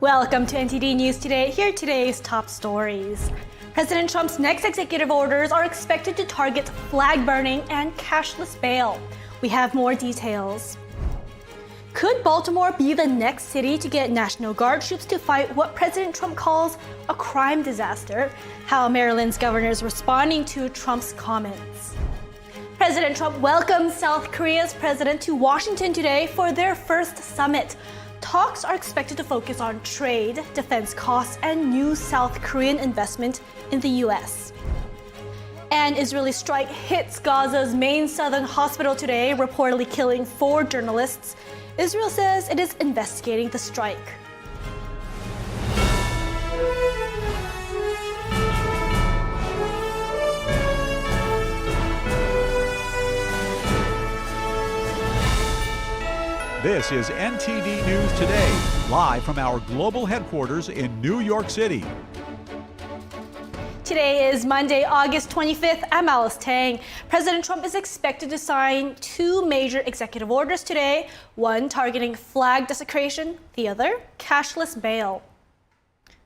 Welcome to NTD News Today. Here are today's top stories. President Trump's next executive orders are expected to target flag burning and cashless bail. We have more details. Could Baltimore be the next city to get National Guard troops to fight what President Trump calls a crime disaster? How Maryland's governor is responding to Trump's comments. President Trump welcomes South Korea's president to Washington today for their first summit. Talks are expected to focus on trade, defense costs, and new South Korean investment in the U.S. An Israeli strike hits Gaza's main southern hospital today, reportedly killing 4 journalists. Israel says it is investigating the strike. This is NTD News Today, live from our global headquarters in New York City. Today is Monday, August 25th. I'm Alice Tang. President Trump is expected to sign 2 major executive orders today, one targeting flag desecration, the other cashless bail.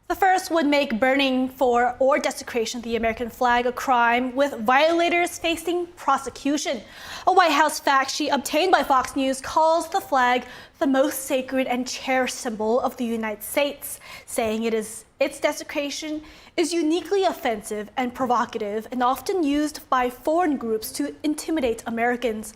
The first would make burning for or desecration of the American flag a crime, with violators facing prosecution. A White House fact sheet obtained by Fox News calls the flag the most sacred and cherished symbol of the United States, saying its desecration is uniquely offensive and provocative and often used by foreign groups to intimidate Americans.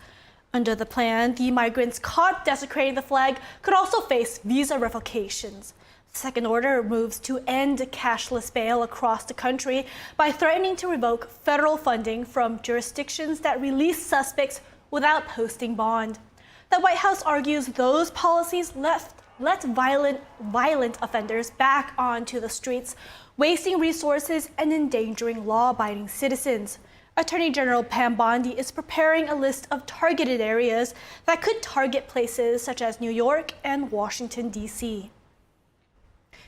Under the plan, the migrants caught desecrating the flag could also face visa revocations. The second order moves to end cashless bail across the country by threatening to revoke federal funding from jurisdictions that release suspects without posting bond. The White House argues those policies let violent offenders back onto the streets, wasting resources and endangering law-abiding citizens. Attorney General Pam Bondi is preparing a list of targeted areas that could target places such as New York and Washington, D.C.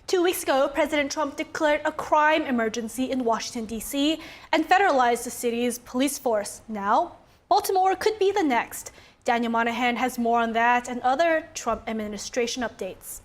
2 weeks ago, President Trump declared a crime emergency in Washington, D.C. and federalized the city's police force. Now, Baltimore could be the next. Daniel Monahan has more on that and other Trump administration updates.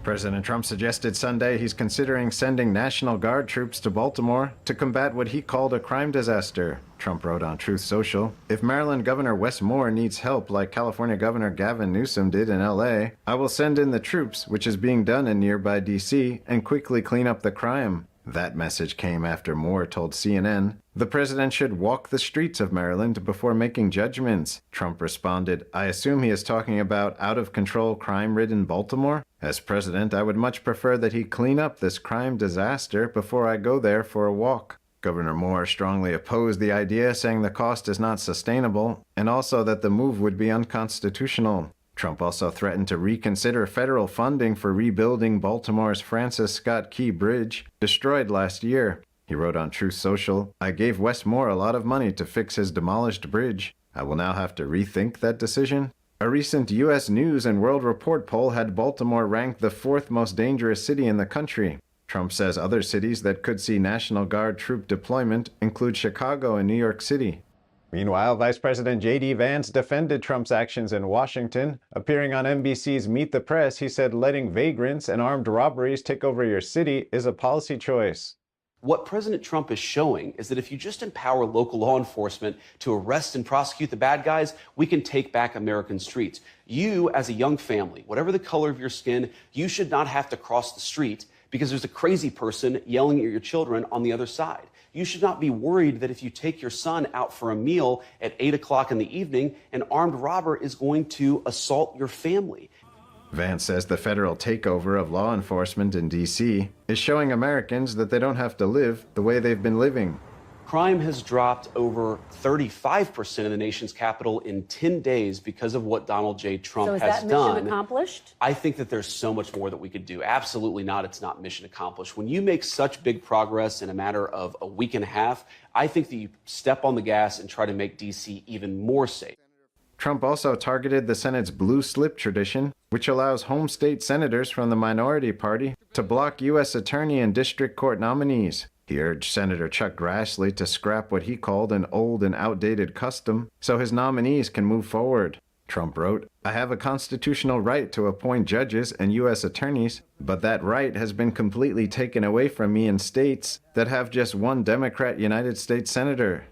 President Trump suggested Sunday he's considering sending National Guard troops to Baltimore to combat what he called a crime disaster. Trump wrote on Truth Social, "If Maryland Governor Wes Moore needs help like California Governor Gavin Newsom did in L.A., I will send in the troops, which is being done in nearby D.C., and quickly clean up the crime." That message came after Moore told CNN, "The president should walk the streets of Maryland before making judgments." Trump responded, "I assume he is talking about out-of-control, crime-ridden Baltimore? As president, I would much prefer that he clean up this crime disaster before I go there for a walk." Governor Moore strongly opposed the idea, saying the cost is not sustainable, and also that the move would be unconstitutional. Trump also threatened to reconsider federal funding for rebuilding Baltimore's Francis Scott Key Bridge, destroyed last year. He wrote on Truth Social, "I gave Wes Moore a lot of money to fix his demolished bridge. I will now have to rethink that decision." A recent U.S. News and World Report poll had Baltimore ranked the 4th most dangerous city in the country. Trump says other cities that could see National Guard troop deployment include Chicago and New York City. Meanwhile, Vice President J.D. Vance defended Trump's actions in Washington. Appearing on NBC's Meet the Press, he said letting vagrants and armed robberies take over your city is a policy choice. What President Trump is showing is that if you just empower local law enforcement to arrest and prosecute the bad guys, we can take back American streets. You, as a young family, whatever the color of your skin, you should not have to cross the street because there's a crazy person yelling at your children on the other side. You should not be worried that if you take your son out for a meal at 8 o'clock in the evening, an armed robber is going to assault your family. Vance says the federal takeover of law enforcement in D.C. is showing Americans that they don't have to live the way they've been living. Crime has dropped over 35% in the nation's capital in 10 days because of what Donald J. Trump has done. So is that mission accomplished? I think that there's so much more that we could do. Absolutely not. It's not mission accomplished. When you make such big progress in a matter of a week and a half, I think that you step on the gas and try to make D.C. even more safe. Trump also targeted the Senate's blue slip tradition, which allows home state senators from the minority party to block U.S. attorney and district court nominees. He urged Senator Chuck Grassley to scrap what he called an old and outdated custom so his nominees can move forward. Trump wrote, "I have a constitutional right to appoint judges and U.S. attorneys, but that right has been completely taken away from me in states that have just one Democrat United States Senator."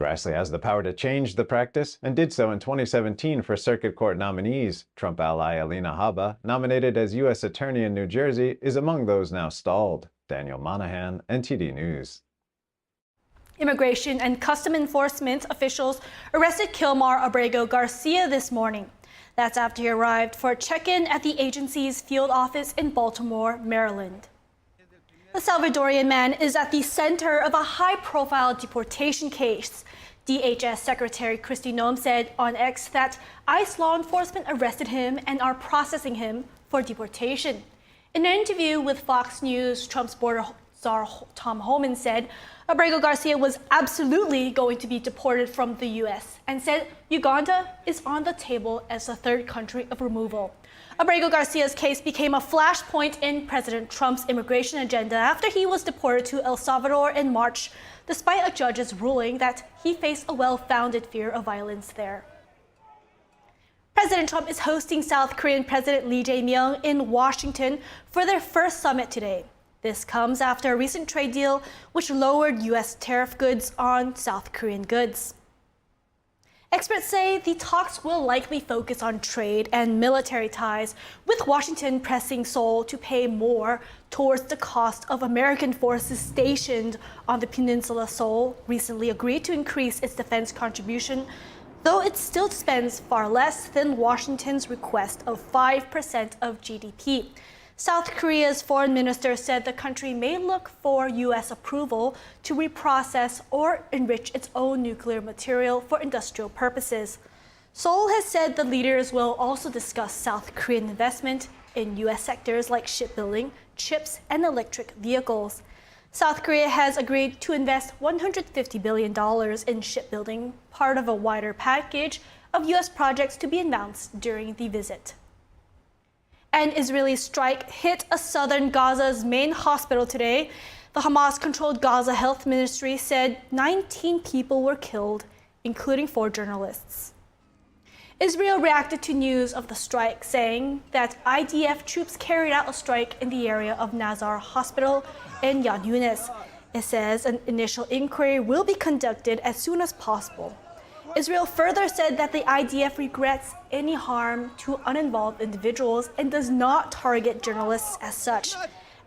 Grassley has the power to change the practice and did so in 2017 for circuit court nominees. Trump ally Alina Habba, nominated as U.S. Attorney in New Jersey, is among those now stalled. Daniel Monahan, NTD News. Immigration and Custom Enforcement officials arrested Kilmar Abrego Garcia this morning. That's after he arrived for a check-in at the agency's field office in Baltimore, Maryland. The Salvadorian man is at the center of a high-profile deportation case. DHS Secretary Kristi Noem said on X that ICE law enforcement arrested him and are processing him for deportation. In an interview with Fox News, Trump's border czar Tom Homan said Abrego Garcia was absolutely going to be deported from the U.S. and said Uganda is on the table as a third country of removal. Abrego Garcia's case became a flashpoint in President Trump's immigration agenda after he was deported to El Salvador in March, despite a judge's ruling that he faced a well-founded fear of violence there. President Trump is hosting South Korean President Lee Jae-myung in Washington for their first summit today. This comes after a recent trade deal which lowered U.S. tariff goods on South Korean goods. Experts say the talks will likely focus on trade and military ties, with Washington pressing Seoul to pay more towards the cost of American forces stationed on the peninsula. Seoul recently agreed to increase its defense contribution, though it still spends far less than Washington's request of 5% of GDP. South Korea's foreign minister said the country may look for U.S. approval to reprocess or enrich its own nuclear material for industrial purposes. Seoul has said the leaders will also discuss South Korean investment in U.S. sectors like shipbuilding, chips, and electric vehicles. South Korea has agreed to invest $150 billion in shipbuilding, part of a wider package of U.S. projects to be announced during the visit. An Israeli strike hit a southern Gaza's main hospital today. The Hamas-controlled Gaza Health Ministry said 19 people were killed, including 4 journalists. Israel reacted to news of the strike, saying that IDF troops carried out a strike in the area of Nazar Hospital in Khan Yunis. It says an initial inquiry will be conducted as soon as possible. Israel further said that the IDF regrets any harm to uninvolved individuals and does not target journalists as such,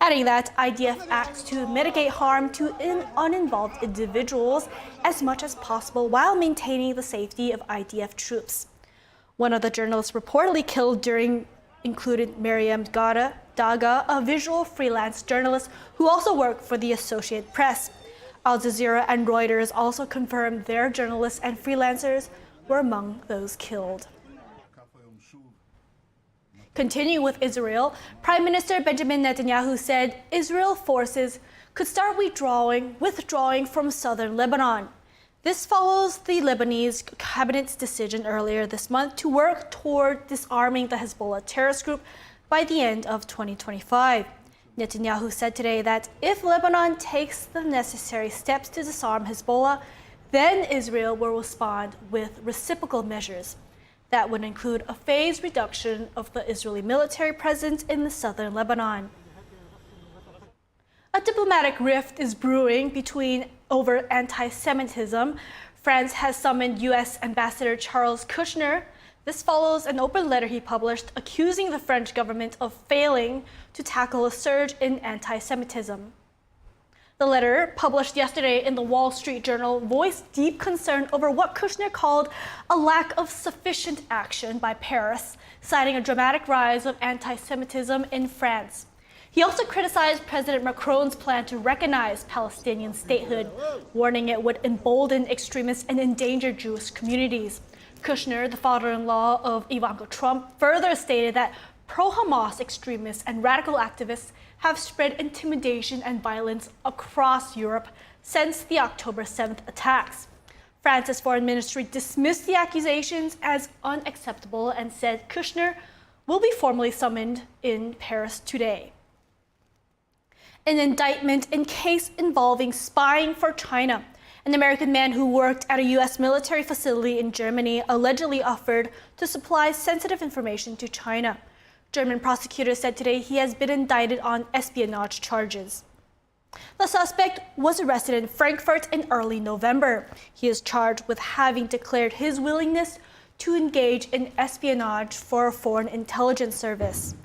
adding that IDF acts to mitigate harm to uninvolved individuals as much as possible while maintaining the safety of IDF troops. One of the journalists reportedly killed during included Mariam Daga, a visual freelance journalist who also worked for the Associated Press. Al Jazeera and Reuters also confirmed their journalists and freelancers were among those killed. Continuing with Israel, Prime Minister Benjamin Netanyahu said Israel forces could start withdrawing from southern Lebanon. This follows the Lebanese cabinet's decision earlier this month to work toward disarming the Hezbollah terrorist group by the end of 2025. Netanyahu said today that if Lebanon takes the necessary steps to disarm Hezbollah, then Israel will respond with reciprocal measures. That would include a phased reduction of the Israeli military presence in the southern Lebanon. A diplomatic rift is brewing over anti-Semitism. France has summoned U.S. Ambassador Charles Kushner. This follows an open letter he published accusing the French government of failing to tackle a surge in anti-Semitism. The letter, published yesterday in the Wall Street Journal, voiced deep concern over what Kushner called a lack of sufficient action by Paris, citing a dramatic rise of anti-Semitism in France. He also criticized President Macron's plan to recognize Palestinian statehood, warning it would embolden extremists and endanger Jewish communities. Kushner, the father-in-law of Ivanka Trump, further stated that pro-Hamas extremists and radical activists have spread intimidation and violence across Europe since the October 7th attacks. France's foreign ministry dismissed the accusations as unacceptable and said Kushner will be formally summoned in Paris today. An indictment in case involving spying for China. An American man who worked at a U.S. military facility in Germany allegedly offered to supply sensitive information to China. German prosecutors said today he has been indicted on espionage charges. The suspect was arrested in Frankfurt in early November. He is charged with having declared his willingness to engage in espionage for a foreign intelligence service.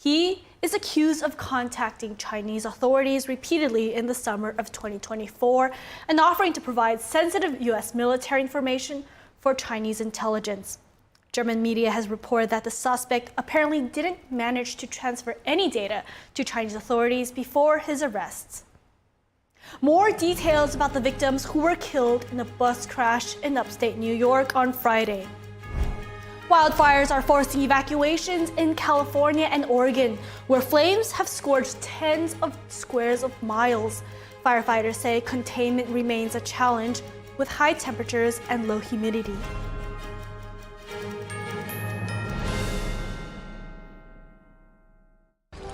He is accused of contacting Chinese authorities repeatedly in the summer of 2024 and offering to provide sensitive U.S. military information for Chinese intelligence. German media has reported that the suspect apparently didn't manage to transfer any data to Chinese authorities before his arrests. More details about the victims who were killed in a bus crash in upstate New York on Friday. Wildfires are forcing evacuations in California and Oregon, where flames have scorched tens of squares of miles. Firefighters say containment remains a challenge with high temperatures and low humidity.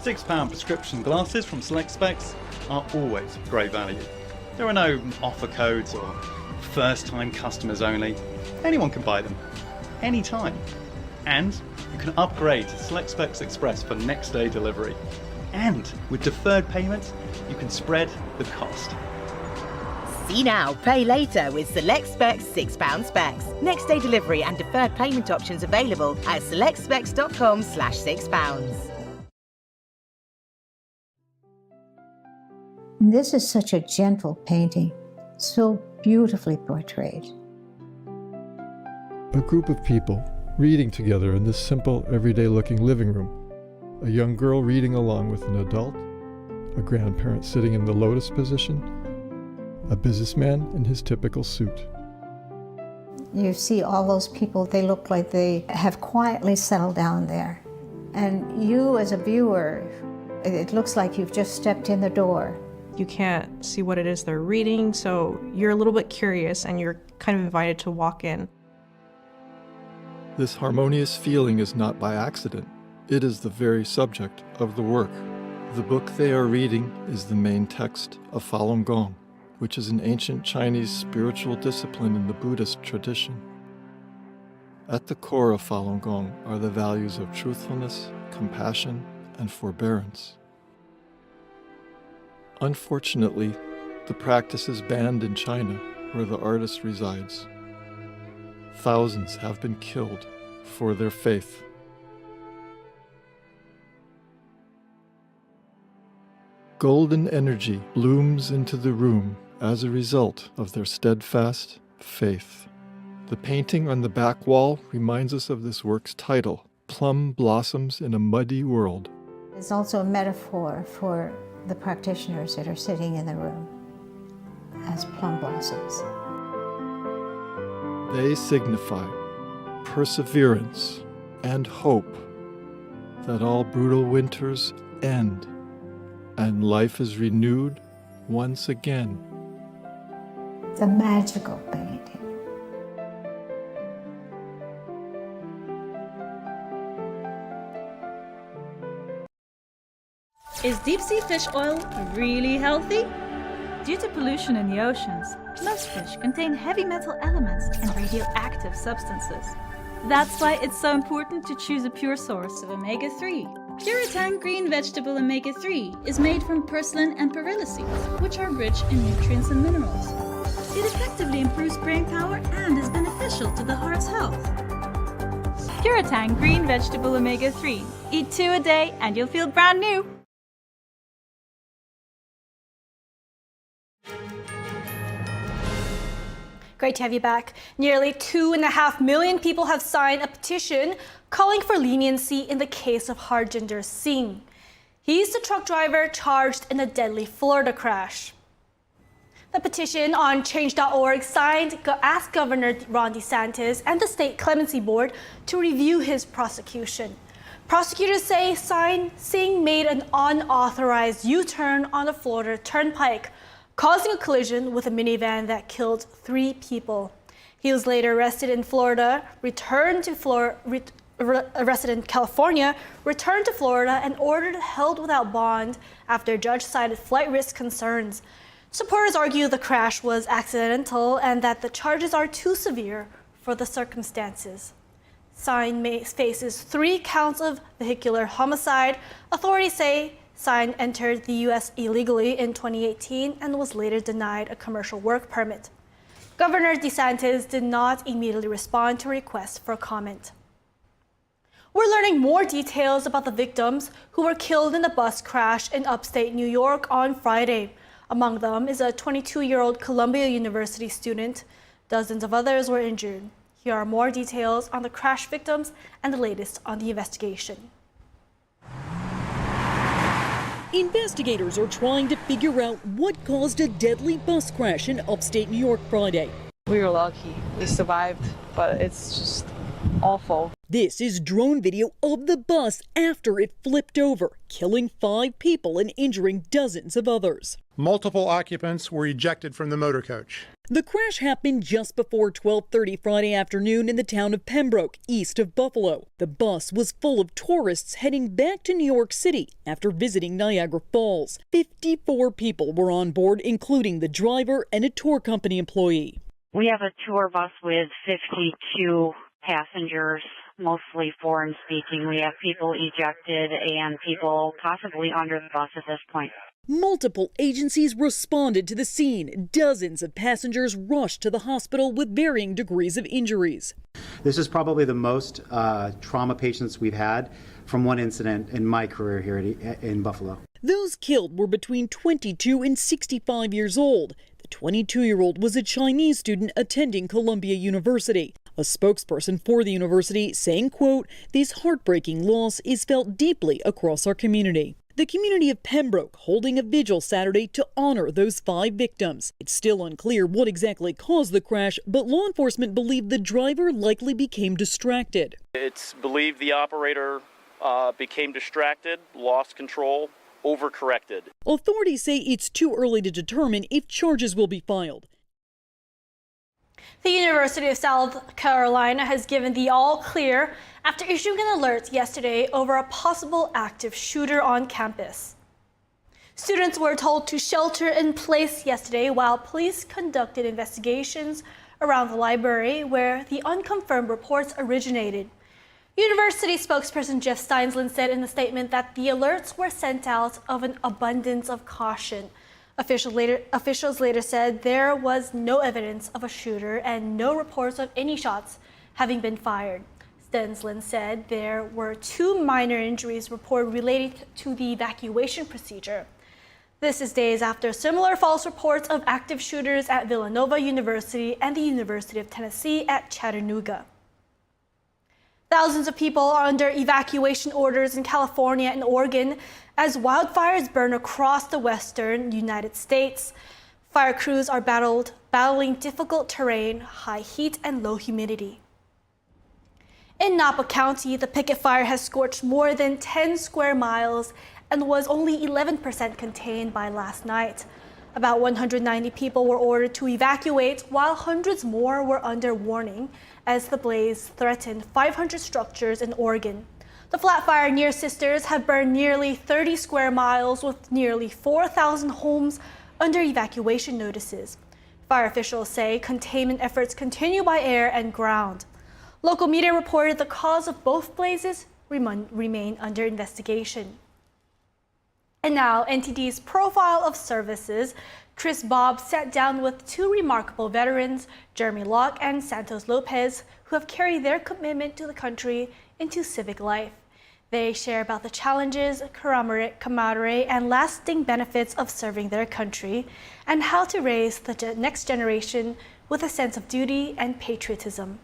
£6 prescription glasses from Select Specs are always great value. There are no offer codes or first-time customers only. Anyone can buy them, anytime. And you can upgrade to Select Specs Express for next day delivery. And with deferred payments, you can spread the cost. See now, pay later with Select Specs £6 specs. Next day delivery and deferred payment options available at selectspecs.com/£6. This is such a gentle painting, so beautifully portrayed. A group of people reading together in this simple, everyday-looking living room. A young girl reading along with an adult, a grandparent sitting in the lotus position, a businessman in his typical suit. You see all those people, they look like they have quietly settled down there. And you as a viewer, it looks like you've just stepped in the door. You can't see what it is they're reading, so you're a little bit curious and you're kind of invited to walk in. This harmonious feeling is not by accident. It is the very subject of the work. The book they are reading is the main text of Falun Gong, which is an ancient Chinese spiritual discipline in the Buddhist tradition. At the core of Falun Gong are the values of truthfulness, compassion, and forbearance. Unfortunately, the practice is banned in China, where the artist resides. Thousands have been killed for their faith. Golden energy blooms into the room as a result of their steadfast faith. The painting on the back wall reminds us of this work's title, Plum Blossoms in a Muddy World. It's also a metaphor for the practitioners that are sitting in the room as plum blossoms. They signify perseverance and hope that all brutal winters end and life is renewed once again. The magical painting. Is deep-sea fish oil really healthy? Due to pollution in the oceans, most fish contain heavy metal elements and radioactive substances. That's why it's so important to choose a pure source of omega-3. Puritan green vegetable omega-3 is made from purslane and perilla seeds, which are rich in nutrients and minerals. It effectively improves brain power and is beneficial to the heart's health. Puritan green vegetable omega-3. Eat 2 a day and you'll feel brand new. Great to have you back. Nearly 2.5 million people have signed a petition calling for leniency in the case of Harjinder Singh. He's the truck driver charged in a deadly Florida crash. The petition on change.org asked Governor Ron DeSantis and the State Clemency Board to review his prosecution. Prosecutors say Singh made an unauthorized U-turn on the Florida Turnpike, causing a collision with a minivan that killed 3 people. He was later arrested in Florida, arrested in California, returned to Florida, and ordered held without bond after a judge cited flight risk concerns. Supporters argue the crash was accidental and that the charges are too severe for the circumstances. Sign faces 3 counts of vehicular homicide. Authorities say Sign entered the U.S. illegally in 2018 and was later denied a commercial work permit. Governor DeSantis did not immediately respond to requests for comment. We're learning more details about the victims who were killed in the bus crash in upstate New York on Friday. Among them is a 22-year-old Columbia University student. Dozens of others were injured. Here are more details on the crash victims and the latest on the investigation. Investigators are trying to figure out what caused a deadly bus crash in upstate New York Friday. We were lucky. We survived, but it's just awful. This is drone video of the bus after it flipped over, killing 5 people and injuring dozens of others. Multiple occupants were ejected from the motor coach. The crash happened just before 12:30 Friday afternoon in the town of Pembroke, east of Buffalo. The bus was full of tourists heading back to New York City after visiting Niagara Falls. 54 people were on board, including the driver and a tour company employee. We have a tour bus with 52 passengers, mostly foreign speaking. We have people ejected and people possibly under the bus at this point. Multiple agencies responded to the scene. Dozens of passengers rushed to the hospital with varying degrees of injuries. This is probably the most trauma patients we've had from one incident in my career here in Buffalo. Those killed were between 22 and 65 years old. The 22-year-old was a Chinese student attending Columbia University. A spokesperson for the university saying, quote, "This heartbreaking loss is felt deeply across our community." The community of Pembroke holding a vigil Saturday to honor those 5 victims. It's still unclear what exactly caused the crash, but law enforcement believe the driver likely became distracted. It's believed the operator became distracted, lost control, overcorrected. Authorities say it's too early to determine if charges will be filed. The University of South Carolina has given the all clear after issuing an alert yesterday over a possible active shooter on campus. Students were told to shelter in place yesterday while police conducted investigations around the library where the unconfirmed reports originated. University spokesperson Jeff Steinsland said in a statement that the alerts were sent out of an abundance of caution. Officials later said there was no evidence of a shooter and no reports of any shots having been fired. Steinsland said there were 2 minor injuries reported related to the evacuation procedure. This is days after similar false reports of active shooters at Villanova University and the University of Tennessee at Chattanooga. Thousands of people are under evacuation orders in California and Oregon as wildfires burn across the western United States. Fire crews are battling difficult terrain, high heat, and low humidity. In Napa County, the picket fire has scorched more than 10 square miles and was only 11% contained by last night. About 190 people were ordered to evacuate, while hundreds more were under warning as the blaze threatened 500 structures in Oregon. The flat fire near Sisters have burned nearly 30 square miles with nearly 4,000 homes under evacuation notices. Fire officials say containment efforts continue by air and ground. Local media reported the cause of both blazes remain under investigation. And now, NTD's Profile of Services. Chris Bob sat down with 2 remarkable veterans, Jeremy Locke and Santos Lopez, who have carried their commitment to the country into civic life. They share about the challenges, camaraderie, and lasting benefits of serving their country, and how to raise the next generation with a sense of duty and patriotism.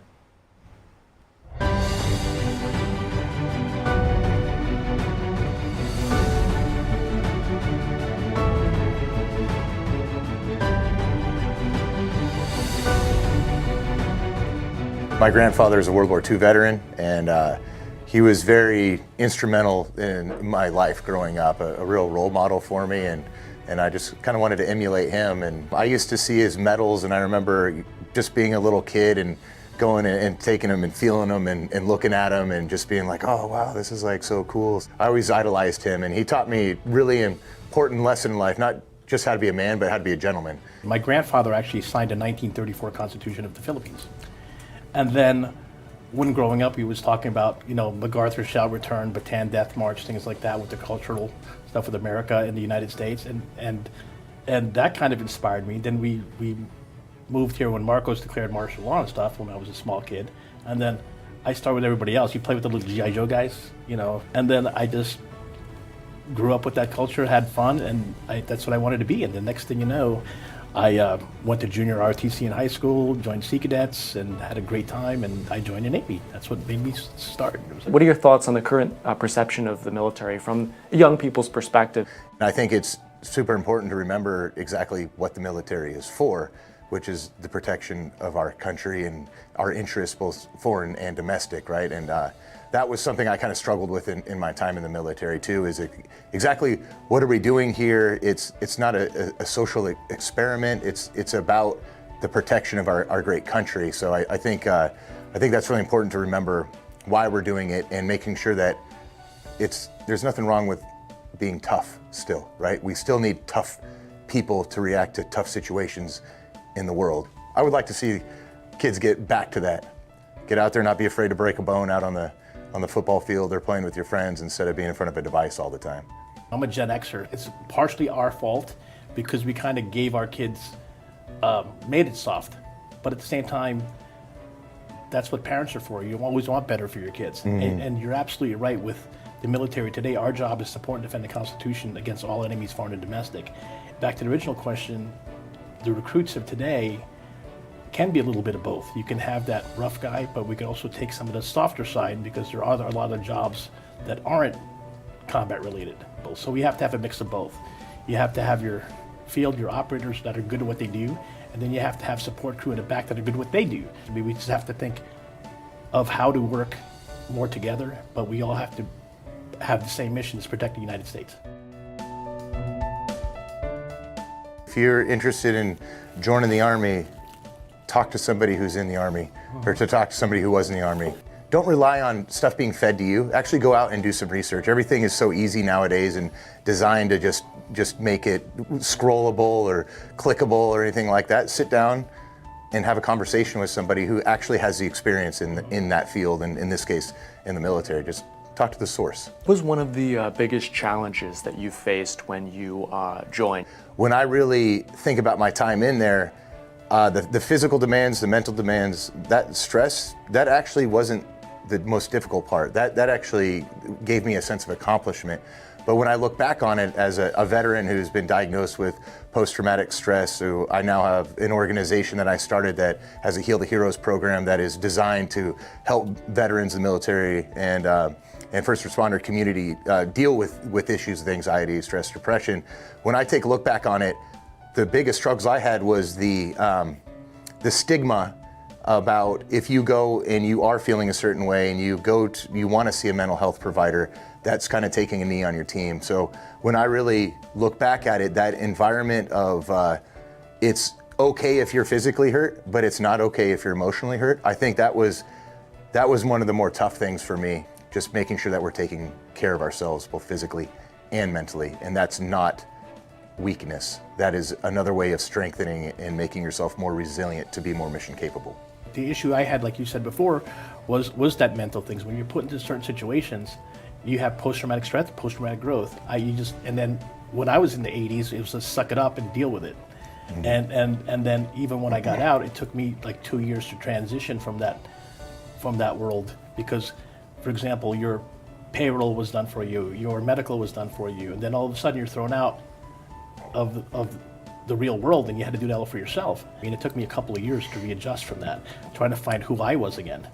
My grandfather is a World War II veteran, and he was very instrumental in my life growing up, a real role model for me, and I just kind of wanted to emulate him. And I used to see his medals, and I remember just being a little kid and going and taking them and feeling them and looking at them and just being like, oh wow, this is like so cool. I always idolized him, and he taught me really important lesson in life, not just how to be a man, but how to be a gentleman. My grandfather actually signed a 1934 Constitution of the Philippines. And then when growing up, he was talking about, MacArthur shall return, Bataan Death March, things like that with the cultural stuff with America and the United States. And that kind of inspired me. Then we moved here when Marcos declared martial law and stuff when I was a small kid. And then I started with everybody else. You play with the little G.I. Joe guys, and then I just grew up with that culture, had fun, and that's what I wanted to be. And the next thing you know, I went to junior ROTC in high school, joined Sea Cadets, and had a great time, and I joined the Navy. That's what made me start. What are your thoughts on the current perception of the military from young people's perspective? I think it's super important to remember exactly what the military is for, which is the protection of our country and our interests, both foreign and domestic, right? And that was something I kind of struggled with in my time in the military too, is exactly what are we doing here? It's not a social experiment, it's about the protection of our great country. So I think that's really important to remember why we're doing it and making sure that there's nothing wrong with being tough still, right? We still need tough people to react to tough situations in the world. I would like to see kids get back to that. Get out there, not be afraid to break a bone out on the football field or playing with your friends instead of being in front of a device all the time. I'm a Gen Xer. It's partially our fault because we kind of gave our kids, made it soft. But at the same time, that's what parents are for. You always want better for your kids. Mm-hmm. And you're absolutely right with the military today. Our job is to support and defend the Constitution against all enemies, foreign and domestic. Back to the original question, the recruits of today can be a little bit of both. You can have that rough guy, but we can also take some of the softer side because there are a lot of jobs that aren't combat related. So we have to have a mix of both. You have to have your field, your operators that are good at what they do, and then you have to have support crew in the back that are good at what they do. I mean, we just have to think of how to work more together, but we all have to have the same mission, is protect the United States. If you're interested in joining the Army, talk to somebody who's in the Army, or to talk to somebody who was in the Army. Don't rely on stuff being fed to you. Actually go out and do some research. Everything is so easy nowadays and designed to just make it scrollable or clickable or anything like that. Sit down and have a conversation with somebody who actually has the experience in that field, and in this case, in the military. Just talk to the source. What was one of the biggest challenges that you faced when you joined? When I really think about my time in there, the physical demands, the mental demands, that stress, that actually wasn't the most difficult part. That actually gave me a sense of accomplishment. But when I look back on it as a veteran who's been diagnosed with post-traumatic stress, so I now have an organization that I started that has a Heal the Heroes program that is designed to help veterans in the military and first responder community deal with issues of anxiety, stress, depression. When I take a look back on it, the biggest struggles I had was the stigma about if you go and you are feeling a certain way and you want to see a mental health provider, that's kind of taking a knee on your team. So when I really look back at it, that environment of it's okay if you're physically hurt, but it's not okay if you're emotionally hurt, I think that was one of the more tough things for me, just making sure that we're taking care of ourselves both physically and mentally. And that's not weakness. That is another way of strengthening and making yourself more resilient to be more mission capable. The issue I had, like you said before, was that mental things. When you're put into certain situations, you have post-traumatic stress, post-traumatic growth. And then when I was in the 80s, it was to suck it up and deal with it. Mm-hmm. And then even when I got out, it took me like 2 years to transition from that world because, for example, your payroll was done for you, your medical was done for you, and then all of a sudden you're thrown out of the real world and you had to do that all for yourself. I mean, it took me a couple of years to readjust from that, trying to find who I was again.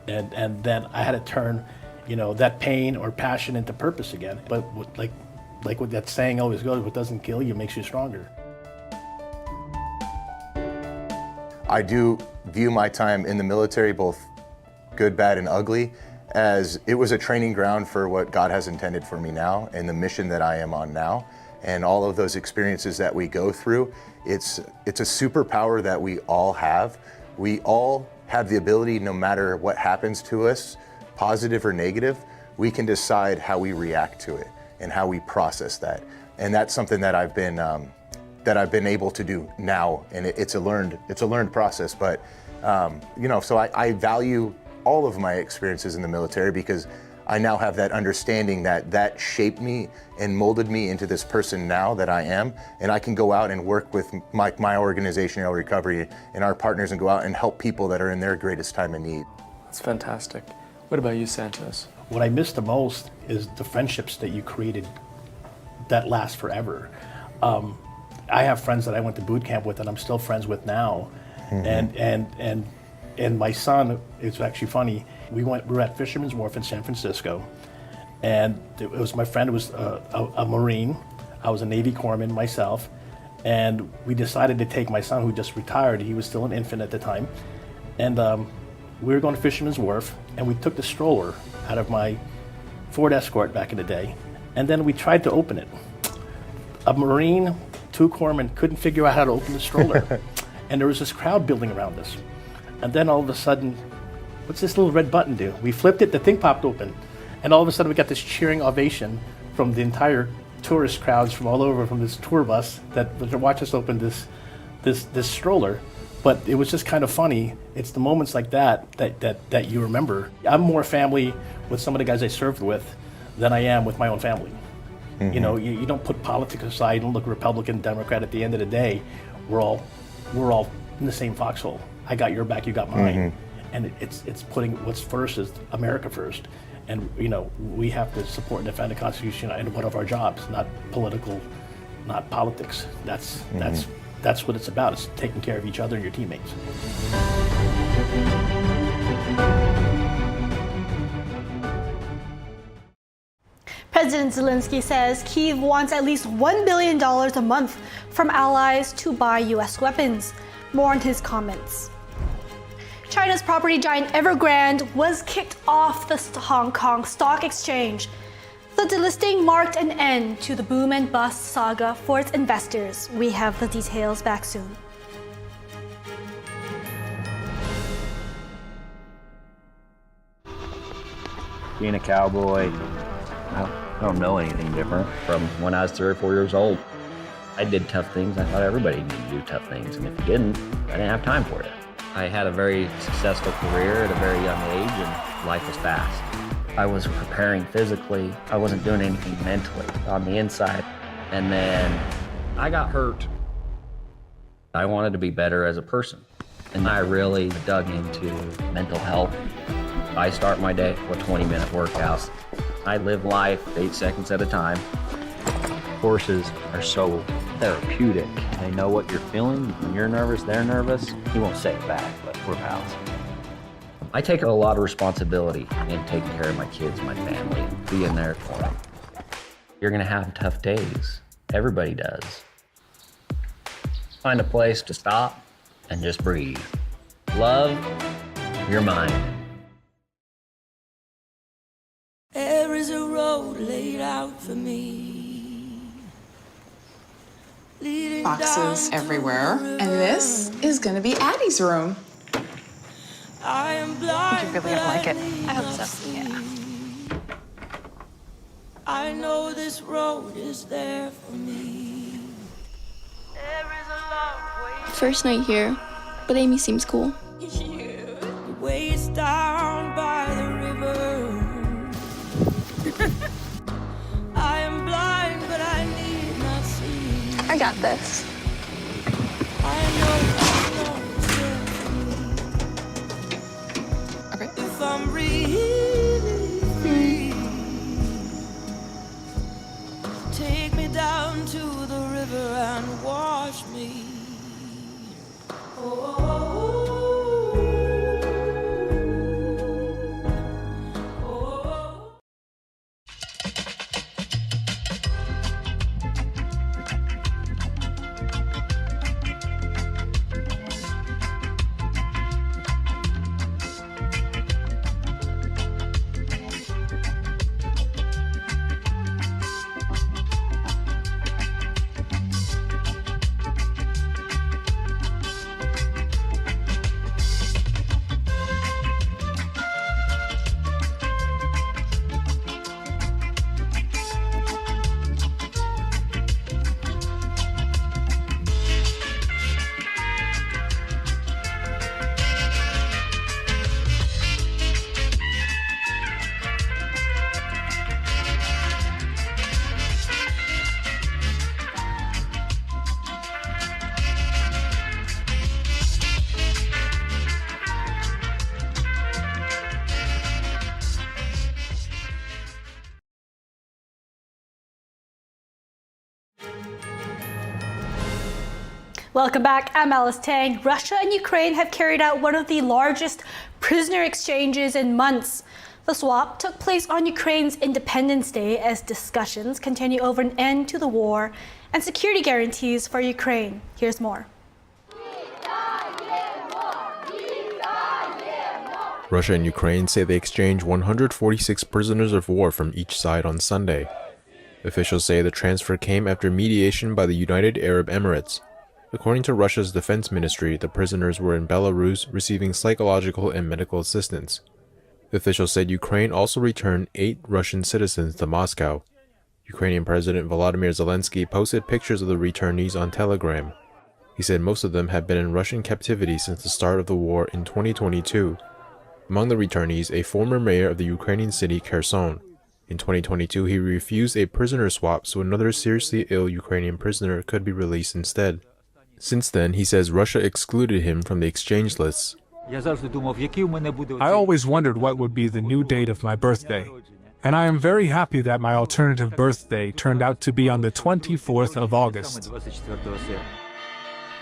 And then I had to turn, that pain or passion into purpose again. But like what that saying always goes, what doesn't kill you makes you stronger. I do view my time in the military, both good, bad, and ugly, as it was a training ground for what God has intended for me now and the mission that I am on now. And all of those experiences that we go through, it's a superpower that we all have. We all have the ability, no matter what happens to us, positive or negative, we can decide how we react to it and how we process that. And that's something that I've been that I've been able to do now, and it's a learned process. But so I value all of my experiences in the military because I now have that understanding that shaped me and molded me into this person now that I am, and I can go out and work with my organization, Air Recovery, and our partners and go out and help people that are in their greatest time of need. That's fantastic. What about you, Santos? What I miss the most is the friendships that you created that last forever. I have friends that I went to boot camp with and I'm still friends with now. Mm-hmm. And my son, it's actually funny, we were at Fisherman's Wharf in San Francisco, and it was my friend who was a Marine. I was a Navy corpsman myself, and we decided to take my son who just retired. He was still an infant at the time. And we were going to Fisherman's Wharf, and we took the stroller out of my Ford Escort back in the day, and then we tried to open it. A Marine, 2 corpsmen couldn't figure out how to open the stroller. And there was this crowd building around us. And then all of a sudden, what's this little red button do? We flipped it, the thing popped open. And all of a sudden we got this cheering ovation from the entire tourist crowds from all over, from this tour bus that watched us open this stroller. But it was just kind of funny. It's the moments like that you remember. I'm more family with some of the guys I served with than I am with my own family. Mm-hmm. You know, you don't put politics aside, you don't look Republican, Democrat. At the end of the day, we're all in the same foxhole. I got your back, you got mine. Mm-hmm. And it's putting what's first is America first. And we have to support and defend the Constitution and one of our jobs, not political, not politics. That's what it's about. It's taking care of each other and your teammates. President Zelenskyy says Kyiv wants at least $1 billion a month from allies to buy U.S. weapons. More on his comments. China's property giant Evergrande was kicked off the Hong Kong Stock Exchange. The delisting marked an end to the boom and bust saga for its investors. We have the details back soon. Being a cowboy, I don't know anything different from when I was 3 or 4 years old. I did tough things. I thought everybody needed to do tough things, and if you didn't, I didn't have time for it. I had a very successful career at a very young age, and life was fast. I was preparing physically. I wasn't doing anything mentally on the inside. And then I got hurt. I wanted to be better as a person, and I really dug into mental health. I start my day with 20-minute workouts. I live life 8 seconds at a time. Horses are so therapeutic. They know what you're feeling. When you're nervous, they're nervous. You won't say it back, but we're pals. I take a lot of responsibility in taking care of my kids, my family, and being there for them. You're gonna have tough days. Everybody does. Find a place to stop and just breathe. Love your mind. There is a road laid out for me. Boxes everywhere. And this is gonna be Addie's room. I am blind, You're really gonna like it. I hope so, yeah. I know this road is there for me. There is a long way. First night here, but Amy seems cool. The way it's down by the river. I am blind, but I need not see. I got this. I know it's there for me. Okay. If I'm really free, take me down to the river and wash me. Welcome back. I'm Alice Tang. Russia and Ukraine have carried out one of the largest prisoner exchanges in months. The swap took place on Ukraine's Independence Day as discussions continue over an end to the war and security guarantees for Ukraine. Here's more. Russia and Ukraine say they exchanged 146 prisoners of war from each side on Sunday. Officials say the transfer came after mediation by the United Arab Emirates. According to Russia's defense ministry, the prisoners were in Belarus receiving psychological and medical assistance. Officials said Ukraine also returned 8 Russian citizens to Moscow. Ukrainian President Volodymyr Zelenskyy posted pictures of the returnees on Telegram. He said most of them had been in Russian captivity since the start of the war in 2022. Among the returnees, a former mayor of the Ukrainian city Kherson. In 2022, he refused a prisoner swap so another seriously ill Ukrainian prisoner could be released instead. Since then, he says Russia excluded him from the exchange lists. I always wondered what would be the new date of my birthday, and I am very happy that my alternative birthday turned out to be on the 24th of August.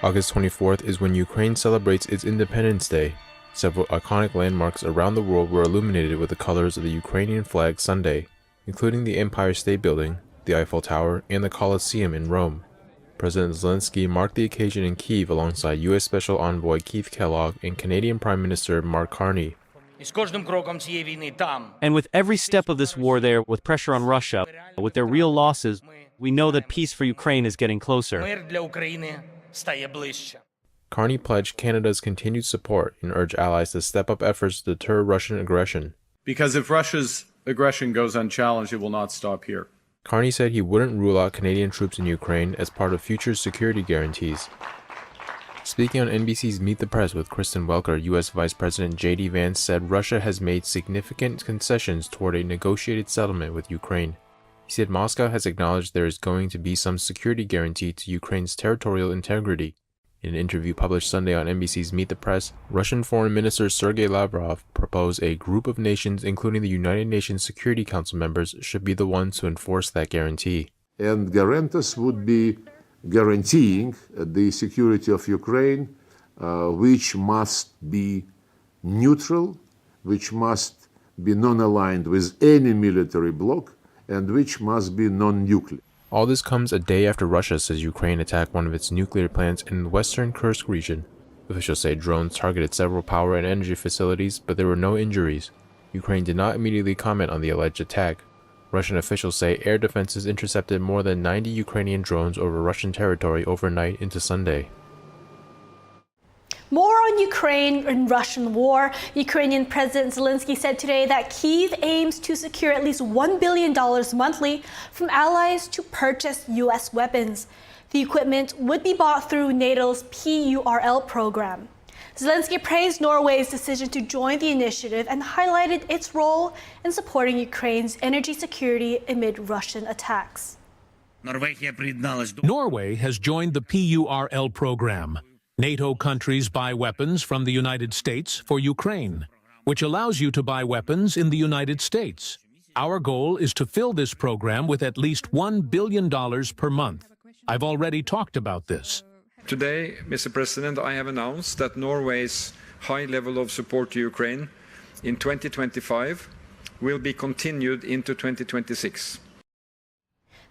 August 24th is when Ukraine celebrates its Independence Day. Several iconic landmarks around the world were illuminated with the colors of the Ukrainian flag Sunday, including the Empire State Building, the Eiffel Tower, and the Colosseum in Rome. President Zelenskyy marked the occasion in Kyiv alongside U.S. Special Envoy Keith Kellogg and Canadian Prime Minister Mark Carney. And with every step of this war there, with pressure on Russia, with their real losses, we know that peace for Ukraine is getting closer. Carney pledged Canada's continued support and urged allies to step up efforts to deter Russian aggression. Because if Russia's aggression goes unchallenged, it will not stop here. Carney said he wouldn't rule out Canadian troops in Ukraine as part of future security guarantees. Speaking on NBC's Meet the Press with Kristen Welker, U.S. Vice President J.D. Vance said Russia has made significant concessions toward a negotiated settlement with Ukraine. He said Moscow has acknowledged there is going to be some security guarantee to Ukraine's territorial integrity. In an interview published Sunday on NBC's Meet the Press, Russian Foreign Minister Sergei Lavrov proposed a group of nations, including the United Nations Security Council members, should be the ones to enforce that guarantee. And guarantors would be guaranteeing the security of Ukraine, which must be neutral, which must be non-aligned with any military bloc, and which must be non-nuclear. All this comes a day after Russia says Ukraine attacked one of its nuclear plants in the western Kursk region. Officials say drones targeted several power and energy facilities, but there were no injuries. Ukraine did not immediately comment on the alleged attack. Russian officials say air defenses intercepted more than 90 Ukrainian drones over Russian territory overnight into Sunday. More on Ukraine and Russian war. Ukrainian President Zelenskyy said today that Kyiv aims to secure at least $1 billion monthly from allies to purchase U.S. weapons. The equipment would be bought through NATO's PURL program. Zelenskyy praised Norway's decision to join the initiative and highlighted its role in supporting Ukraine's energy security amid Russian attacks. Norway has joined the PURL program. NATO countries buy weapons from the United States for Ukraine, which allows you to buy weapons in the United States. Our goal is to fill this program with at least $1 billion per month. I've already talked about this. Today, Mr. President, I have announced that Norway's high level of support to Ukraine in 2025 will be continued into 2026.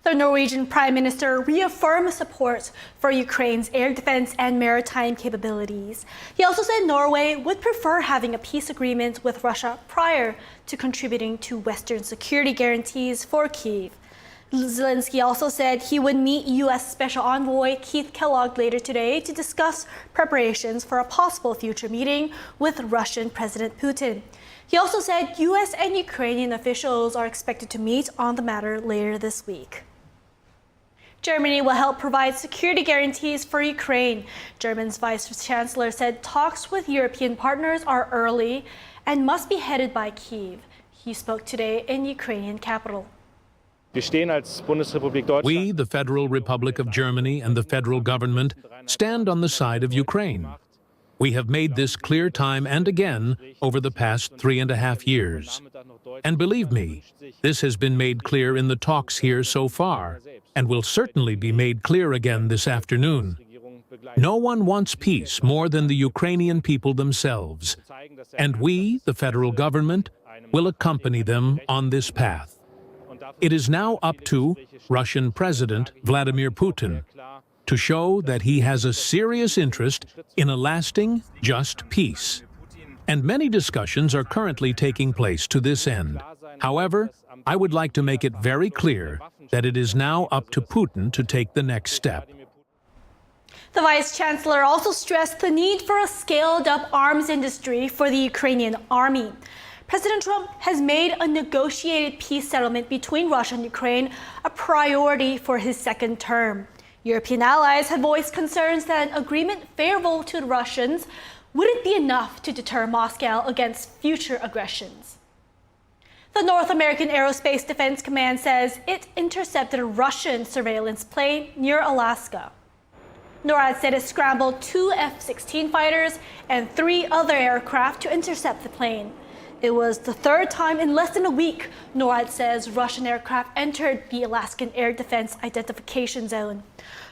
The Norwegian Prime Minister reaffirmed support for Ukraine's air defense and maritime capabilities. He also said Norway would prefer having a peace agreement with Russia prior to contributing to Western security guarantees for Kyiv. Zelenskyy also said he would meet U.S. Special Envoy Keith Kellogg later today to discuss preparations for a possible future meeting with Russian President Putin. He also said U.S. and Ukrainian officials are expected to meet on the matter later this week. Germany will help provide security guarantees for Ukraine. Germany's Vice Chancellor said talks with European partners are early and must be headed by Kyiv. He spoke today in Ukrainian capital. We, the Federal Republic of Germany and the federal government, stand on the side of Ukraine. We have made this clear time and again over the past 3.5 years. And believe me, this has been made clear in the talks here so far, and will certainly be made clear again this afternoon. No one wants peace more than the Ukrainian people themselves, and we, the federal government, will accompany them on this path. It is now up to Russian President Vladimir Putin to show that he has a serious interest in a lasting, just peace. And many discussions are currently taking place to this end. However, I would like to make it very clear that it is now up to Putin to take the next step. The Vice Chancellor also stressed the need for a scaled-up arms industry for the Ukrainian army. President Trump has made a negotiated peace settlement between Russia and Ukraine a priority for his second term. European allies have voiced concerns that an agreement favorable to the Russians wouldn't be enough to deter Moscow against future aggressions. The North American Aerospace Defense Command says it intercepted a Russian surveillance plane near Alaska. Norad said it scrambled 2 F-16 fighters and 3 other aircraft to intercept the plane. It was the third time in less than a week, Norad says, Russian aircraft entered the Alaskan Air Defense Identification Zone.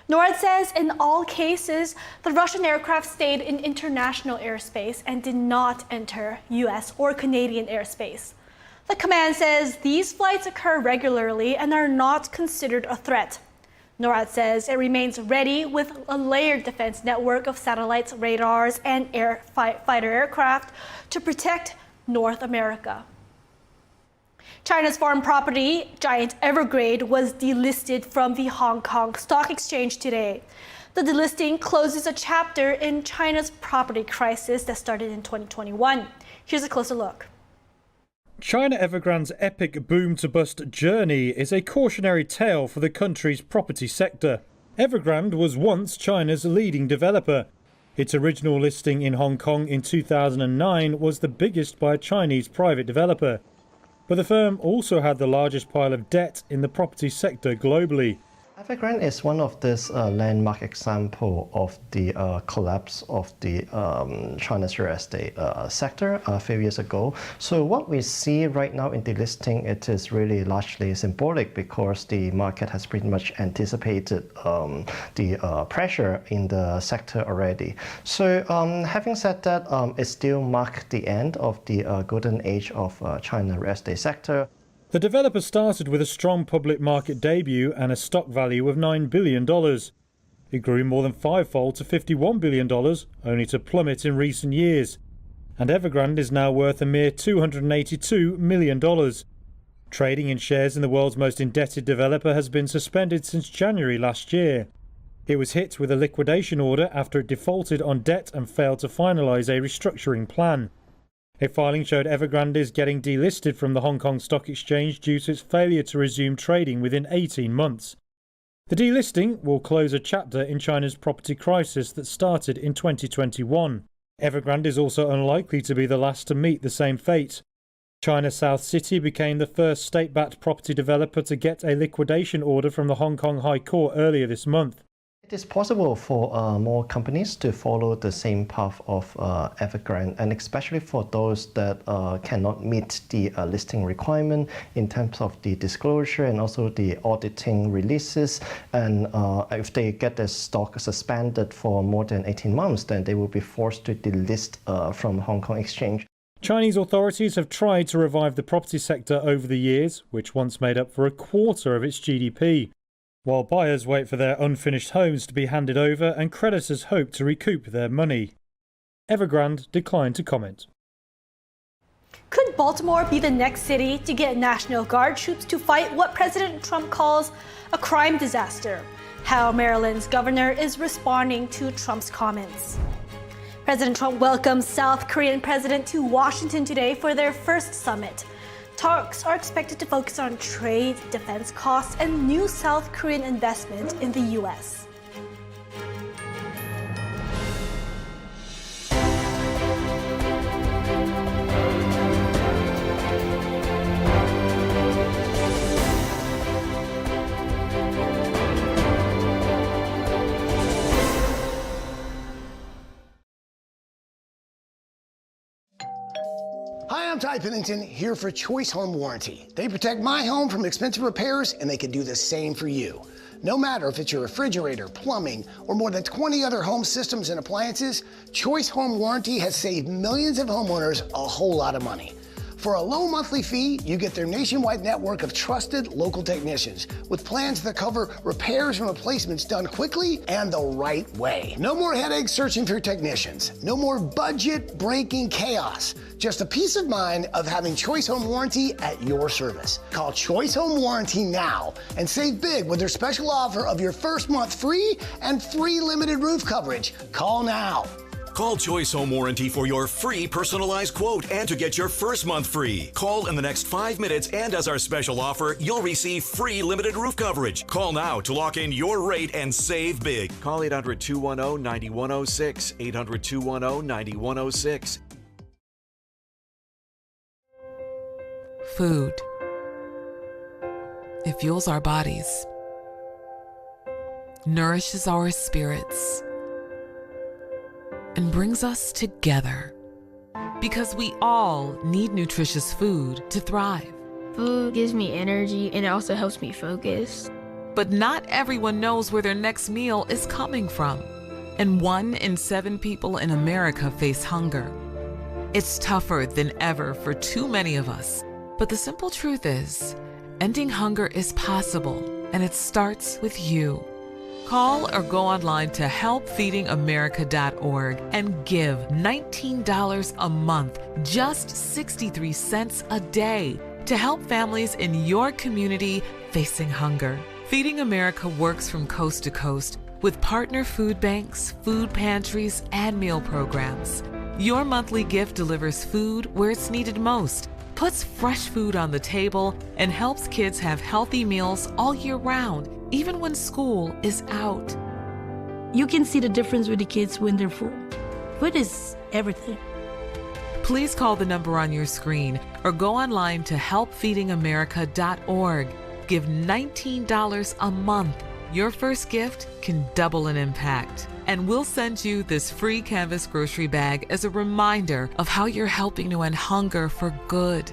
Norad says in all cases, the Russian aircraft stayed in international airspace and did not enter U.S. or Canadian airspace. The command says these flights occur regularly and are not considered a threat. Norad says it remains ready with a layered defense network of satellites, radars, and fighter aircraft to protect North America. China's foreign property giant Evergrande was delisted from the Hong Kong Stock Exchange today. The delisting closes a chapter in China's property crisis that started in 2021. Here's a closer look. China Evergrande's epic boom-to-bust journey is a cautionary tale for the country's property sector. Evergrande was once China's leading developer. Its original listing in Hong Kong in 2009 was the biggest by a Chinese private developer. But the firm also had the largest pile of debt in the property sector globally. Evergrande is one of this landmark example of the collapse of the China's real estate sector a few years ago. So what we see right now in the listing, it is really largely symbolic because the market has pretty much anticipated the pressure in the sector already. So having said that, it still marks the end of the golden age of China real estate sector. The developer started with a strong public market debut and a stock value of $9 billion. It grew more than fivefold to $51 billion, only to plummet in recent years. And Evergrande is now worth a mere $282 million. Trading in shares in the world's most indebted developer has been suspended since January last year. It was hit with a liquidation order after it defaulted on debt and failed to finalise a restructuring plan. A filing showed Evergrande is getting delisted from the Hong Kong Stock Exchange due to its failure to resume trading within 18 months. The delisting will close a chapter in China's property crisis that started in 2021. Evergrande is also unlikely to be the last to meet the same fate. China South City became the first state-backed property developer to get a liquidation order from the Hong Kong High Court earlier this month. It is possible for more companies to follow the same path of Evergrande, and especially for those that cannot meet the listing requirement in terms of the disclosure and also the auditing releases. And if they get their stock suspended for more than 18 months, then they will be forced to delist from Hong Kong Exchange. Chinese authorities have tried to revive the property sector over the years, which once made up for a quarter of its GDP. While buyers wait for their unfinished homes to be handed over and creditors hope to recoup their money. Evergrande declined to comment. Could Baltimore be the next city to get National Guard troops to fight what President Trump calls a crime disaster? How Maryland's governor is responding to Trump's comments. President Trump welcomes South Korean president to Washington today for their first summit. Talks are expected to focus on trade, defense costs, and new South Korean investment in the U.S. Hi, I'm Ty Pennington, here for Choice Home Warranty. They protect my home from expensive repairs, and they can do the same for you. No matter if it's your refrigerator, plumbing, or more than 20 other home systems and appliances, Choice Home Warranty has saved millions of homeowners a whole lot of money. For a low monthly fee, you get their nationwide network of trusted local technicians with plans that cover repairs and replacements done quickly and the right way. No more headaches searching for technicians. No more budget-breaking chaos. Just a peace of mind of having Choice Home Warranty at your service. Call Choice Home Warranty now and save big with their special offer of your first month free and free limited roof coverage. Call now. Call Choice Home Warranty for your free personalized quote and to get your first month free. Call in the next 5 minutes, and as our special offer, you'll receive free limited roof coverage. Call now to lock in your rate and save big. Call 800-210-9106, 800-210-9106. Food. It fuels our bodies, nourishes our spirits, and brings us together. Because we all need nutritious food to thrive. Food gives me energy and it also helps me focus. But not everyone knows where their next meal is coming from. And 1 in 7 people in America face hunger. It's tougher than ever for too many of us. But the simple truth is, ending hunger is possible, and it starts with you. Call or go online to helpfeedingamerica.org and give $19 a month, just 63 cents a day, to help families in your community facing hunger. Feeding America works from coast to coast with partner food banks, food pantries, and meal programs. Your monthly gift delivers food where it's needed most, puts fresh food on the table, and helps kids have healthy meals all year round, even when school is out. You can see the difference with the kids when they're full. Food is everything. Please call the number on your screen or go online to helpfeedingamerica.org. Give $19 a month. Your first gift can double an impact. And we'll send you this free canvas grocery bag as a reminder of how you're helping to end hunger for good.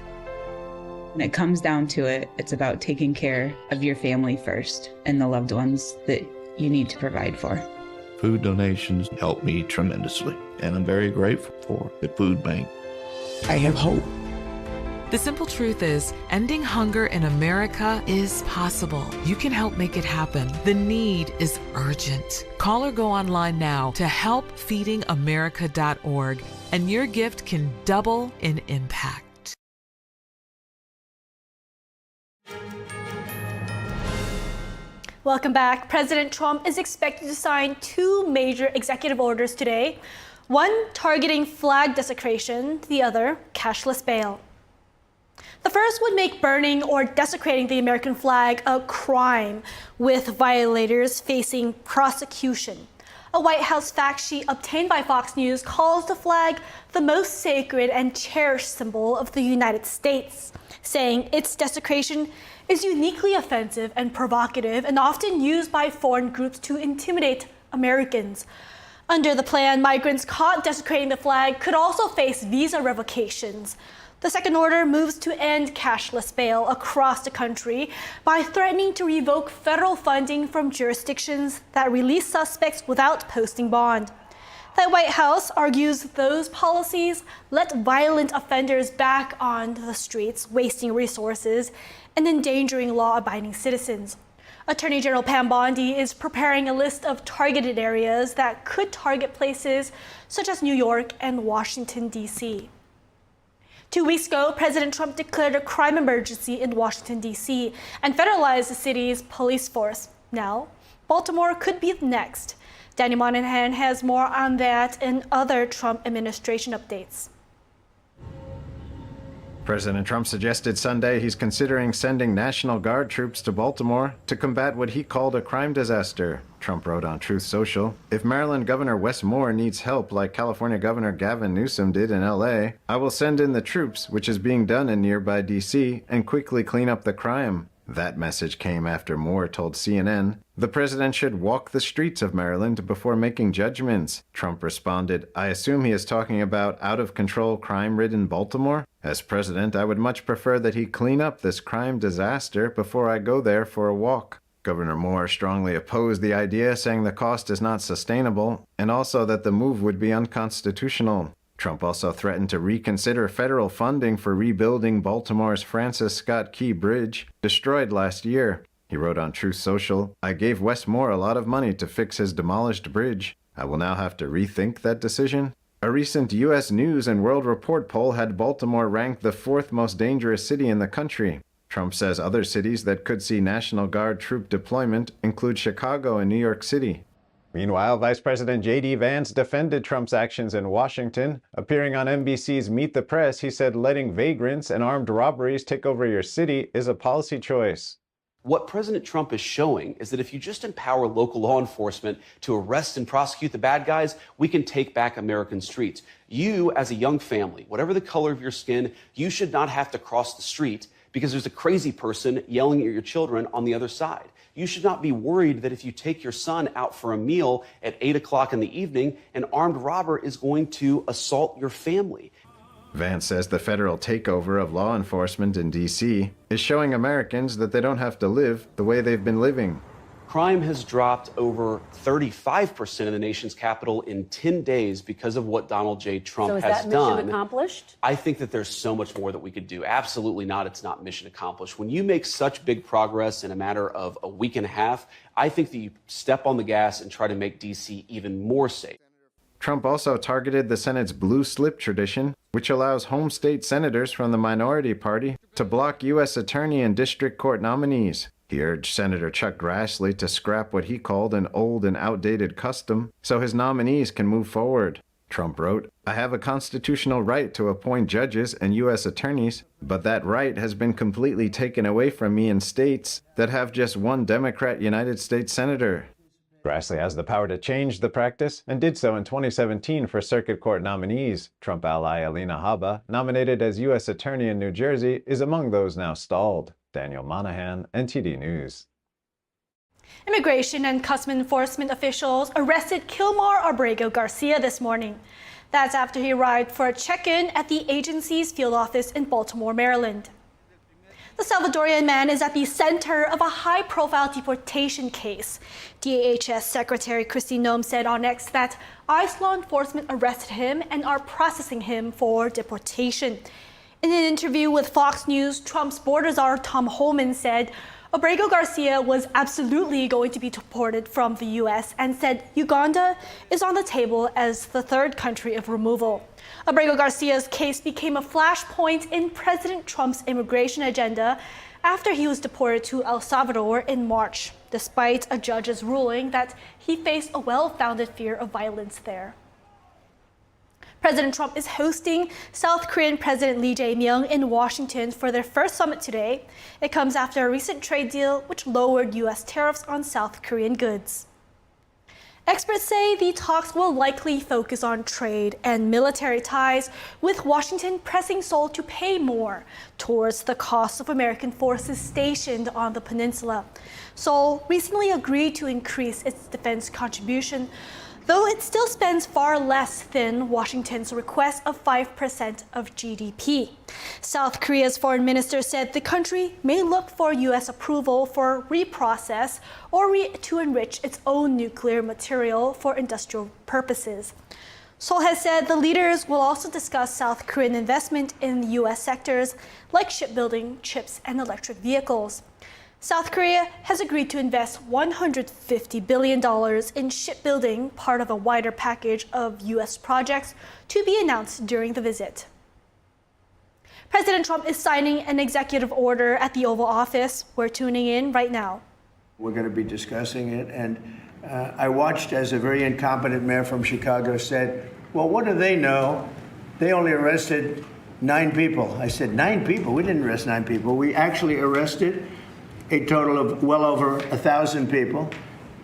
When it comes down to it, it's about taking care of your family first and the loved ones that you need to provide for. Food donations help me tremendously, and I'm very grateful for the food bank. I have hope. The simple truth is, ending hunger in America is possible. You can help make it happen. The need is urgent. Call or go online now to helpfeedingamerica.org, and your gift can double in impact. Welcome back. President Trump is expected to sign 2 major executive orders today. One targeting flag desecration, the other cashless bail. The first would make burning or desecrating the American flag a crime, with violators facing prosecution. A White House fact sheet obtained by Fox News calls the flag the most sacred and cherished symbol of the United States, saying its desecration is uniquely offensive and provocative and often used by foreign groups to intimidate Americans. Under the plan, migrants caught desecrating the flag could also face visa revocations. The second order moves to end cashless bail across the country by threatening to revoke federal funding from jurisdictions that release suspects without posting bond. The White House argues those policies let violent offenders back on the streets, wasting resources and endangering law-abiding citizens. Attorney General Pam Bondi is preparing a list of targeted areas that could target places such as New York and Washington, D.C. 2 weeks ago, President Trump declared a crime emergency in Washington, D.C. and federalized the city's police force. Now, Baltimore could be next. Danny Monahan has more on that and other Trump administration updates. President Trump suggested Sunday he's considering sending National Guard troops to Baltimore to combat what he called a crime disaster. Trump wrote on Truth Social, "If Maryland Governor Wes Moore needs help like California Governor Gavin Newsom did in LA, I will send in the troops, which is being done in nearby DC, and quickly clean up the crime." That message came after Moore told CNN the president should walk the streets of Maryland before making judgments. Trump responded, "I assume he is talking about out-of-control, crime-ridden Baltimore? As president, I would much prefer that he clean up this crime disaster before I go there for a walk." Governor Moore strongly opposed the idea, saying the cost is not sustainable, and also that the move would be unconstitutional. Trump also threatened to reconsider federal funding for rebuilding Baltimore's Francis Scott Key Bridge, destroyed last year. He wrote on Truth Social, "I gave Wes Moore a lot of money to fix his demolished bridge. I will now have to rethink that decision." A recent U.S. News and World Report poll had Baltimore ranked the 4th most dangerous city in the country. Trump says other cities that could see National Guard troop deployment include Chicago and New York City. Meanwhile, Vice President J.D. Vance defended Trump's actions in Washington. Appearing on NBC's Meet the Press, he said letting vagrants and armed robberies take over your city is a policy choice. What President Trump is showing is that if you just empower local law enforcement to arrest and prosecute the bad guys, we can take back American streets. You, as a young family, whatever the color of your skin, you should not have to cross the street because there's a crazy person yelling at your children on the other side. You should not be worried that if you take your son out for a meal at 8 o'clock in the evening, an armed robber is going to assault your family. Vance says the federal takeover of law enforcement in D.C. is showing Americans that they don't have to live the way they've been living. Crime has dropped over 35% in the nation's capital in 10 days because of what Donald J. Trump has done. So is that mission accomplished? I think that there's so much more that we could do. Absolutely not. It's not mission accomplished. When you make such big progress in a matter of a week and a half, I think that you step on the gas and try to make D.C. even more safe. Trump also targeted the Senate's blue slip tradition, which allows home state senators from the minority party to block U.S. attorney and district court nominees. He urged Senator Chuck Grassley to scrap what he called an old and outdated custom so his nominees can move forward. Trump wrote, "I have a constitutional right to appoint judges and U.S. attorneys, but that right has been completely taken away from me in states that have just one Democrat United States Senator." Grassley has the power to change the practice and did so in 2017 for circuit court nominees. Trump ally Alina Habba, nominated as U.S. Attorney in New Jersey, is among those now stalled. Daniel Monahan, NTD News. Immigration and Customs Enforcement officials arrested Kilmar Abrego Garcia this morning. That's after he arrived for a check-in at the agency's field office in Baltimore, Maryland. The Salvadorian man is at the center of a high-profile deportation case. DHS Secretary Kristi Noem said on X that ICE law enforcement arrested him and are processing him for deportation. In an interview with Fox News, Trump's border czar Tom Homan said Abrego Garcia was absolutely going to be deported from the U.S. and said Uganda is on the table as the third country of removal. Abrego Garcia's case became a flashpoint in President Trump's immigration agenda after he was deported to El Salvador in March, despite a judge's ruling that he faced a well-founded fear of violence there. President Trump is hosting South Korean President Lee Jae-myung in Washington for their first summit today. It comes after a recent trade deal which lowered U.S. tariffs on South Korean goods. Experts say the talks will likely focus on trade and military ties, with Washington pressing Seoul to pay more towards the cost of American forces stationed on the peninsula. Seoul recently agreed to increase its defense contribution, though it still spends far less than Washington's request of 5% of GDP. South Korea's foreign minister said the country may look for U.S. approval for reprocess or to enrich its own nuclear material for industrial purposes. Seoul has said the leaders will also discuss South Korean investment in U.S. sectors like shipbuilding, chips, and electric vehicles. South Korea has agreed to invest $150 billion in shipbuilding, part of a wider package of U.S. projects to be announced during the visit. President Trump is signing an executive order at the Oval Office. We're tuning in right now. We're going to be discussing it, and I watched as a very incompetent mayor from Chicago said, well, what do they know? They only arrested 9 people. I said, 9 people? We didn't arrest 9 people. We actually arrested a total of well over 1,000 people.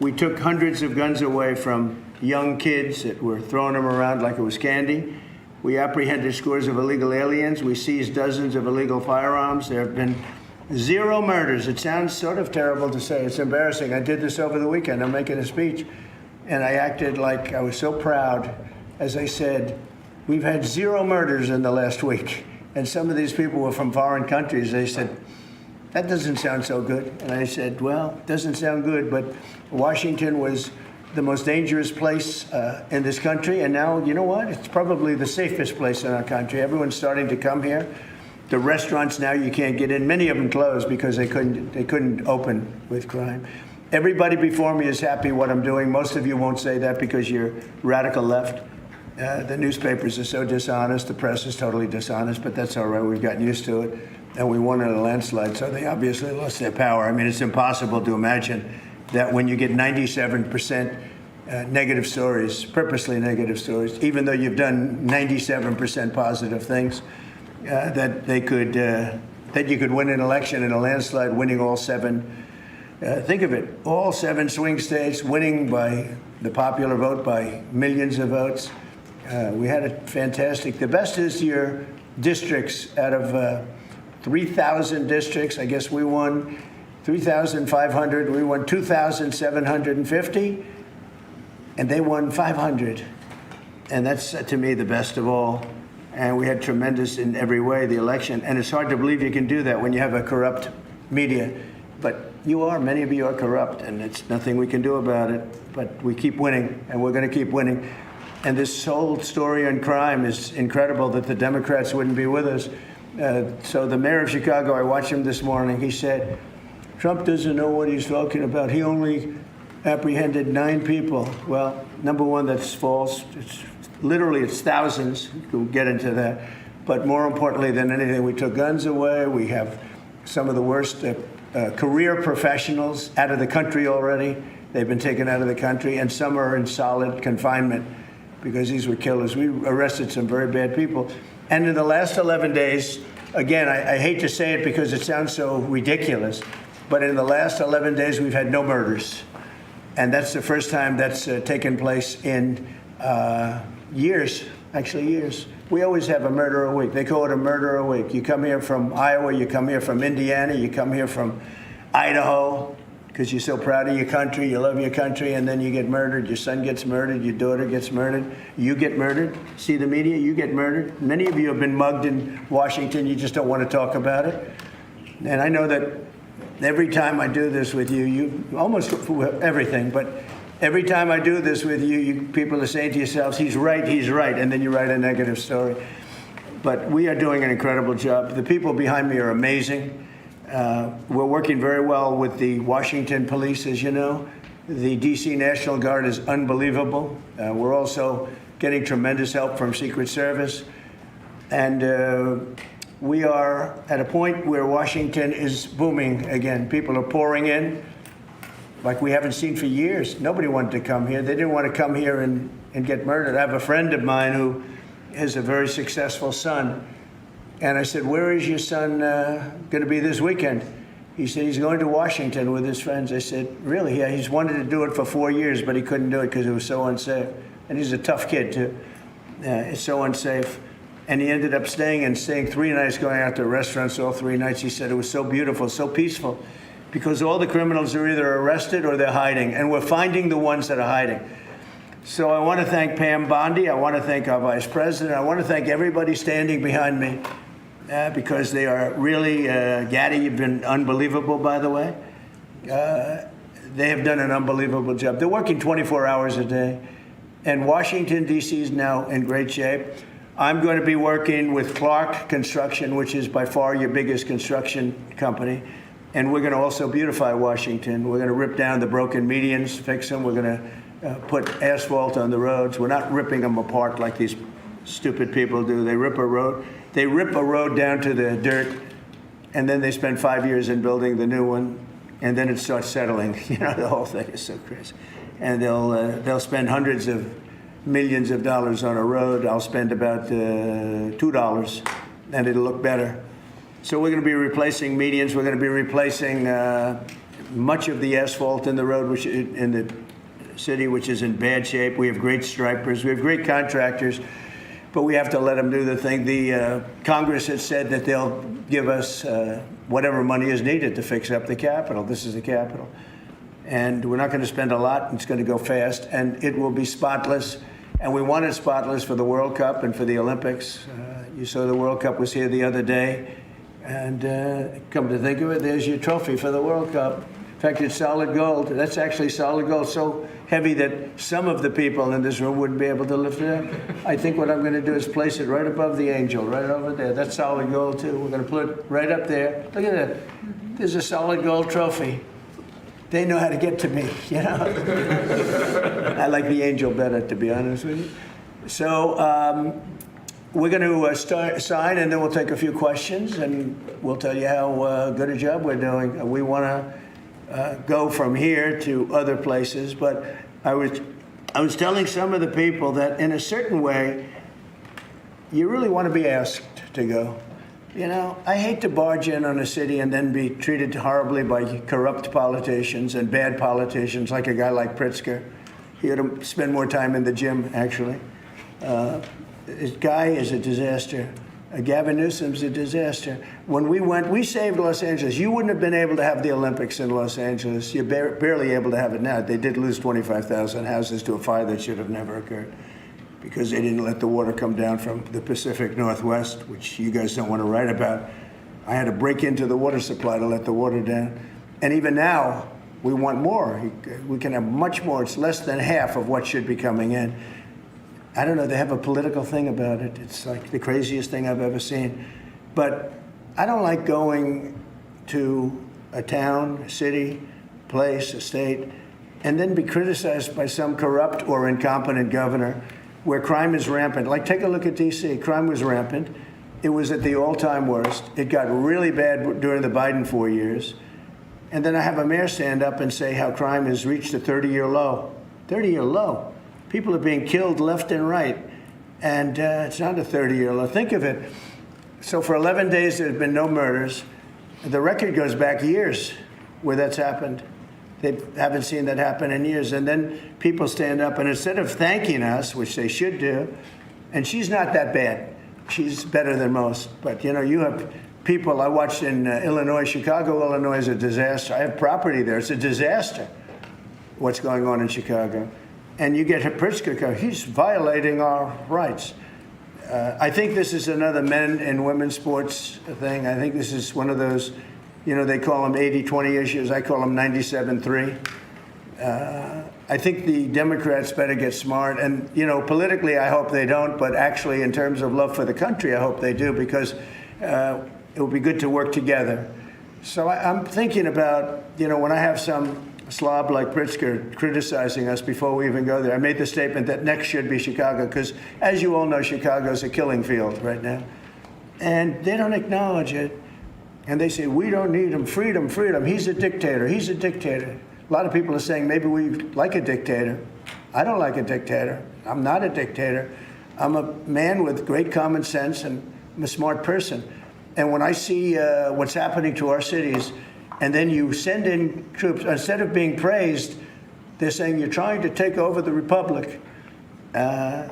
We took hundreds of guns away from young kids that were throwing them around like it was candy. We apprehended scores of illegal aliens. We seized dozens of illegal firearms. There have been 0 murders. It sounds sort of terrible to say. It's embarrassing. I did this over the weekend. I'm making a speech, and I acted like I was so proud as I said, we've had 0 murders in the last week. And some of these people were from foreign countries. They said, that doesn't sound so good. And I said, well, it doesn't sound good, but Washington was the most dangerous place in this country. And now, you know what? It's probably the safest place in our country. Everyone's starting to come here. The restaurants now you can't get in. Many of them closed because they couldn't open with crime. Everybody before me is happy what I'm doing. Most of you won't say that because you're radical left. The newspapers are so dishonest. The press is totally dishonest, but that's all right. We've gotten used to it. And we won in a landslide, so they obviously lost their power. I mean, it's impossible to imagine that when you get 97% negative stories, purposely negative stories, even though you've done 97% positive things, that you could win an election in a landslide, winning all 7. Think of it, all 7 swing states, winning by the popular vote by millions of votes. We had a fantastic. The best is your districts. Out of 3,000 districts, I guess we won 3,500. We won 2,750, and they won 500. And that's, to me, the best of all. And we had tremendous in every way, the election. And it's hard to believe you can do that when you have a corrupt media. But many of you are corrupt, and it's nothing we can do about it. But we keep winning, and we're going to keep winning. And this whole story on crime is incredible that the Democrats wouldn't be with us. So the mayor of Chicago, I watched him this morning, he said, Trump doesn't know what he's talking about. He only apprehended 9 people. Well, number one, that's false. It's thousands. We'll get into that. But more importantly than anything, we took guns away. We have some of the worst career professionals out of the country already. They've been taken out of the country, and some are in solid confinement because these were killers. We arrested some very bad people. And in the last 11 days, again, I hate to say it because it sounds so ridiculous, but in the last 11 days, we've had no murders. And that's the first time that's taken place in years, actually years. We always have a murder a week. They call it a murder a week. You come here from Iowa, you come here from Indiana, you come here from Idaho, because you're so proud of your country, you love your country, and then you get murdered. Your son gets murdered, your daughter gets murdered, you get murdered. See the media, you get murdered. Many of you have been mugged in Washington, you just don't want to talk about it. And I know that every time I do this with you, you almost everything, but every time I do this with you, people are saying to yourselves, he's right, and then you write a negative story. But we are doing an incredible job. The people behind me are amazing. We're working very well with the Washington police, as you know. The D.C. National Guard is unbelievable. We're also getting tremendous help from Secret Service. And we are at a point where Washington is booming again. People are pouring in like we haven't seen for years. Nobody wanted to come here. They didn't want to come here and get murdered. I have a friend of mine who has a very successful son. And I said, where is your son going to be this weekend? He said, he's going to Washington with his friends. I said, really? Yeah, he's wanted to do it for 4 years, but he couldn't do it because it was so unsafe. And he's a tough kid, too. It's so unsafe. And he ended up staying 3 nights, going out to restaurants all 3 nights. He said it was so beautiful, so peaceful, because all the criminals are either arrested or they're hiding. And we're finding the ones that are hiding. So I want to thank Pam Bondi. I want to thank our vice president. I want to thank everybody standing behind me. Because they are really, Gaddy, you've been unbelievable, by the way. They have done an unbelievable job. They're working 24 hours a day. And Washington, D.C. is now in great shape. I'm going to be working with Clark Construction, which is by far your biggest construction company. And we're going to also beautify Washington. We're going to rip down the broken medians, fix them. We're going to put asphalt on the roads. We're not ripping them apart like these stupid people do. They rip a road. They rip a road down to the dirt, and then they spend 5 years in building the new one, and then it starts settling. You know, the whole thing is so crazy. And they'll spend hundreds of millions of dollars on a road. I'll spend about $2, and it'll look better. So we're going to be replacing medians. We're going to be replacing much of the asphalt in the road, which in the city, which is in bad shape. We have great stripers. We have great contractors. But we have to let them do the thing. The Congress has said that they'll give us whatever money is needed to fix up the Capitol. This is the Capitol. And we're not going to spend a lot. It's going to go fast. And it will be spotless. And we want it spotless for the World Cup and for the Olympics. You saw the World Cup was here the other day. And come to think of it, there's your trophy for the World Cup. In fact, it's solid gold. That's actually solid gold, so heavy that some of the people in this room wouldn't be able to lift it up. I think what I'm going to do is place it right above the angel, right over there. That's solid gold, too. We're going to put it right up there. Look at that. There's a solid gold trophy. They know how to get to me, you know. I like the angel better, to be honest with you. So we're going to sign, and then we'll take a few questions, and we'll tell you how good a job we're doing. We want to go from here to other places, but I was telling some of the people that in a certain way, you really want to be asked to go. You know, I hate to barge in on a city and then be treated horribly by corrupt politicians and bad politicians, like a guy like Pritzker. He ought to spend more time in the gym, actually. This guy is a disaster. Gavin Newsom's a disaster. When we went, we saved Los Angeles. You wouldn't have been able to have the Olympics in Los Angeles. You're barely able to have it now. They did lose 25,000 houses to a fire that should have never occurred because they didn't let the water come down from the Pacific Northwest, which you guys don't want to write about. I had to break into the water supply to let the water down. And even now, we want more. We can have much more. It's less than half of what should be coming in. I don't know, they have a political thing about it. It's like the craziest thing I've ever seen. But I don't like going to a town, a city, place, a state, and then be criticized by some corrupt or incompetent governor where crime is rampant. Like, take a look at D.C. Crime was rampant. It was at the all-time worst. It got really bad during the Biden 4 years. And then I have a mayor stand up and say how crime has reached a 30-year low. 30-year low. People are being killed left and right, and it's not a 30-year low. Think of it. So for 11 days, there have been no murders. The record goes back years where that's happened. They haven't seen that happen in years. And then people stand up, and instead of thanking us, which they should do, and she's not that bad. She's better than most. But, you know, you have people. I watched in Illinois. Chicago, Illinois is a disaster. I have property there. It's a disaster what's going on in Chicago. And you get Pritzker, he's violating our rights. I think this is another men and women's sports thing. I think this is one of those, you know, they call them 80-20 issues. I call them 97-3. I think the Democrats better get smart. And, you know, politically, I hope they don't. But actually, in terms of love for the country, I hope they do, because it would be good to work together. So I'm thinking about, you know, when I have some slob like Pritzker criticizing us before we even go there. I made the statement that next should be Chicago because, as you all know, Chicago's a killing field right now. And they don't acknowledge it. And they say, we don't need him. Freedom, freedom. He's a dictator. He's a dictator. A lot of people are saying maybe we like a dictator. I don't like a dictator. I'm not a dictator. I'm a man with great common sense, and I'm a smart person. And when I see what's happening to our cities, and then you send in troops, instead of being praised, they're saying you're trying to take over the republic.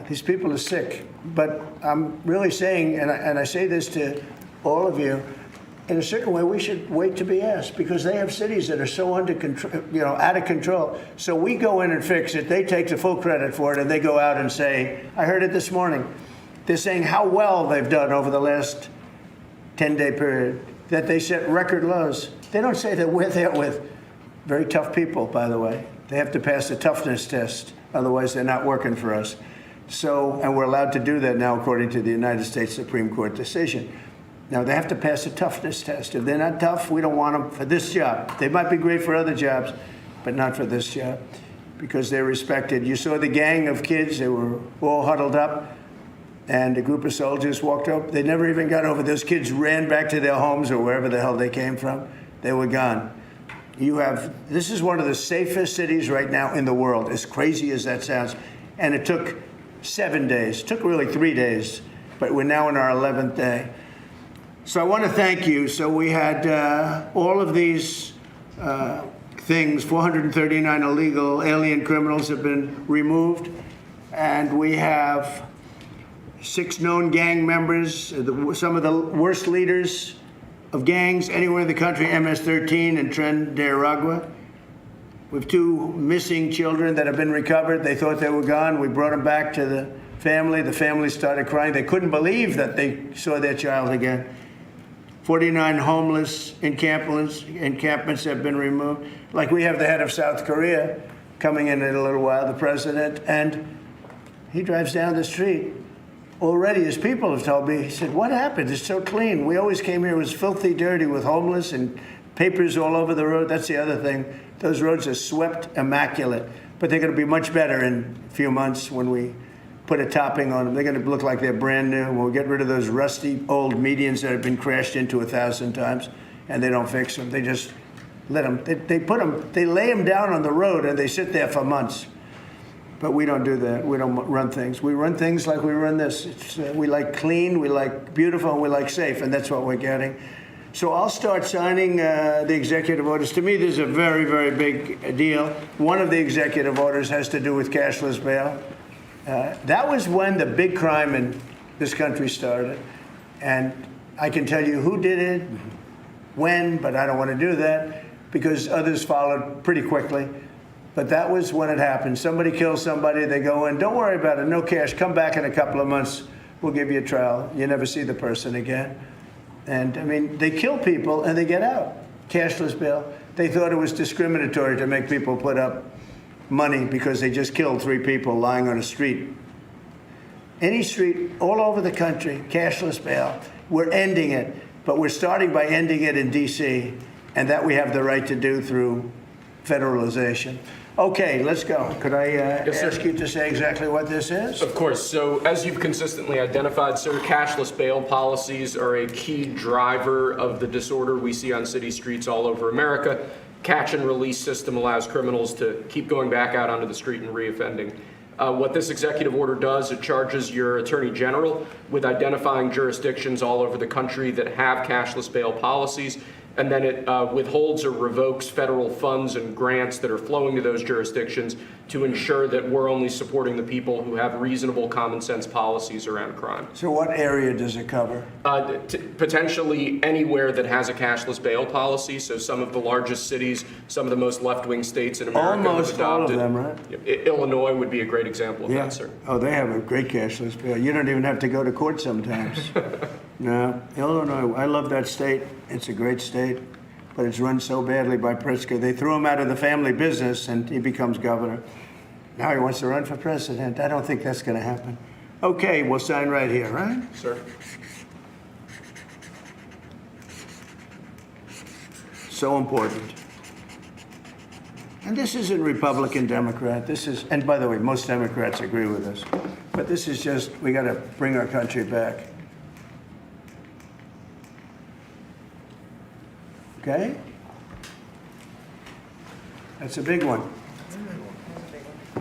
These people are sick. But I'm really saying, and I say this to all of you, in a certain way, we should wait to be asked, because they have cities that are so under control, you know, out of control. So we go in and fix it. They take the full credit for it, and they go out and say, I heard it this morning. They're saying how well they've done over the last 10-day period, that they set record lows. They don't say that we're there with very tough people, by the way. They have to pass a toughness test. Otherwise, they're not working for us. So, and we're allowed to do that now, according to the United States Supreme Court decision. Now, they have to pass a toughness test. If they're not tough, we don't want them for this job. They might be great for other jobs, but not for this job, because they're respected. You saw the gang of kids. They were all huddled up, and a group of soldiers walked up. They never even got over. Those kids ran back to their homes or wherever the hell they came from. They were gone. This is one of the safest cities right now in the world, as crazy as that sounds. And it took 7 days. It took really 3 days, but we're now in our 11th day. So I want to thank you. So we had all of these things, 439 illegal alien criminals have been removed, and we have 6 known gang members, some of the worst leaders of gangs anywhere in the country, MS-13 and Tren de Aragua. We have 2 missing children that have been recovered. They thought they were gone. We brought them back to the family. The family started crying. They couldn't believe that they saw their child again. 49 homeless encampments have been removed. Like we have the head of South Korea coming in a little while, the president, and he drives down the street. Already, his people have told me, he said, what happened? It's so clean. We always came here, it was filthy dirty with homeless and papers all over the road. That's the other thing. Those roads are swept immaculate, but they're going to be much better in a few months when we put a topping on them. They're going to look like they're brand new. We'll get rid of those rusty old medians that have been crashed into 1,000 times, and they don't fix them. They just let them, they lay them down on the road and they sit there for months. But we don't do that. We don't run things. We run things like we run this. We like clean, we like beautiful, and we like safe, and that's what we're getting. So I'll start signing the executive orders. To me, this is a very, very big deal. One of the executive orders has to do with cashless bail. That was when the big crime in this country started. And I can tell you who did it, when, but I don't want to do that because others followed pretty quickly. But that was when it happened. Somebody kills somebody, they go in, don't worry about it, no cash, come back in a couple of months, we'll give you a trial. You never see the person again. And I mean, they kill people and they get out. Cashless bail. They thought it was discriminatory to make people put up money because they just killed 3 people lying on a street. Any street all over the country, cashless bail. We're ending it, but we're starting by ending it in D.C., and that we have the right to do through federalization. Okay, let's go. Could I ask you to say exactly what this is? Of course. So as you've consistently identified, sir, cashless bail policies are a key driver of the disorder we see on city streets all over America. Catch and release system allows criminals to keep going back out onto the street and reoffending. What this executive order does, it charges your attorney general with identifying jurisdictions all over the country that have cashless bail policies, and then it withholds or revokes federal funds and grants that are flowing to those jurisdictions to ensure that we're only supporting the people who have reasonable common sense policies around crime. So what area does it cover? Potentially anywhere that has a cashless bail policy. So some of the largest cities, some of the most left-wing states in America. Almost all of them, right? Illinois would be a great example of that, sir. Oh, they have a great cashless bail. You don't even have to go to court sometimes. No, Illinois, I love that state. It's a great state, but it's run so badly by Pritzker. They threw him out of the family business and he becomes governor. Now he wants to run for president. I don't think that's going to happen. Okay, we'll sign right here, right? Sir. So important. And this isn't Republican, Democrat. This is, and by the way, most Democrats agree with us. But this is just, we got to bring our country back. Okay? That's a big one.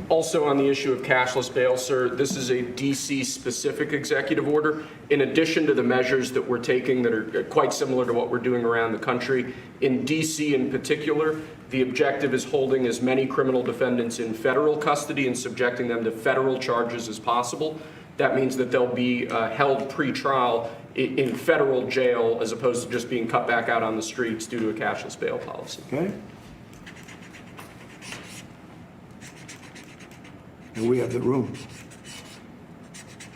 Also on the issue of cashless bail, sir, this is a DC-specific executive order. In addition to the measures that we're taking that are quite similar to what we're doing around the country, in DC in particular, the objective is holding as many criminal defendants in federal custody and subjecting them to federal charges as possible. That means that they'll be held pre-trial in federal jail as opposed to just being cut back out on the streets due to a cashless bail policy. Okay. And we have the room.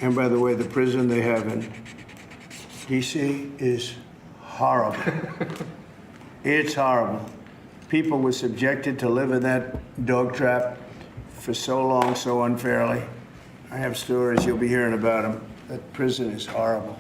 And by the way, the prison they have in D.C. is horrible. It's horrible. People were subjected to live in that dog trap for so long, so unfairly. I have stories, you'll be hearing about them. That prison is horrible.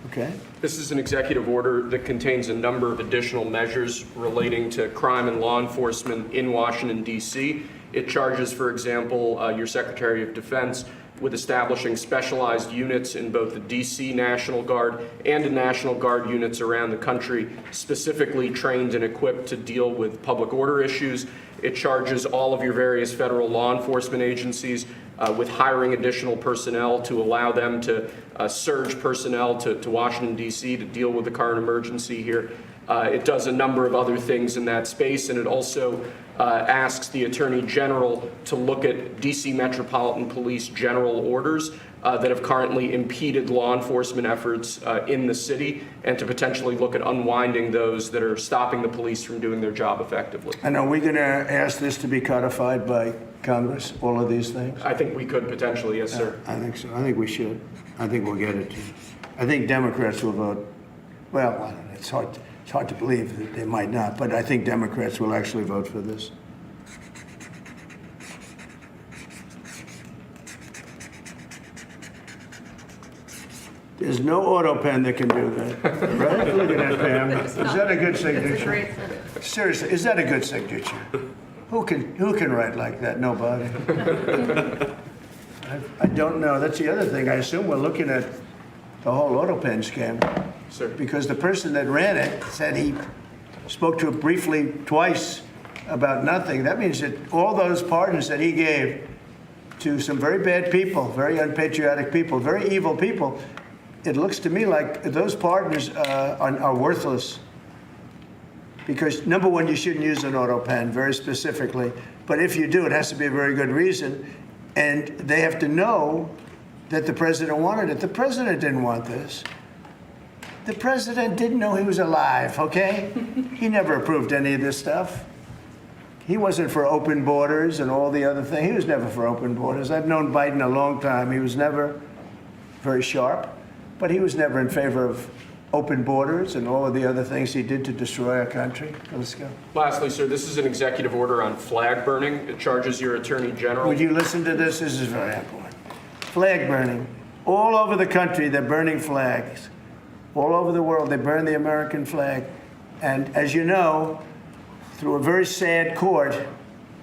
Okay. This is an executive order that contains a number of additional measures relating to crime and law enforcement in Washington, D.C. It charges, for example, your Secretary of Defense with establishing specialized units in both the D.C. National Guard and in National Guard units around the country, specifically trained and equipped to deal with public order issues. It charges all of your various federal law enforcement agencies with hiring additional personnel to allow them to surge personnel to Washington, D.C. to deal with the current emergency here. It does a number of other things in that space, and it also asks the Attorney General to look at D.C. Metropolitan Police general orders that have currently impeded law enforcement efforts in the city, and to potentially look at unwinding those that are stopping the police from doing their job effectively. And are we going to ask this to be codified by Congress, all of these things? I think we could potentially, yes, sir. I think so. I think we should. I think we'll get it to. I think Democrats will vote Well, I don't know. It's hard to believe that they might not, but I think Democrats will actually vote for this. There's no auto pen that can do that, right? Look at that, Pam. Is that a good signature? Seriously, is that a good signature? Who can write like that? Nobody. I don't know. That's the other thing. I assume we're looking at the whole auto pen scam. Sir. Because the person that ran it said he spoke to it briefly twice about nothing. That means that all those pardons that he gave to some very bad people, very unpatriotic people, very evil people, it looks to me like those pardons are worthless. Because, number one, you shouldn't use an auto pen, very specifically. But if you do, it has to be a very good reason. And they have to know that the president wanted it. The president didn't want this. The president didn't know he was alive, okay? He never approved any of this stuff. He wasn't for open borders and all the other things. He was never for open borders. I've known Biden a long time. He was never very sharp, but he was never in favor of open borders and all of the other things he did to destroy our country. Let's go. Lastly, sir, this is an executive order on flag burning. It charges your attorney general. Would you listen to this? This is very important. Flag burning. All over the country, they're burning flags. All over the world, they burn the American flag. And as you know, through a very sad court,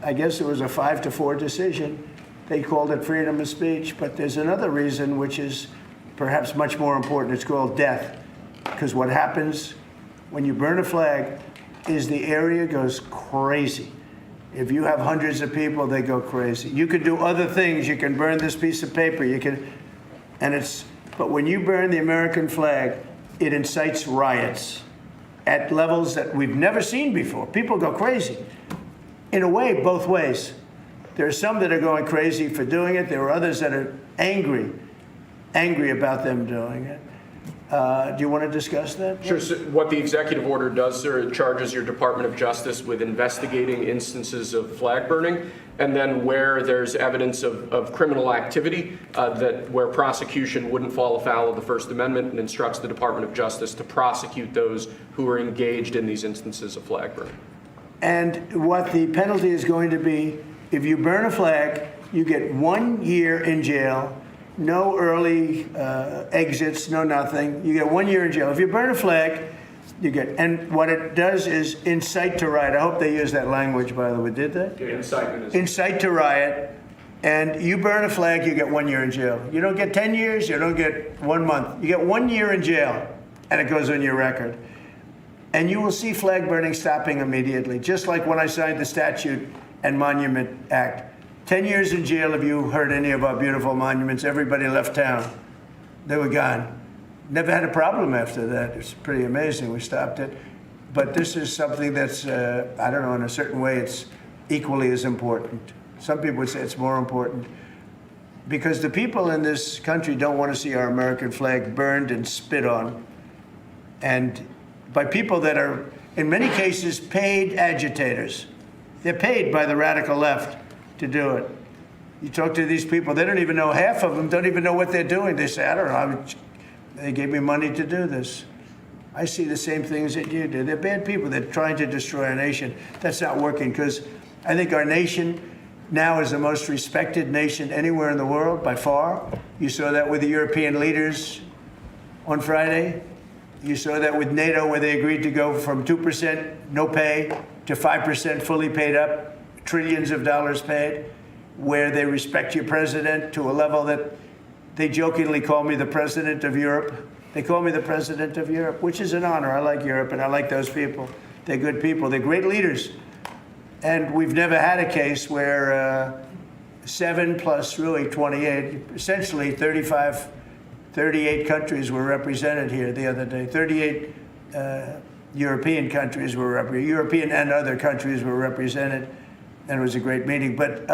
I guess it was a 5-4 decision, they called it freedom of speech. But there's another reason, which is perhaps much more important. It's called death. Because what happens when you burn a flag is the area goes crazy. If you have hundreds of people, they go crazy. You can do other things. You can burn this piece of paper. But when you burn the American flag, it incites riots at levels that we've never seen before. People go crazy. In a way, both ways. There are some that are going crazy for doing it. There are others that are angry about them doing it. Do you want to discuss that? Sure. So what the executive order does, sir, it charges your Department of Justice with investigating instances of flag burning, and then where there's evidence of criminal activity, where prosecution wouldn't fall afoul of the First Amendment, and instructs the Department of Justice to prosecute those who are engaged in these instances of flag burning. And what the penalty is going to be, if you burn a flag, you get 1 year in jail. No early exits, no nothing. You get 1 year in jail. If you burn a flag, you get, and what it does is incite to riot. I hope they used that language, by the way. Did they? Yeah, incitement. Incite to riot. And you burn a flag, you get 1 year in jail. You don't get 10 years, you don't get 1 month. You get 1 year in jail, and it goes on your record. And you will see flag burning stopping immediately, just like when I signed the Statute and Monument Act. 10 years in jail if you hurt any of our beautiful monuments. Everybody left town. They were gone. Never had a problem after that. It's pretty amazing. We stopped it. But this is something that's, I don't know, in a certain way, it's equally as important. Some people would say it's more important. Because the people in this country don't want to see our American flag burned and spit on. And by people that are, in many cases, paid agitators. They're paid by the radical left to do it. You talk to these people, they don't even know, half of them don't even know what they're doing. They say, I don't know, they gave me money to do this. I see the same things that you do. They're bad people. They're trying to destroy our nation. That's not working, because I think our nation now is the most respected nation anywhere in the world, by far. You saw that with the European leaders on Friday. You saw that with NATO, where they agreed to go from 2% no pay to 5% fully paid up, trillions of dollars paid, where they respect your president to a level that they jokingly call me the president of Europe. They call me the president of Europe, which is an honor. I like Europe, and I like those people. They're good people. They're great leaders. And we've never had a case where 7 plus really 28, essentially 38 countries were represented here the other day. 38 European countries were represented. European and other countries were represented. And it was a great meeting. But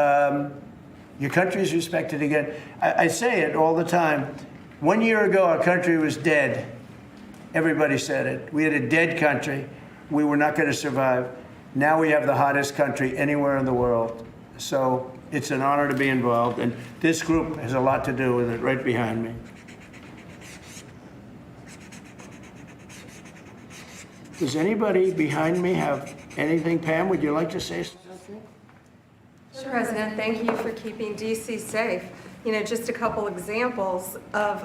your country is respected again. I say it all the time. 1 year ago, our country was dead. Everybody said it. We had a dead country. We were not going to survive. Now we have the hottest country anywhere in the world. So it's an honor to be involved. And this group has a lot to do with it, right behind me. Does anybody behind me have anything? Pam, would you like to say something? Mr. President, thank you for keeping D.C. safe. You know, just a couple examples of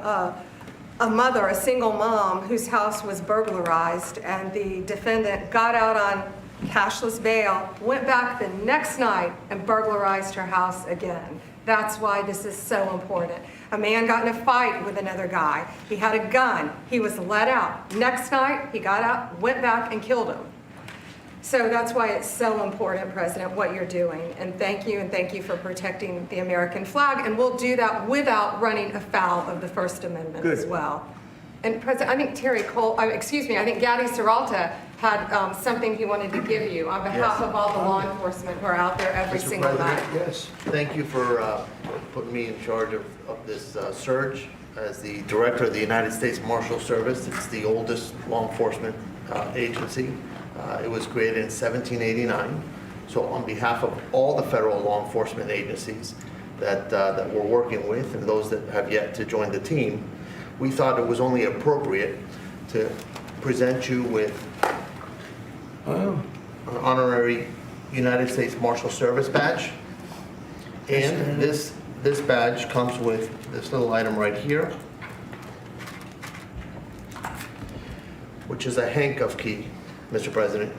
a mother, a single mom, whose house was burglarized, and the defendant got out on cashless bail, went back the next night and burglarized her house again. That's why this is so important. A man got in a fight with another guy. He had a gun. He was let out. Next night, he got out, went back and killed him. So that's why it's so important, President, what you're doing. And thank you for protecting the American flag. And we'll do that without running afoul of the First Amendment as well. And President, I think I think Gaddy Serralta had something he wanted to give you on behalf of all the law enforcement who are out there every single night. Yes, thank you for putting me in charge of this surge. As the director of the United States Marshal Service, it's the oldest law enforcement agency. It was created in 1789. So on behalf of all the federal law enforcement agencies that we're working with and those that have yet to join the team, we thought it was only appropriate to present you with an honorary United States Marshal Service badge. And this badge comes with this little item right here, which is a handcuff key, Mr. President,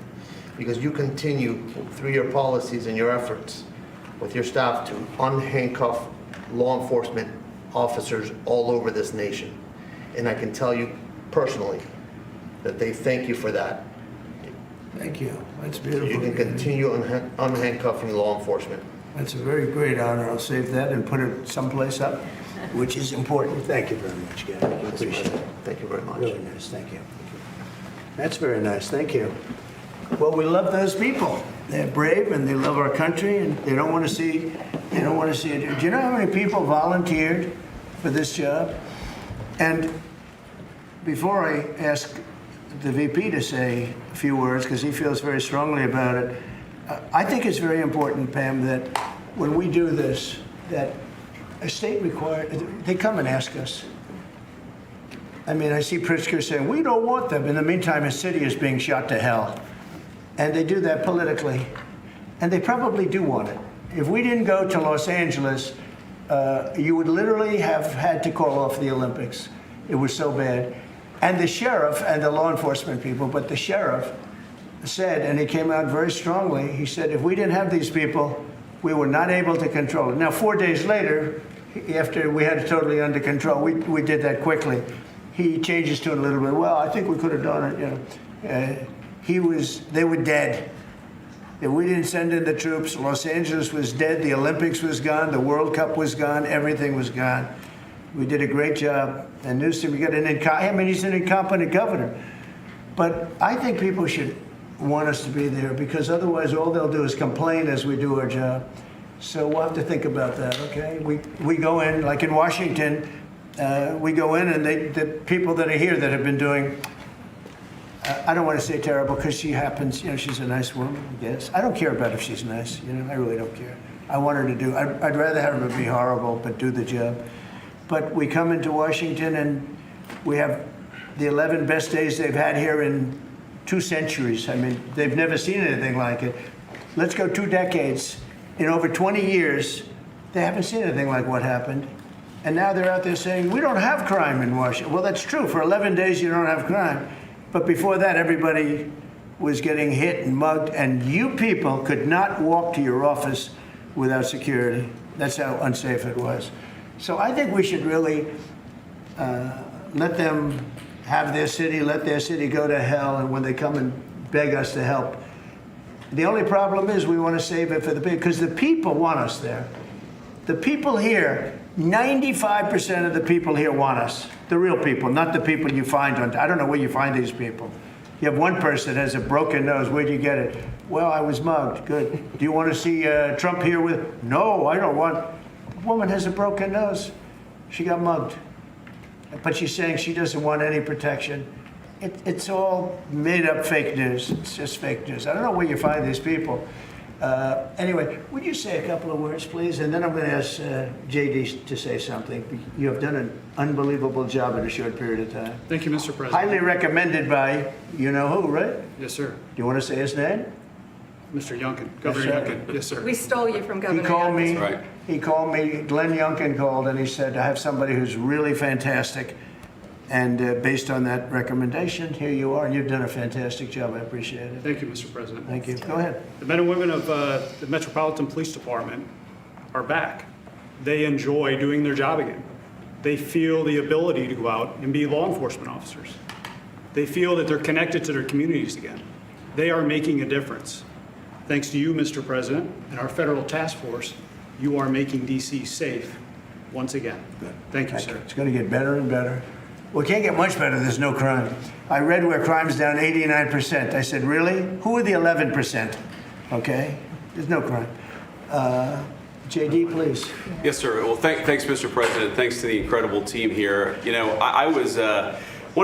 because you continue through your policies and your efforts with your staff to unhandcuff law enforcement officers all over this nation. And I can tell you personally that they thank you for that. Thank you. That's beautiful. So you can continue unhandcuffing law enforcement. That's a very great honor. I'll save that and put it someplace up, which is important. Thank you very much, Gary. I appreciate it. Thank you very much. Really nice. Thank you. That's very nice. Thank you. Well, we love those people. They're brave and they love our country and they don't want to see it. Do you know how many people volunteered for this job? And before I ask the VP to say a few words, because he feels very strongly about it, I think it's very important, Pam, that when we do this, that a state they come and ask us. I mean, I see Pritzker saying, we don't want them. In the meantime, a city is being shot to hell. And they do that politically. And they probably do want it. If we didn't go to Los Angeles, you would literally have had to call off the Olympics. It was so bad. And the sheriff and the law enforcement people, but the sheriff said, and he came out very strongly, he said, if we didn't have these people, we were not able to control it. Now, 4 days later, after we had it totally under control, we did that quickly. He changed his tune a little bit. Well, I think we could have done it, you know. They were dead. If we didn't send in the troops, Los Angeles was dead, the Olympics was gone, the World Cup was gone, everything was gone. We did a great job. And Newsom, he's an incompetent governor. But I think people should want us to be there because otherwise all they'll do is complain as we do our job. So we'll have to think about that, okay? We go in, like in Washington, we go in and the people that are here that have been doing, I don't want to say terrible because she happens, you know, she's a nice woman, yes. I don't care about if she's nice, you know, I really don't care. I want her to do, I'd rather have her be horrible but do the job. But we come into Washington and we have the 11 best days they've had here in 2 centuries. I mean, they've never seen anything like it. Let's go 2 decades. In over 20 years, they haven't seen anything like what happened. And now they're out there saying, we don't have crime in Washington. Well, that's true. For 11 days, you don't have crime. But before that, everybody was getting hit and mugged, and you people could not walk to your office without security. That's how unsafe it was. So I think we should really let them have their city, let their city go to hell, and when they come and beg us to help. The only problem is we want to save it for the people, because the people want us there. The people here, 95% of the people here want us. The real people, not the people you find on, I don't know where you find these people. You have one person that has a broken nose. Where'd you get it? Well, I was mugged. Good. Do you want to see Trump here with? No, I don't want. A woman has a broken nose. She got mugged. But she's saying she doesn't want any protection. It's all made up fake news. It's just fake news. I don't know where you find these people. Anyway, would you say a couple of words, please? And then I'm going to ask JD to say something. You have done an unbelievable job in a short period of time. Thank you, Mr. President. Highly recommended by you-know-who, right? Yes, sir. Do you want to say his name? Mr. Youngkin, Governor Youngkin. Yes, sir. We stole you from Governor He called me. Youngkin. Right. He called me. Glenn Youngkin called, and he said, "I have somebody who's really fantastic." And based on that recommendation, here you are, and you've done a fantastic job. I appreciate it. Thank you, Mr. President. Thank you. Go ahead. The men and women of the Metropolitan Police Department are back. They enjoy doing their job again. They feel the ability to go out and be law enforcement officers. They feel that they're connected to their communities again. They are making a difference. Thanks to you, Mr. President, and our federal task force, you are making D.C. safe once again. Thank you, sir. It's going to get better and better. Well, it can't get much better. There's no crime. I read where crime's down 89%. I said, really? Who are the 11%? Okay? There's no crime. JD, please. Yes, sir. Well, thanks, Mr. President. Thanks to the incredible team here. You know, I want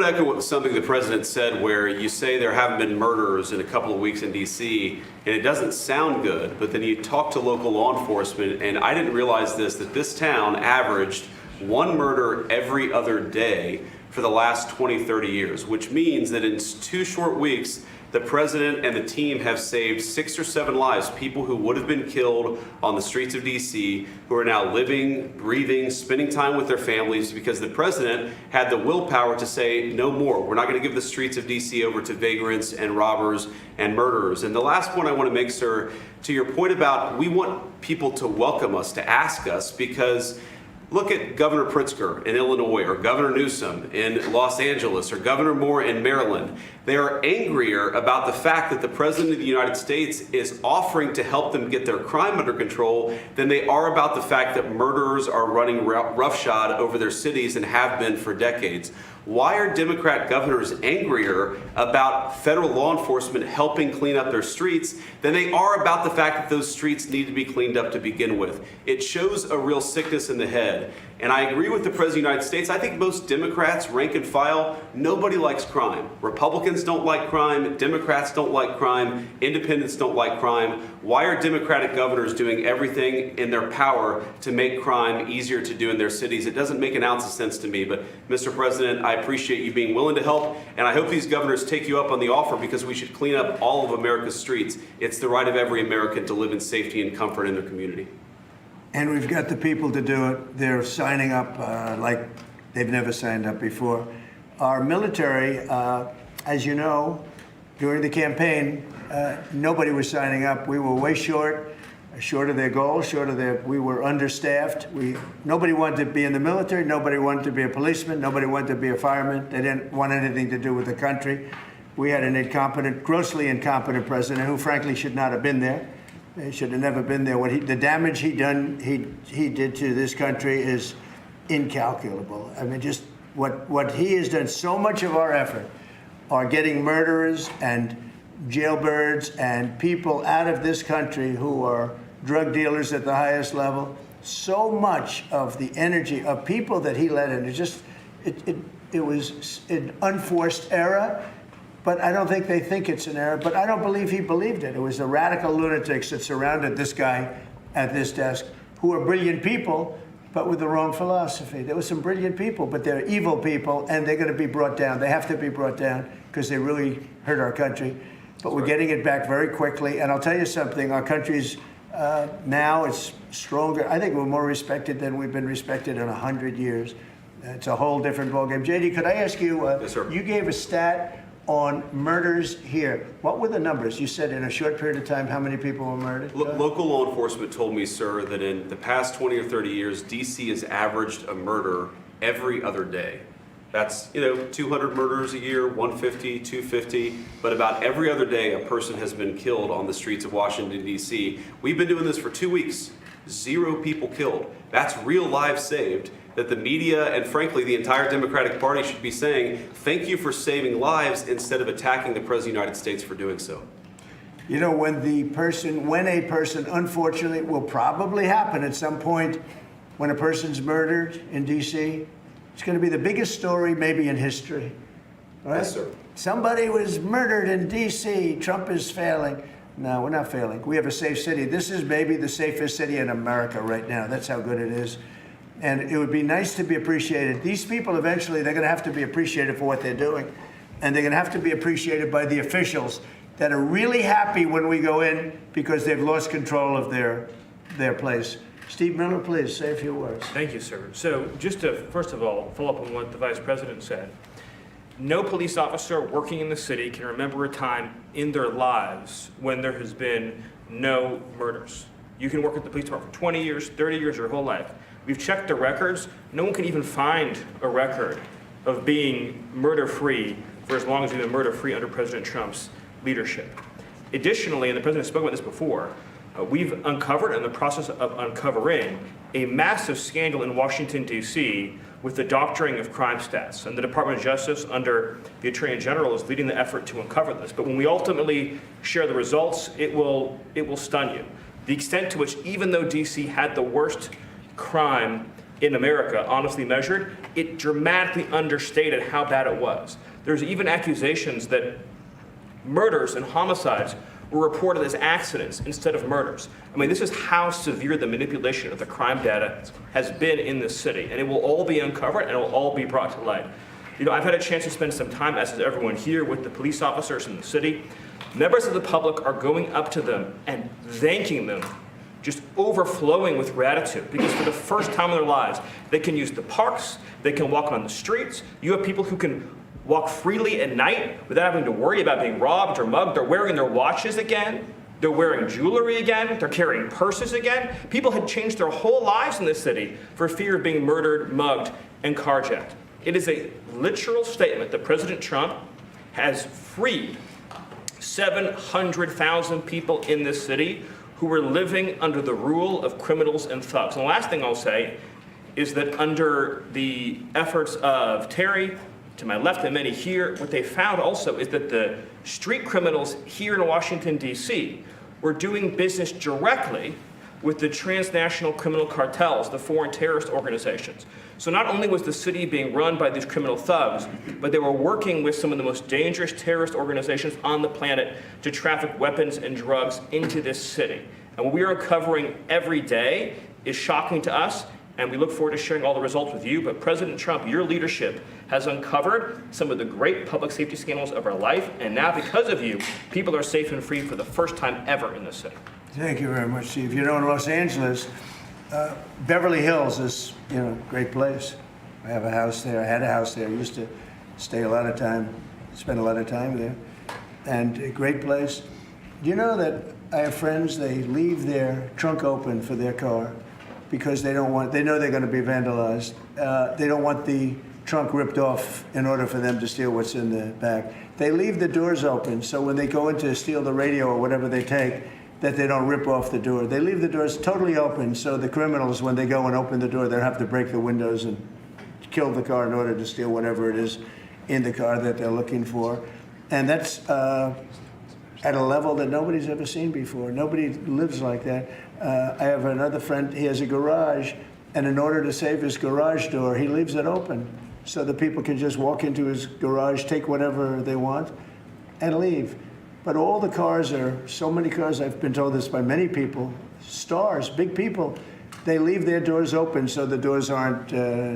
to echo something the president said, where you say there haven't been murders in a couple of weeks in D.C., and it doesn't sound good, but then you talk to local law enforcement, and I didn't realize that this town averaged one murder every other day for the last 20, 30 years, which means that in 2 short weeks, the president and the team have saved 6 or 7 lives, people who would have been killed on the streets of D.C., who are now living, breathing, spending time with their families, because the president had the willpower to say no more. We're not going to give the streets of D.C. over to vagrants and robbers and murderers. And the last point I want to make, sir, to your point about we want people to welcome us, to ask us, because look at Governor Pritzker in Illinois, or Governor Newsom in Los Angeles, or Governor Moore in Maryland. They are angrier about the fact that the President of the United States is offering to help them get their crime under control than they are about the fact that murderers are running roughshod over their cities and have been for decades. Why are Democrat governors angrier about federal law enforcement helping clean up their streets than they are about the fact that those streets need to be cleaned up to begin with? It shows a real sickness in the head. And I agree with the President of the United States. I think most Democrats, rank and file, nobody likes crime. Republicans don't like crime. Democrats don't like crime. Independents don't like crime. Why are Democratic governors doing everything in their power to make crime easier to do in their cities? It doesn't make an ounce of sense to me. But, Mr. President, I appreciate you being willing to help. And I hope these governors take you up on the offer, because we should clean up all of America's streets. It's the right of every American to live in safety and comfort in their community. And we've got the people to do it. They're signing up like they've never signed up before. Our military, as you know, during the campaign, nobody was signing up. We were way short of their goals, we were understaffed. Nobody wanted to be in the military. Nobody wanted to be a policeman. Nobody wanted to be a fireman. They didn't want anything to do with the country. We had an incompetent, grossly incompetent president who, frankly, should not have been there. He should have never been there. The damage he did to this country is incalculable. I mean, just what he has done. So much of our effort are getting murderers and jailbirds and people out of this country who are drug dealers at the highest level. So much of the energy of people that he led in, it was an unforced error. But I don't think they think it's an error. But I don't believe he believed it. It was the radical lunatics that surrounded this guy at this desk, who are brilliant people, but with the wrong philosophy. There were some brilliant people, but they're evil people, and they're going to be brought down. They have to be brought down because they really hurt our country. But we're getting it back very quickly. And I'll tell you something, our country's now it's stronger. I think we're more respected than we've been respected in 100 years. It's a whole different ballgame. JD, could I ask you, Yes, sir. You gave a stat on murders here. What were the numbers? You said in a short period of time, how many people were murdered? Local law enforcement told me, sir, that in the past 20 or 30 years, D.C. has averaged a murder every other day. That's, 200 murders a year, 150, 250, but about every other day a person has been killed on the streets of Washington, D.C. We've been doing this for 2 weeks. 0 people killed. That's real lives saved that the media and, frankly, the entire Democratic Party should be saying, thank you for saving lives, instead of attacking the President of the United States for doing so. When a person, unfortunately, will probably happen at some point, when a person's murdered in D.C., it's going to be the biggest story maybe in history. Right? Yes, sir. Somebody was murdered in D.C. Trump is failing. No, we're not failing. We have a safe city. This is maybe the safest city in America right now. That's how good it is. And it would be nice to be appreciated. These people eventually, they're going to have to be appreciated for what they're doing. And they're going to have to be appreciated by the officials that are really happy when we go in because they've lost control of their place. Steve Miller, please say a few words. Thank you, sir. So just to, first of all, follow up on what the Vice President said. No police officer working in the city can remember a time in their lives when there has been no murders. You can work at the police department for 20 years, 30 years, your whole life. We've checked the records. No one can even find a record of being murder-free for as long as we've been murder-free under President Trump's leadership. Additionally, and the President spoke about this before, we've uncovered, in the process of uncovering, a massive scandal in Washington, D.C. with the doctoring of crime stats. And the Department of Justice, under the Attorney General, is leading the effort to uncover this. But when we ultimately share the results, it will stun you. The extent to which, even though D.C. had the worst crime in America, honestly measured, it dramatically understated how bad it was. There's even accusations that murders and homicides were reported as accidents instead of murders. I mean, this is how severe the manipulation of the crime data has been in this city, and it will all be uncovered and it will all be brought to light. You know, I've had a chance to spend some time, as has everyone here, with the police officers in the city. Members of the public are going up to them and thanking them, just overflowing with gratitude, because for the first time in their lives, they can use the parks, they can walk on the streets. You have people who can walk freely at night without having to worry about being robbed or mugged. They're wearing their watches again. They're wearing jewelry again. They're carrying purses again. People had changed their whole lives in this city for fear of being murdered, mugged, and carjacked. It is a literal statement that President Trump has freed 700,000 people in this city who were living under the rule of criminals and thugs. And the last thing I'll say is that under the efforts of Terry, to my left and many here, what they found also is that the street criminals here in Washington, D.C. were doing business directly with the transnational criminal cartels, the foreign terrorist organizations. So not only was the city being run by these criminal thugs, but they were working with some of the most dangerous terrorist organizations on the planet to traffic weapons and drugs into this city. And what we are uncovering every day is shocking to us, and we look forward to sharing all the results with you. But President Trump, your leadership has uncovered some of the great public safety scandals of our life, and now because of you, people are safe and free for the first time ever in this city. Thank you very much, Steve. You know, in Los Angeles, Beverly Hills is, you know, a great place. I have a house there. I had a house there. I used to stay a lot of time, spend a lot of time there, and a great place. Do you know that I have friends, they leave their trunk open for their car because they don't want, they know they're going to be vandalized. They don't want the trunk ripped off in order for them to steal what's in the back. They leave the doors open so when they go in to steal the radio or whatever they take, that they don't rip off the door. They leave the doors totally open so the criminals, when they go and open the door, they don't have to break the windows and kill the car in order to steal whatever it is in the car that they're looking for. And that's at a level that nobody's ever seen before. Nobody lives like that. I have another friend, he has a garage, and in order to save his garage door, he leaves it open so the people can just walk into his garage, take whatever they want, and leave. But all the cars are, so many cars, I've been told this by many people, stars, big people, they leave their doors open so the doors aren't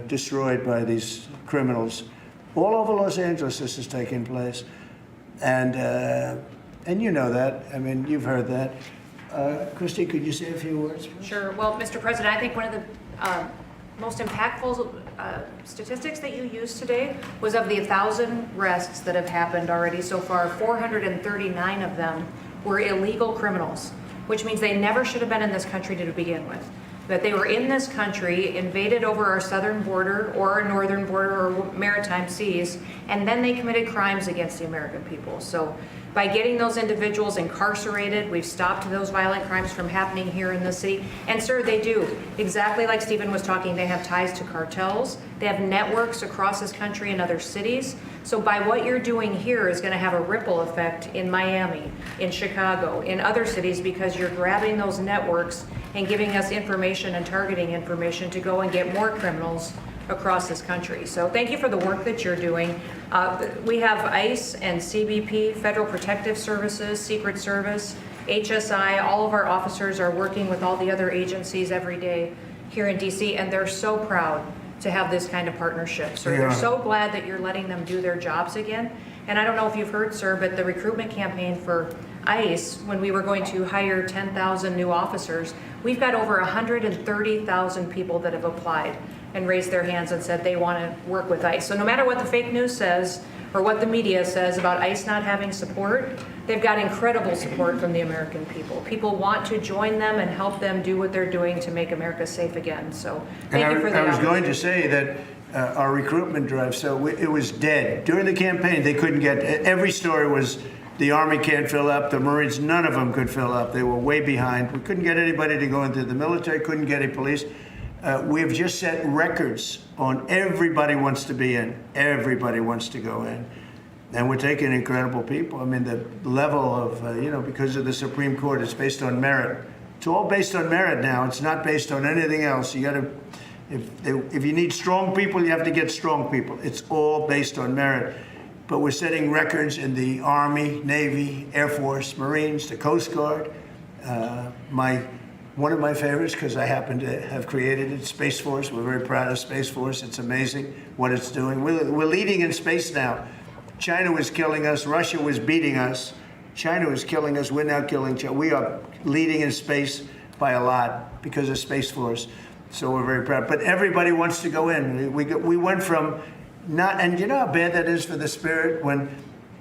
destroyed by these criminals. All over Los Angeles this is taking place. And you know that, I mean, you've heard that. Christy, could you say a few words? Sure. Well, Mr. President, I think one of the most impactful statistics that you used today was of the 1,000 arrests that have happened already so far, 439 of them were illegal criminals, which means they never should have been in this country to begin with. That they were in this country, invaded over our southern border or our northern border or maritime seas, and then they committed crimes against the American people. So by getting those individuals incarcerated, we've stopped those violent crimes from happening here in the city. And sir, they do. Exactly like Stephen was talking, they have ties to cartels. They have networks across this country and other cities. So by what you're doing here is going to have a ripple effect in Miami, in Chicago, in other cities, because you're grabbing those networks and giving us information and targeting information to go and get more criminals across this country. So thank you for the work that you're doing. We have ICE and CBP, Federal Protective Services, Secret Service, HSI, all of our officers are working with all the other agencies every day here in DC, and they're so proud to have this kind of partnership. So they're so glad that you're letting them do their jobs again. And I don't know if you've heard, sir, but the recruitment campaign for ICE, when we were going to hire 10,000 new officers, we've got over 130,000 people that have applied and raised their hands and said they want to work with ICE. So no matter what the fake news says or what the media says about ICE not having support, they've got incredible support from the American people. People want to join them and help them do what they're doing to make America safe again. So thank you for the I was going opportunity. to say that our recruitment drive, it was dead. During the campaign, they couldn't get, every story was the Army can't fill up, the Marines, none of them could fill up. They were way behind. We couldn't get anybody to go into the military, couldn't get any police. We've just set records on everybody wants to be in, everybody wants to go in. And we're taking incredible people. I mean, the level of, because of the Supreme Court, it's based on merit. It's all based on merit now. It's not based on anything else. You got to, if you need strong people, you have to get strong people. It's all based on merit. But we're setting records in the Army, Navy, Air Force, Marines, the Coast Guard. One of my favorites, because I happen to have created it, Space Force. We're very proud of Space Force. It's amazing what it's doing. We're leading in space now. China was killing us. Russia was beating us. China was killing us. We're now killing China. We are leading in space by a lot because of Space Force. So we're very proud. But everybody wants to go in. We went from not, and you know how bad that is for the spirit when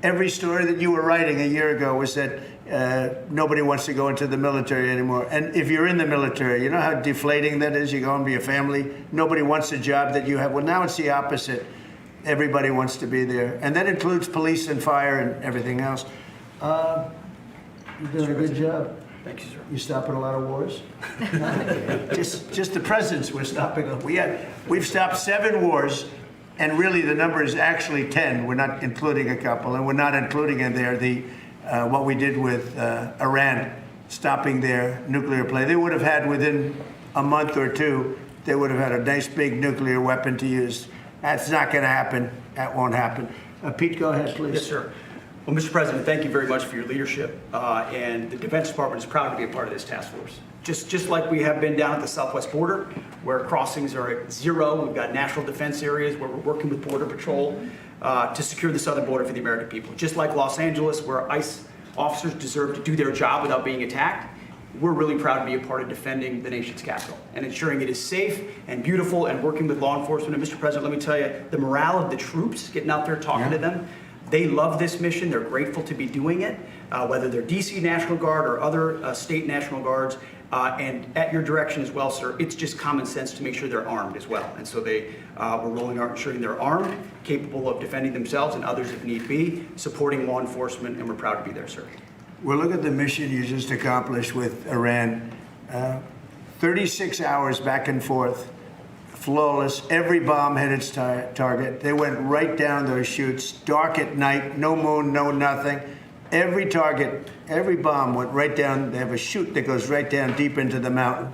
every story that you were writing a year ago was that nobody wants to go into the military anymore. And if you're in the military, you know how deflating that is? You go and be a family. Nobody wants the job that you have. Well, now it's the opposite. Everybody wants to be there. And that includes police and fire and everything else. You're doing a good job. Thank you, sir. You stopping a lot of wars? just the presidents we're stopping. We've stopped 7 wars, and really the number is actually 10. We're not including a couple, and we're not including in there what we did with Iran, stopping their nuclear play. They would have had within a month or two, they would have had a nice big nuclear weapon to use. That's not going to happen. That won't happen. Pete, go ahead, please. Yes, sir. Well, Mr. President, thank you very much for your leadership. And the Defense Department is proud to be a part of this task force. Just like we have been down at the southwest border, where crossings are at 0. We've got national defense areas where we're working with Border Patrol to secure the southern border for the American people. Just like Los Angeles, where ICE officers deserve to do their job without being attacked, we're really proud to be a part of defending the nation's capital and ensuring it is safe and beautiful and working with law enforcement. And Mr. President, let me tell you, the morale of the troops, getting out there talking to them, they love this mission. They're grateful to be doing it, whether they're DC National Guard or other state National Guards. And at your direction as well, sir, it's just common sense to make sure they're armed as well. And so we're rolling out ensuring they're armed, capable of defending themselves and others if need be, supporting law enforcement, and we're proud to be there, sir. Well, look at the mission you just accomplished with Iran. 36 hours back and forth, flawless. Every bomb hit its target. They went right down those chutes, dark at night, no moon, no nothing. Every target, every bomb went right down. They have a chute that goes right down deep into the mountain.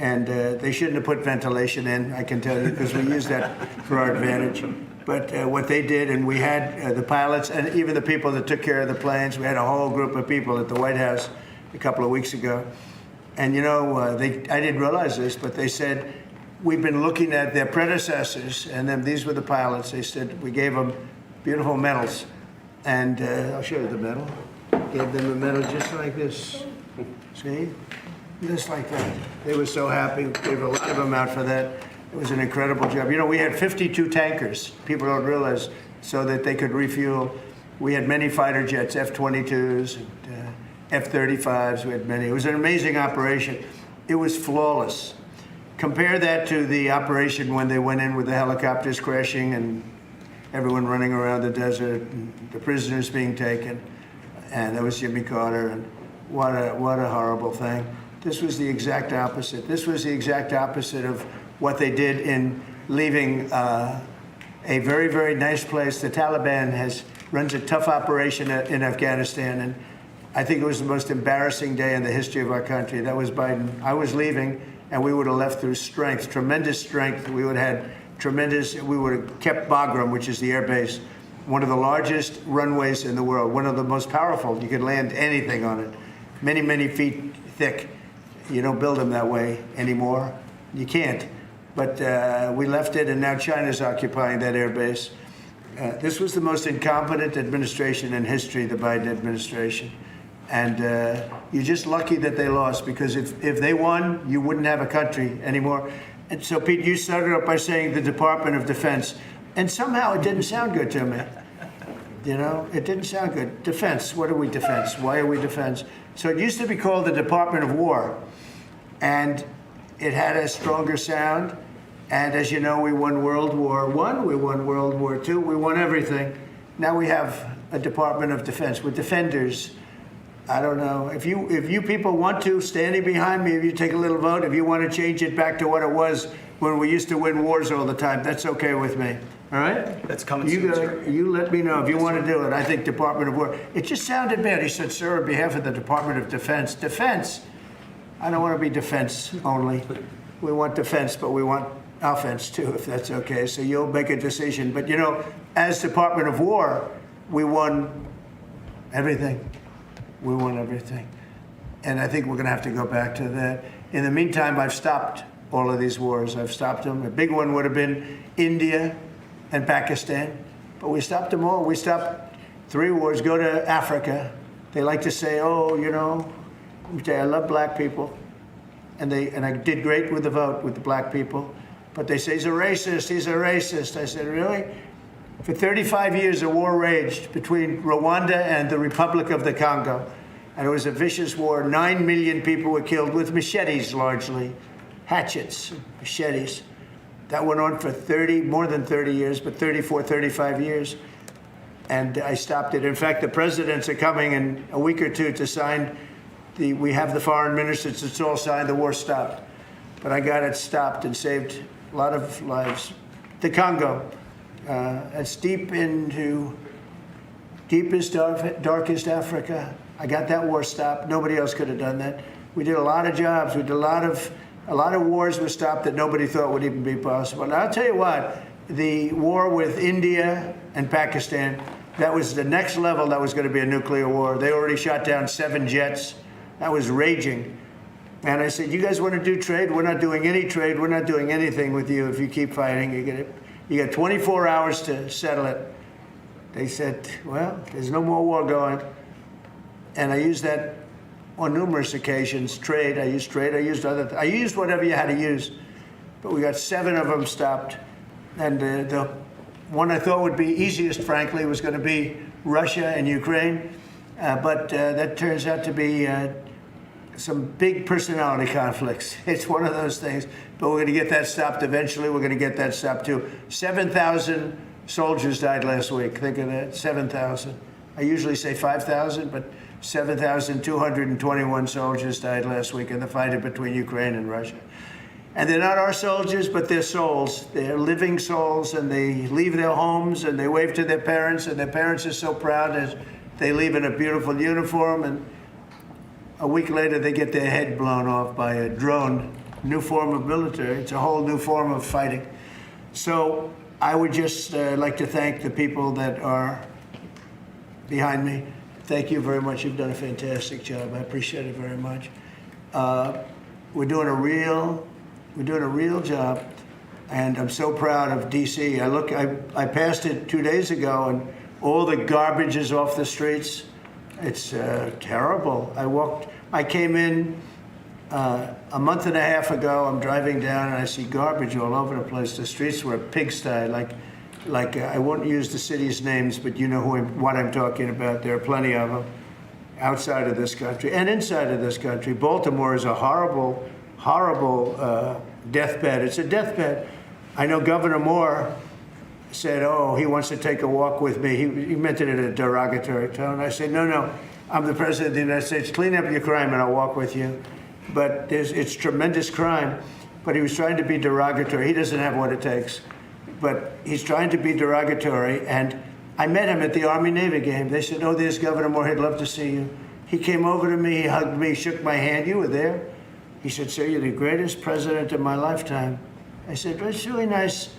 And they shouldn't have put ventilation in, I can tell you, because we use that for our advantage. But what they did, and we had the pilots and even the people that took care of the planes, we had a whole group of people at the White House a couple of weeks ago. And you know, I didn't realize this, but they said, we've been looking at their predecessors, and then these were the pilots. They said, we gave them beautiful medals. And I'll show you the medal. Gave them a medal just like this. See? Just like that. They were so happy. Gave a lot of them out for that. It was an incredible job. You know, we had 52 tankers. People don't realize, so that they could refuel. We had many fighter jets, F-22s, and F-35s. We had many. It was an amazing operation. It was flawless. Compare that to the operation when they went in with the helicopters crashing and everyone running around the desert, and the prisoners being taken, and that was Jimmy Carter, and what a horrible thing. This was the exact opposite. This was the exact opposite of what they did in leaving a very, very nice place. The Taliban runs a tough operation in Afghanistan, and I think it was the most embarrassing day in the history of our country. That was Biden. I was leaving, and we would have left through strength, tremendous strength. We would have had we would have kept Bagram, which is the air base, one of the largest runways in the world, one of the most powerful. You could land anything on it. many, many feet thick. You don't build them that way anymore. You can't. But we left it, and now China's occupying that air base. This was the most incompetent administration in history, the Biden administration. And you're just lucky that they lost, because if they won, you wouldn't have a country anymore. And so, Pete, you started up by saying the Department of Defense. And somehow it didn't sound good to me. You know, it didn't sound good. Defense, what are we defense? Why are we defense? So it used to be called the Department of War. And it had a stronger sound. And as you know, we won World War I, we won World War II, we won everything. Now we have a Department of Defense with defenders. I don't know. If you people want to, standing behind me, if you take a little vote, if you want to change it back to what it was when we used to win wars all the time, that's okay with me. All right? That's coming soon. You let me know if you want to do it. I think Department of War. It just sounded bad. He said, sir, on behalf of the Department of Defense. Defense. I don't want to be defense only. We want defense, but we want offense too, if that's okay. So you'll make a decision. But you know, as Department of War, we won everything. We won everything. And I think we're going to have to go back to that. In the meantime, I've stopped all of these wars. I've stopped them. A big one would have been India and Pakistan. But we stopped them all. We stopped 3 wars. Go to Africa. They like to say, oh, you know, I love black people. And I did great with the vote with the black people. But they say, he's a racist, he's a racist. I said, really? For 35 years, a war raged between Rwanda and the Republic of the Congo. And it was a vicious war. 9 million people were killed with machetes, largely. Hatchets, machetes. That went on for more than 30 years, but 34, 35 years. And I stopped it. In fact, the presidents are coming in a week or two to sign we have the foreign ministers, it's all signed, the war stopped. But I got it stopped and saved a lot of lives. The Congo, it's deepest, darkest Africa. I got that war stopped. Nobody else could have done that. We did a lot of jobs. We did a lot of wars were stopped that nobody thought would even be possible. And I'll tell you what, the war with India and Pakistan, that was the next level. That was going to be a nuclear war. They already shot down 7 jets. That was raging. And I said, you guys want to do trade? We're not doing any trade. We're not doing anything with you if you keep fighting. You got 24 hours to settle it. They said, well, there's no more war going. And I used that on numerous occasions. Trade, I used I used whatever you had to use. But we got 7 of them stopped. And the one I thought would be easiest, frankly, was going to be Russia and Ukraine. But that turns out to be some big personality conflicts. It's one of those things. But we're going to get that stopped eventually. We're going to get that stopped too. 7,000 soldiers died last week. Think of that, 7,000. I usually say 5,000, but 7,221 soldiers died last week in the fight between Ukraine and Russia. And they're not our soldiers, but they're souls. They're living souls, and they leave their homes, and they wave to their parents, and their parents are so proud as they leave in a beautiful uniform, and a week later they get their head blown off by a drone. New form of military. It's a whole new form of fighting. So I would just like to thank the people that are behind me. Thank you very much. You've done a fantastic job. I appreciate it very much. We're doing a real job, and I'm so proud of DC. I passed it 2 days ago, and all the garbage is off the streets. It's terrible. I came in a month and a half ago. I'm driving down, and I see garbage all over the place. The streets were a pigsty. Like I won't use the city's names, but you know what I'm talking about. There are plenty of them outside of this country and inside of this country. Baltimore is a horrible, horrible deathbed. It's a deathbed. I know Governor Moore said, oh, he wants to take a walk with me. He meant it in a derogatory tone. I said, no, I'm the president of the United States. Clean up your crime and I'll walk with you. But it's tremendous crime. But he was trying to be derogatory. He doesn't have what it takes. But he's trying to be derogatory. And I met him at the Army-Navy game. They said, oh, there's Governor Moore. He'd love to see you. He came over to me. He hugged me, shook my hand. You were there. He said, sir, you're the greatest president of my lifetime. I said, well, it's really nice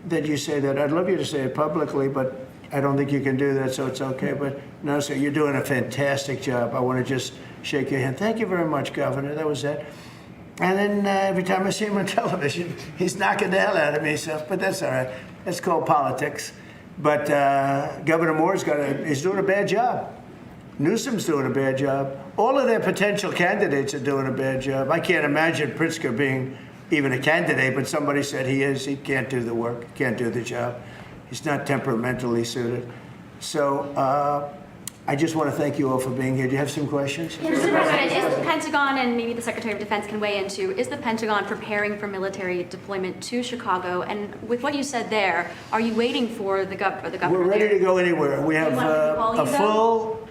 that you say that. I'd love you to say it publicly, but I don't think you can do that, so it's okay. But no, sir, you're doing a fantastic job. I want to just shake your hand. Thank you very much, Governor. That was that. And then every time I see him on television, he's knocking the hell out of me. So, but that's all right. That's called politics. But Governor Moore's he's doing a bad job. Newsom's doing a bad job. All of their potential candidates are doing a bad job. I can't imagine Pritzker being even a candidate, but somebody said he is. He can't do the work, can't do the job. He's not temperamentally suited. So I just want to thank you all for being here. Do you have some questions? Mr. President, is the Pentagon, and maybe the Secretary of Defense can weigh into, is the Pentagon preparing for military deployment to Chicago? And with what you said there, are you waiting for the governor? We're ready to go anywhere. We have a full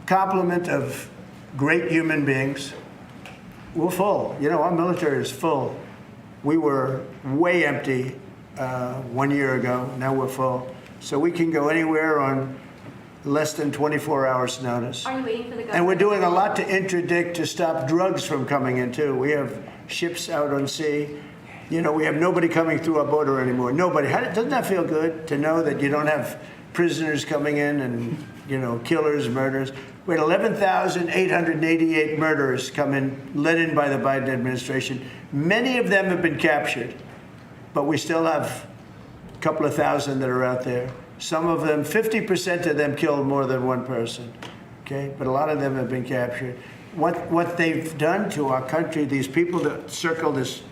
complement of great human beings. We're full. You know, our military is full. We were way empty 1 year ago. Now we're full. So we can go anywhere on less than 24 hours notice. Are you waiting for the governor? And we're doing a lot to interdict to stop drugs from coming in too. We have ships out on sea. You know, we have nobody coming through our border anymore. Nobody. Doesn't that feel good to know that you don't have prisoners coming in and, you know, killers, murderers? We had 11,888 murderers come in, led in by the Biden administration. Many of them have been captured, but we still have a couple of thousand that are out there. Some of them, 50% of them killed more than one person, okay? But a lot of them have been captured. What they've done to our country, these people that circle this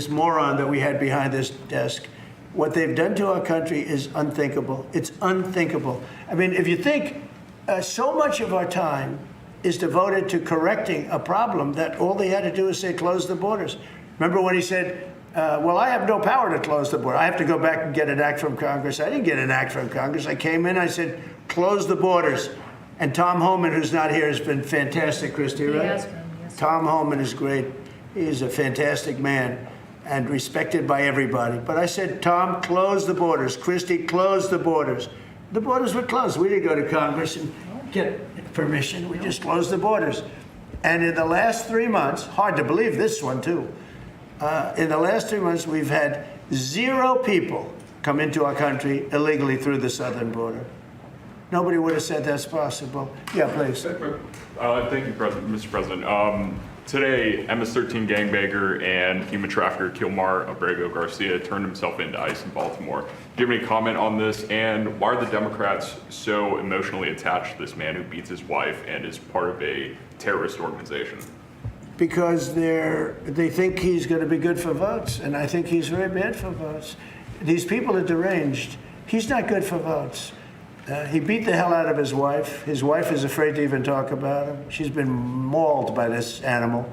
moron that we had behind this desk, what they've done to our country is unthinkable. It's unthinkable. I mean, if you think so much of our time is devoted to correcting a problem that all they had to do is say, close the borders. Remember when he said, well, I have no power to close the border. I have to go back and get an act from Congress. I didn't get an act from Congress. I came in, I said, close the borders. And Tom Homan, who's not here, has been fantastic, Christy, right? Yes. Tom Homan is great. He's a fantastic man and respected by everybody. But I said, Tom, close the borders. Christy, close the borders. The borders were closed. We didn't go to Congress and get permission. We just closed the borders. And in the last 3 months, hard to believe this one too, in the last 3 months, we've had 0 people come into our country illegally through the southern border. Nobody would have said that's possible. Yeah, please. Thank you, Mr. President. Today, MS-13 gangbanger and human trafficker Kilmar Abrego Garcia turned himself into ICE in Baltimore. Do you have any comment on this? And why are the Democrats so emotionally attached to this man who beats his wife and is part of a terrorist organization? Because they think he's going to be good for votes, and I think he's very bad for votes. These people are deranged. He's not good for votes. He beat the hell out of his wife. His wife is afraid to even talk about him. She's been mauled by this animal.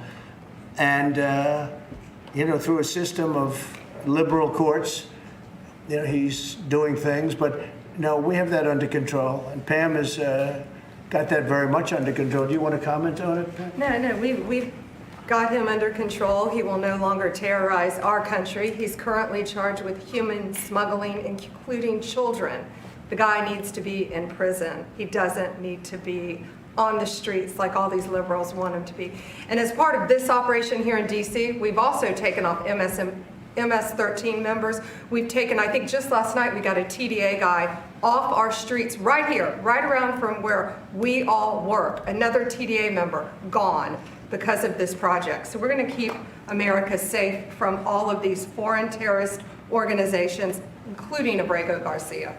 And, you know, through a system of liberal courts, you know, he's doing things. But, no, we have that under control. And Pam has got that very much under control. Do you want to comment on it, Pam? No, we've got him under control. He will no longer terrorize our country. He's currently charged with human smuggling, including children. The guy needs to be in prison. He doesn't need to be on the streets like all these liberals want him to be. And as part of this operation here in DC, we've also taken off MS-13 members. We've taken, I think just last night, we got a TDA guy off our streets right here, right around from where we all work. Another TDA member gone because of this project. So we're going to keep America safe from all of these foreign terrorist organizations, including Abrego Garcia.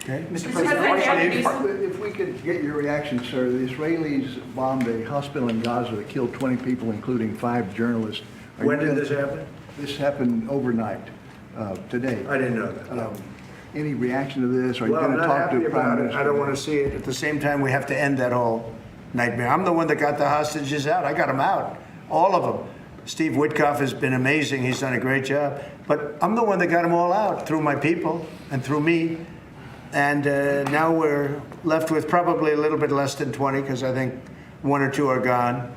Okay. Mr. President, if we could get your reaction, sir. The Israelis bombed a hospital in Gaza that killed 20 people, including 5 journalists. When did this happen? This happened overnight, today. I didn't know that. No. Any reaction to this? Are you Well, going I'm to not talk happy to Prime about it. Minister? I don't want to see it. At the same time, we have to end that whole nightmare. I'm the one that got the hostages out. I got them out, all of them. Steve Witkoff has been amazing. He's done a great job. But I'm the one that got them all out through my people and through me. And now we're left with probably a little bit less than 20 because I think 1 or 2 are gone.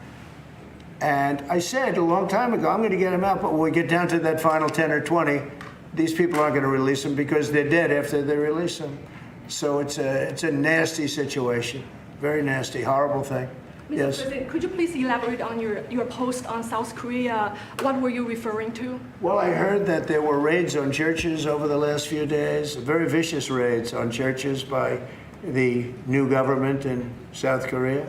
And I said a long time ago, I'm going to get them out. But when we get down to that final 10 or 20, these people aren't going to release them because they're dead after they release them. So it's a nasty situation. Very nasty, horrible thing. Mr. Yes. President, could you please elaborate on your post on South Korea? What were you referring to? Well, I heard that there were raids on churches over the last few days, very vicious raids on churches by the new government in South Korea,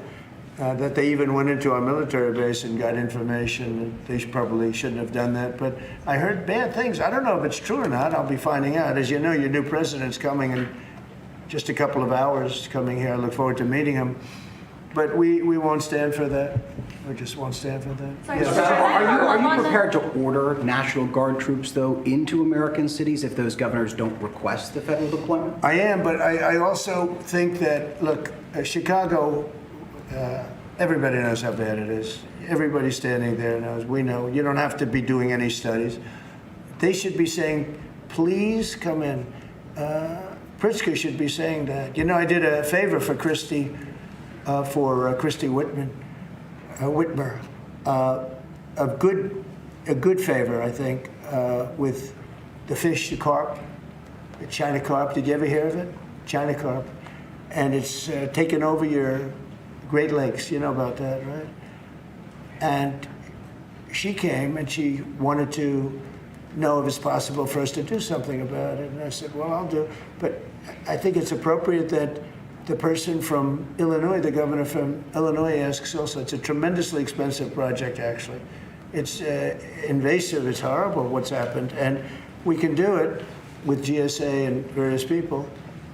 that they even went into our military base and got information. They probably shouldn't have done that, but I heard bad things. I don't know if it's true or not. I'll be finding out. As you know, your new president's coming in just a couple of hours, coming here. I look forward to meeting him. But we won't stand for that. We just won't stand for that. Yes. Are you prepared to order National Guard troops, though, into American cities if those governors don't request the federal deployment? I am, but I also think that, look, Chicago, everybody knows how bad it is. Everybody standing there knows. We know. You don't have to be doing any studies. They should be saying, please come in. Pritzker should be saying that. You know, I did a favor for Christy Whitmer, a good favor, I think, with the fish, the carp, the China carp. Did you ever hear of it? China carp. And it's taken over your Great Lakes. You know about that, right? And she came and she wanted to know if it's possible for us to do something about it. And I said, well, I'll do it. But I think it's appropriate that the person from Illinois, the governor from Illinois, asks also. It's a tremendously expensive project, actually. It's invasive, it's horrible what's happened, and we can do it with GSA and various people,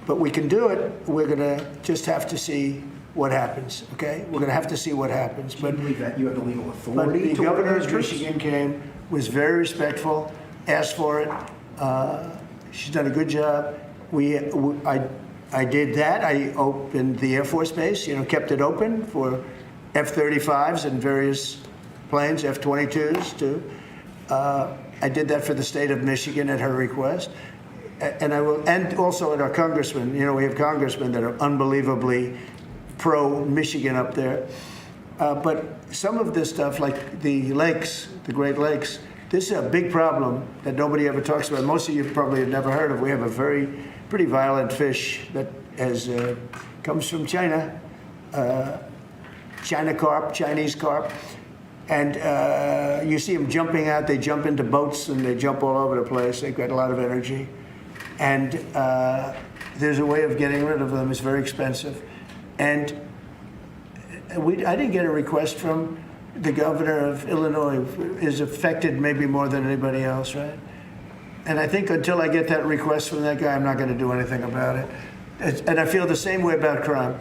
but we can do it. We're gonna just have to see what happens, okay? We're gonna have to see what happens. Do you believe that you have the legal authority but the to order governor those of troops? Michigan came, was very respectful, asked for it. She's done a good job. I did that. I opened the Air Force Base, kept it open for F-35s and various planes, F-22s too. I did that for the state of Michigan at her request. And I will, and also at our congressmen. We have congressmen that are unbelievably pro-Michigan up there. But some of this stuff, like the lakes, the Great Lakes, this is a big problem that nobody ever talks about. Most of you probably have never heard of. We have a pretty violent fish that comes from China, China carp, Chinese carp. And you see them jumping out. They jump into boats and they jump all over the place. They've got a lot of energy. And there's a way of getting rid of them. It's very expensive. And I didn't get a request from the governor of Illinois, is affected maybe more than anybody else, right? And I think until I get that request from that guy, I'm not going to do anything about it. And I feel the same way about crime.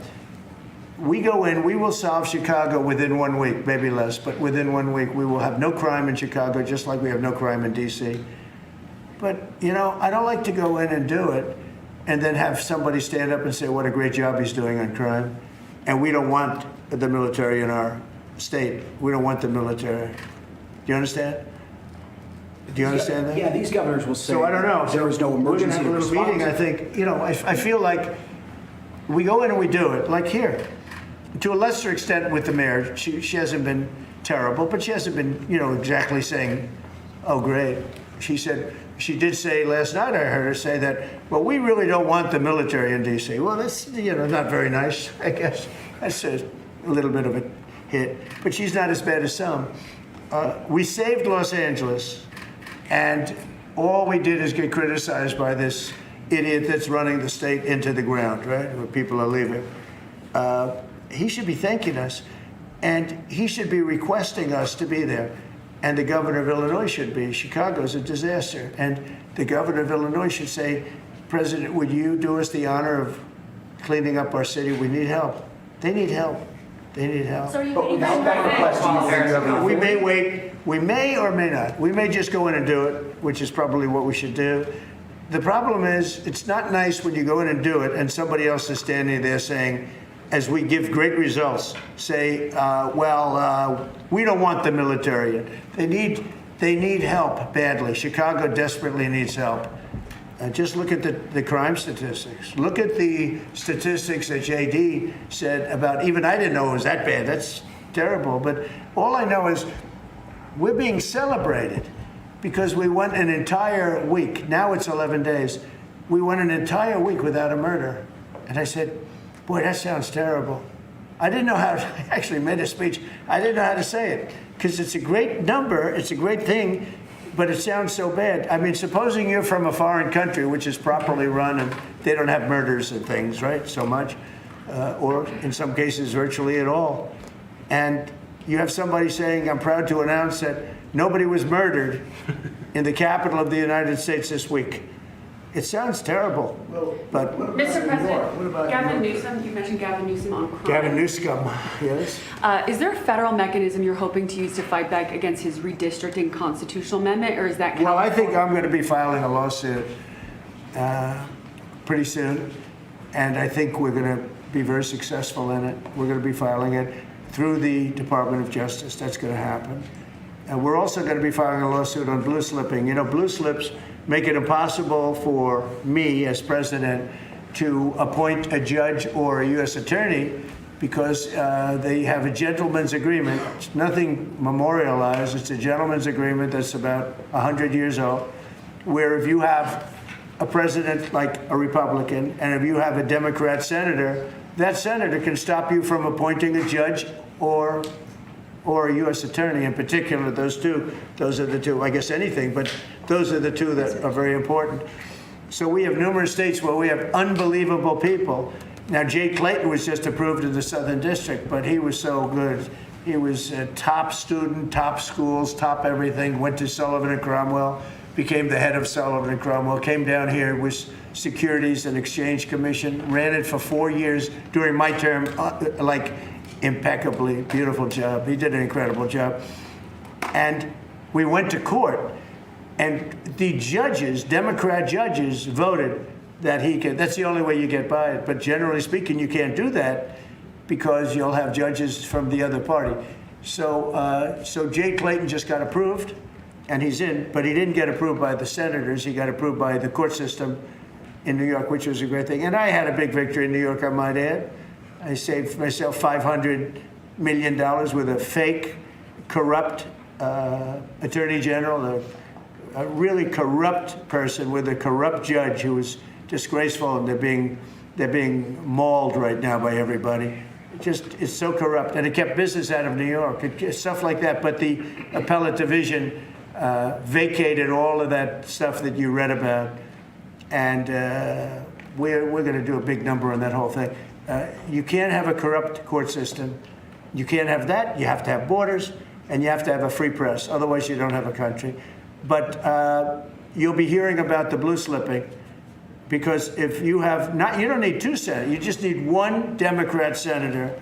We go in, we will solve Chicago within 1 week, maybe less, but within 1 week, we will have no crime in Chicago, just like we have no crime in DC. But, I don't like to go in and do it and then have somebody stand up and say what a great job he's doing on crime. And we don't want the military in our state. We don't want the military. Do you understand? Do you understand that? Yeah, these governors will say so I don't know. There was no emergency We're going to have a little meeting, I think. I feel like we go in and we do it, like here. To a lesser extent with the mayor. She hasn't been terrible, but she hasn't been, exactly saying, oh, great. She did say last night, I heard her say that, well, we really don't want the military in D.C. Well, that's, not very nice, I guess. That's a little bit of a hit. But she's not as bad as some. We saved Los Angeles, and all we did is get criticized by this idiot that's running the state into the ground, right, where people are leaving. He should be thanking us, and he should be requesting us to be there. And the governor of Illinois should be. Chicago's a disaster. And the governor of Illinois should say, President, would you do us the honor of cleaning up our city? We need help. They need help. They need help. So are you But without that request, We may wait. We may or may not. We may just go in and do it, which is probably what we should do. The problem is, it's not nice when you go in and do it and somebody else is standing there saying, as we give great results, say, we don't want the military. They need help badly. Chicago desperately needs help. Just look at the crime statistics. Look at the statistics that JD said about, even I didn't know it was that bad. That's terrible. But all I know is we're being celebrated because we went an entire week. Now it's 11 days. We went an entire week without a murder. And I said, boy, that sounds terrible. I didn't know how to, I actually made a speech. I didn't know how to say it because it's a great number. It's a great thing, but it sounds so bad. I mean, supposing you're from a foreign country, which is properly run and they don't have murders and things, right, so much, or in some cases virtually at all. And you have somebody saying, I'm proud to announce that nobody was murdered in the capital of the United States this week. It sounds terrible, but... Mr. President, Gavin Newsom, you mentioned Gavin Newsom on crime. Gavin Newsom, yes. Is there a federal mechanism you're hoping to use to fight back against his redistricting constitutional amendment, or is that Well, I think I'm going to be filing a lawsuit pretty soon, and I think we're going to be very successful in it. We're going to be filing it through the Department of Justice. That's going to happen. And we're also going to be filing a lawsuit on blue slipping. You know, blue slips make it impossible for me as president to appoint a judge or a U.S. attorney because they have a gentleman's agreement. It's nothing memorialized. It's a gentleman's agreement that's about 100 years old, where if you have a president like a Republican and if you have a Democrat senator, that senator can stop you from appointing a judge or a U.S. attorney. In particular, those are the two, I guess anything, but those are the two that are very important. So we have numerous states where we have unbelievable people. Now, Jay Clayton was just approved in the Southern District, but he was so good. He was a top student, top schools, top everything, went to Sullivan and Cromwell, became the head of Sullivan and Cromwell, came down here, was Securities and Exchange Commission, ran it for 4 years during my term, like impeccably, beautiful job. He did an incredible job. And we went to court, and the judges, Democrat judges, voted that he could. That's the only way you get by it. But generally speaking, you can't do that because you'll have judges from the other party. So Jay Clayton just got approved, and he's in, but he didn't get approved by the senators. He got approved by the court system in New York, which was a great thing. And I had a big victory in New York, I might add. I saved myself $500 million with a fake, corrupt attorney general, a really corrupt person with a corrupt judge who was disgraceful, and they're being mauled right now by everybody. It's so corrupt, and it kept business out of New York, stuff like that. But the appellate division vacated all of that stuff that you read about, and we're going to do a big number on that whole thing. You can't have a corrupt court system. You can't have that. You have to have borders, and you have to have a free press. Otherwise, you don't have a country. But you'll be hearing about the blue slipping, because if you have not, you don't need two senators. You just need one Democrat senator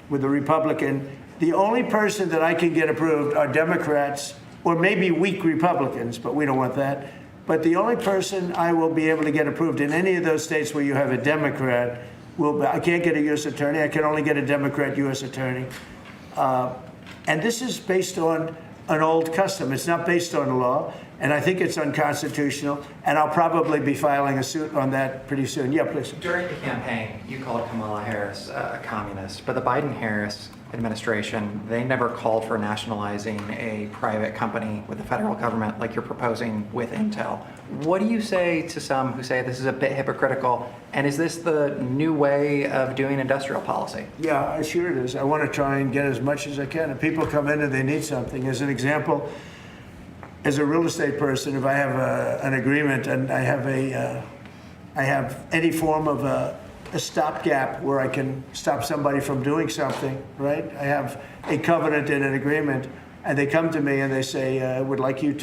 with a Republican. The only person that I can get approved are Democrats or maybe weak Republicans, but we don't want that. But the only person I will be able to get approved in any of those states where you have a Democrat I can't get a U.S. attorney. I can only get a Democrat U.S. attorney. And this is based on an old custom. It's not based on law, and I think it's unconstitutional, and I'll probably be filing a suit on that pretty soon. Yeah, please. During the campaign, you called Kamala Harris a communist, but the Biden-Harris administration, they never called for nationalizing a private company with the federal government like you're proposing with Intel. What do you say to some who say this is a bit hypocritical, and is this the new way of doing industrial policy? Yeah, sure it is. I want to try and get as much as I can. If people come in and they need something, as an example, as a real estate person, if I have an agreement and I have any form of a stopgap where I can stop somebody from doing something, right? I have a covenant in an agreement, and they come to me and they say, would like to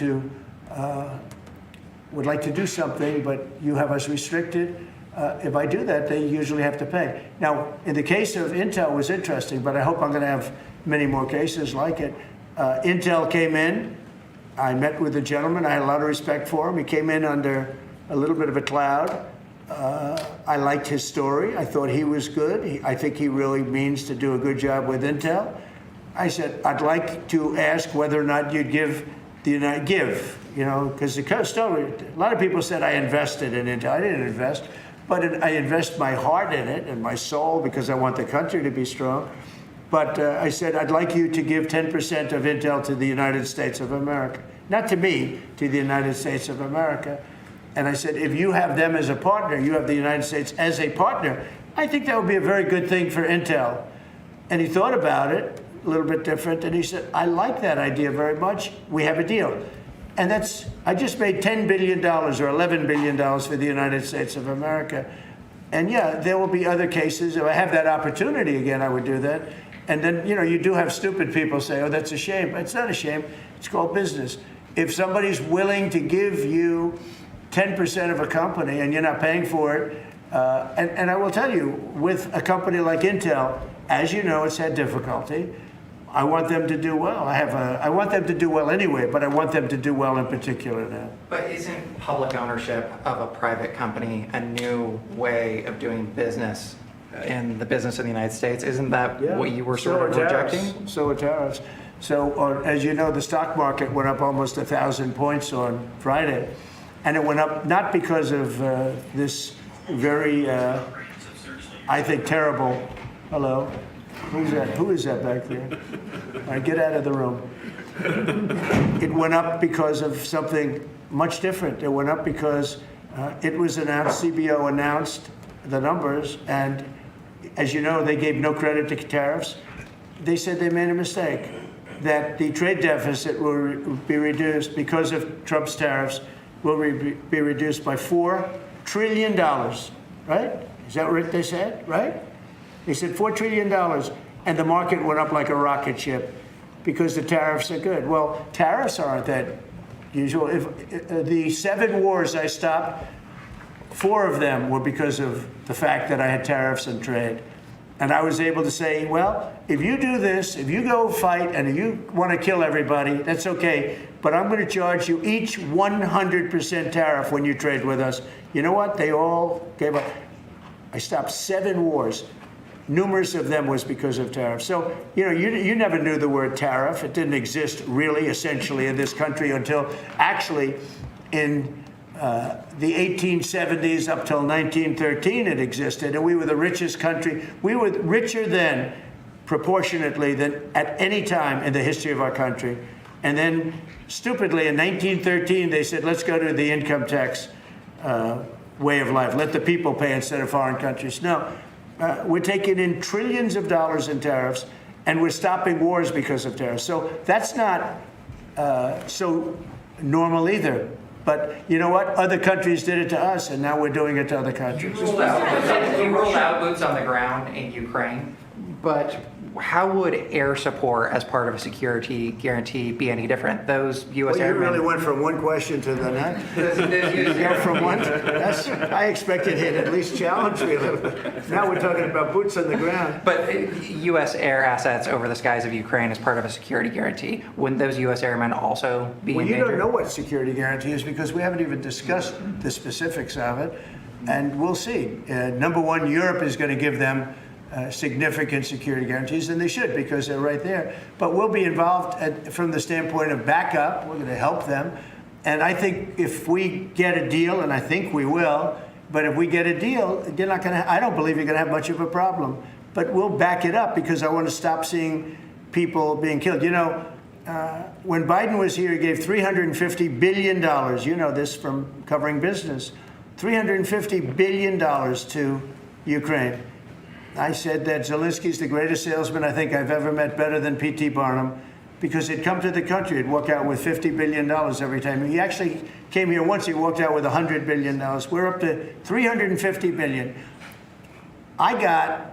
do something, but you have us restricted. If I do that, they usually have to pay. Now, in the case of Intel, it was interesting, but I hope I'm going to have many more cases like it. Intel came in. I met with the gentleman. I had a lot of respect for him. He came in under a little bit of a cloud. I liked his story. I thought he was good. I think he really means to do a good job with Intel. I said, I'd like to ask whether or not you'd give the United, because the story, a lot of people said I invested in Intel. I didn't invest, but I invest my heart in it and my soul because I want the country to be strong. But I said, I'd like you to give 10% of Intel to the United States of America. Not to me, to the United States of America. And I said, if you have them as a partner, you have the United States as a partner, I think that would be a very good thing for Intel. And he thought about it a little bit different, and he said, I like that idea very much. We have a deal. And I just made $10 billion or $11 billion for the United States of America. And yeah, there will be other cases. If I have that opportunity again, I would do that. And then, you do have stupid people say, oh, that's a shame. It's not a shame. It's called business. If somebody's willing to give you 10% of a company and you're not paying for it, and I will tell you, with a company like Intel, as you know, it's had difficulty. I want them to do well. I want them to do well anyway, but I want them to do well in particular now. But isn't public ownership of a private company a new way of doing business in the business of the United States? Isn't that what you were sort of rejecting? So are tariffs. So, as you know, the stock market went up almost 1,000 points on Friday. And it went up not because of this very, I think, terrible, hello? Who's that? Who is that back there? All right, get out of the room. It went up because of something much different. It went up because it was announced, CBO announced the numbers, and as you know, they gave no credit to tariffs. They said they made a mistake, that the trade deficit will be reduced because of Trump's tariffs, will be reduced by $4 trillion, right? Is that what they said, right? They said $4 trillion, and the market went up like a rocket ship because the tariffs are good. Well, tariffs aren't that usual. If the 7 wars I stopped, 4 of them were because of the fact that I had tariffs and trade. And I was able to say, well, if you do this, if you go fight and you want to kill everybody, that's okay. But I'm going to charge you each 100% tariff when you trade with us. You know what? They all gave up. I stopped 7 wars. Numerous of them was because of tariffs. So, you never knew the word tariff. It didn't exist really, essentially, in this country until actually in the 1870s up till 1913 it existed. And we were the richest country. We were richer then, proportionately, than at any time in the history of our country. And then, stupidly, in 1913, they said, let's go to the income tax way of life. Let the people pay instead of foreign countries. No. We're taking in trillions of dollars in tariffs, and we're stopping wars because of tariffs. So that's not so normal either. But you know what? Other countries did it to us, and now we're doing it to other countries. You ruled out boots on the ground in Ukraine, but how would air support as part of a security guarantee be any different? Those U.S. Well, you airmen... really went from one question to the next. Go from one to, I expected he'd at least challenge me a little bit. Now we're talking about boots on the ground. But U.S. air assets over the skies of Ukraine as part of a security guarantee, wouldn't those U.S. airmen also be in danger? You don't know what security guarantee is because we haven't even discussed the specifics of it. And we'll see. Number one, Europe is going to give them significant security guarantees, and they should because they're right there. But we'll be involved from the standpoint of backup. We're going to help them. And I think if we get a deal, and I think we will, but if we get a deal, you're not going to, I don't believe you're going to have much of a problem. But we'll back it up because I want to stop seeing people being killed. When Biden was here, he gave $350 billion. You know this from covering business. $350 billion to Ukraine. I said that Zelensky's the greatest salesman I think I've ever met, better than P.T. Barnum, because he'd come to the country, he'd walk out with $50 billion every time. He actually came here once, he walked out with $100 billion. We're up to $350 billion. I got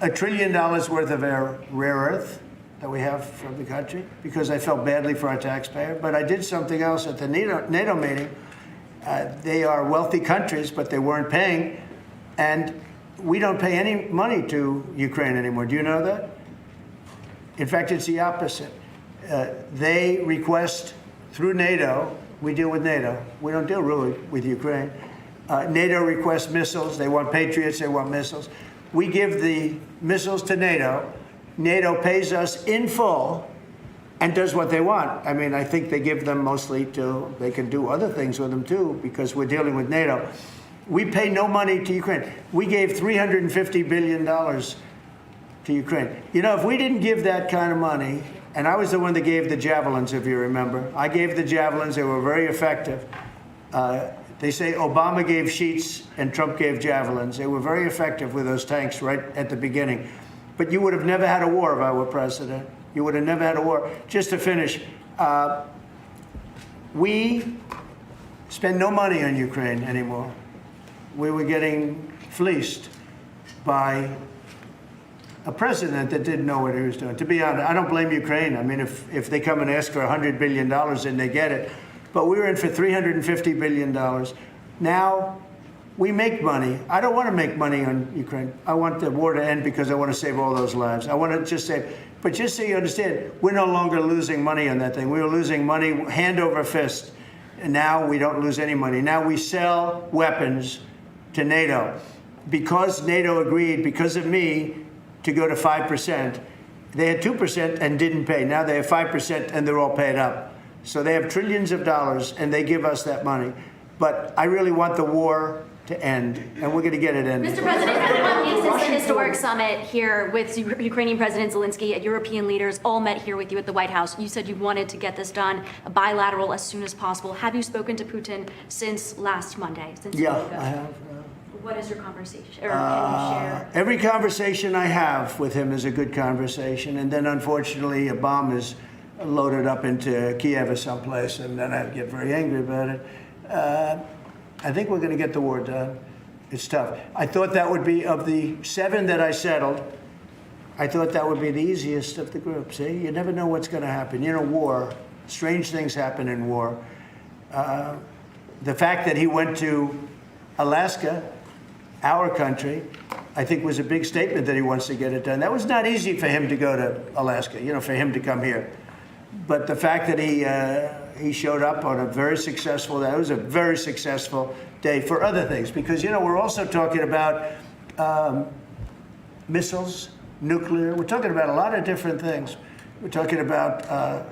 $1 trillion worth of rare earth that we have from the country because I felt badly for our taxpayer. But I did something else at the NATO meeting. They are wealthy countries, but they weren't paying. And we don't pay any money to Ukraine anymore. Do you know that? In fact, it's the opposite. They request through NATO, we deal with NATO. We don't deal really with Ukraine. NATO requests missiles. They want Patriots. They want missiles. We give the missiles to NATO. NATO pays us in full and does what they want. I mean, I think they give them mostly to, they can do other things with them too because we're dealing with NATO. We pay no money to Ukraine. We gave $350 billion to Ukraine. If we didn't give that kind of money, and I was the one that gave the javelins, if you remember. I gave the javelins. They were very effective. They say Obama gave sheets and Trump gave javelins. They were very effective with those tanks right at the beginning. But you would have never had a war if I were president. You would have never had a war. Just to finish, we spend no money on Ukraine anymore. We were getting fleeced by a president that didn't know what he was doing. To be honest, I don't blame Ukraine. I mean, if they come and ask for $100 billion, then they get it. But we were in for $350 billion. Now, we make money. I don't want to make money on Ukraine. I want the war to end because I want to save all those lives. I want to just save. But just so you understand, we're no longer losing money on that thing. We were losing money hand over fist. And now we don't lose any money. Now we sell weapons to NATO. Because NATO agreed, because of me, to go to 5%. They had 2% and didn't pay. Now they have 5% and they're all paid up. So they have trillions of dollars and they give us that money. But I really want the war to end, and we're going to get it ended. Mr. President, it's been 1 week since the historic summit here with Ukrainian President Zelenskyy and European leaders all met here with you at the White House. You said you wanted to get this done bilateral as soon as possible. Have you spoken to Putin since last Monday? Yeah, I have. What is your conversation? Or can you share? Every conversation I have with him is a good conversation, and then unfortunately a bomb is loaded up into Kiev or someplace, and then I get very angry about it. I think we're going to get the war done. It's tough. I thought that would be, of the 7 that I settled, I thought that would be the easiest of the group. See, you never know what's going to happen. You know, war, strange things happen in war. The fact that he went to Alaska, our country, I think was a big statement that he wants to get it done. That was not easy for him to go to Alaska, you know, for him to come here. But the fact that he showed up on a very successful day, it was a very successful day for other things. Because, you know, we're also talking about missiles, nuclear. We're talking about a lot of different things. We're talking about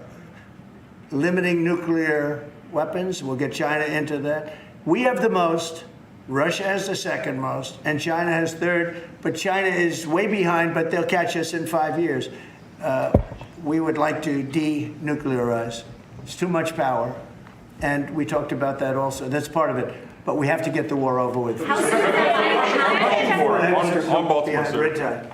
limiting nuclear weapons. We'll get China into that. We have the most. Russia has the second most, and China has third, but China is way behind, but they'll catch us in 5 years. We would like to denuclearize. It's too much power, and we talked about that also. That's part of it, but we have to get the war over with. On Baltimore, sir.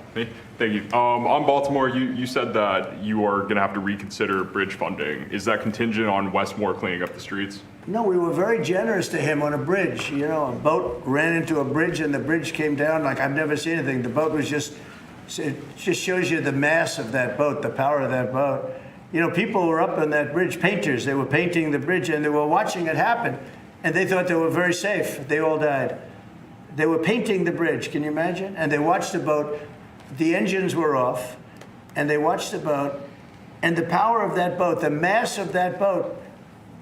Thank you. On Baltimore, you said that you are going to have to reconsider bridge funding. Is that contingent on Westmore cleaning up the streets? No, we were very generous to him on a bridge. You know, a boat ran into a bridge and the bridge came down like I've never seen anything. The boat was just, it just shows you the mass of that boat, the power of that boat. You know, people were up on that bridge, painters. They were painting the bridge and they were watching it happen. And they thought they were very safe. They all died. They were painting the bridge, can you imagine? And they watched the boat. The engines were off. And they watched the boat. And the power of that boat, the mass of that boat,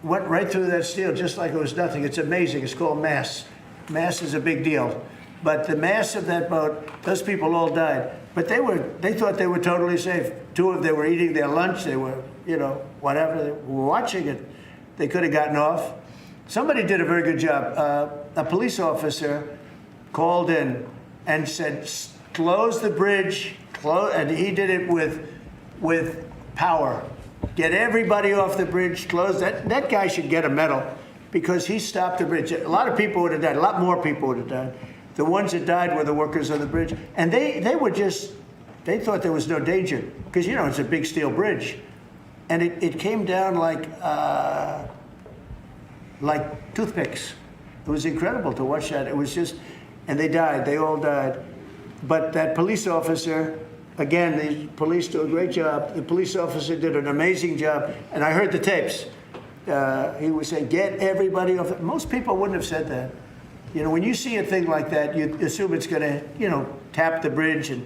went right through that steel just like it was nothing. It's amazing. It's called mass. Mass is a big deal. But the mass of that boat, those people all died. But they thought they were totally safe. Two of them were eating their lunch. They were, you know, whatever. They were watching it. They could have gotten off. Somebody did a very good job. A police officer called in and said, close the bridge. And he did it with power. Get everybody off the bridge, close. That guy should get a medal because he stopped the bridge. A lot of people would have died. A lot more people would have died. The ones that died were the workers on the bridge. And they thought there was no danger because, you know, it's a big steel bridge. And it came down like toothpicks. It was incredible to watch that. It was just, and they died. They all died. But that police officer, again, the police do a great job. The police officer did an amazing job. And I heard the tapes. He was saying, get everybody off. Most people wouldn't have said that. You know, when you see a thing like that, you assume it's going to, you know, tap the bridge and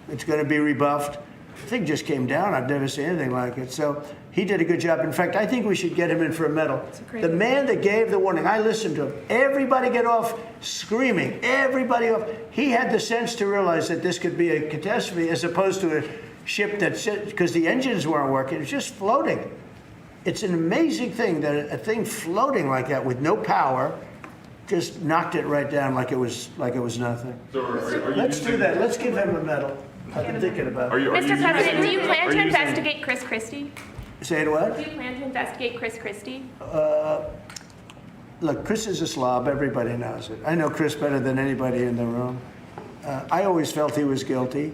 it's going to be rebuffed. The thing just came down. I've never seen anything like it. So he did a good job. In fact, I think we should get him in for a medal. The man that gave the warning, I listened to him. Everybody get off screaming. Everybody off. He had the sense to realize that this could be a catastrophe as opposed to a ship that's, because the engines weren't working. It was just floating. It's an amazing thing that a thing floating like that with no power just knocked it right down like it was nothing. So Let's do that. Let's give him a medal. I've been thinking about it. Mr. President, do you plan to investigate Chris Christie? Say it what? Do you plan to investigate Chris Christie? Look, Chris is a slob. Everybody knows it. I know Chris better than anybody in the room. I always felt he was guilty.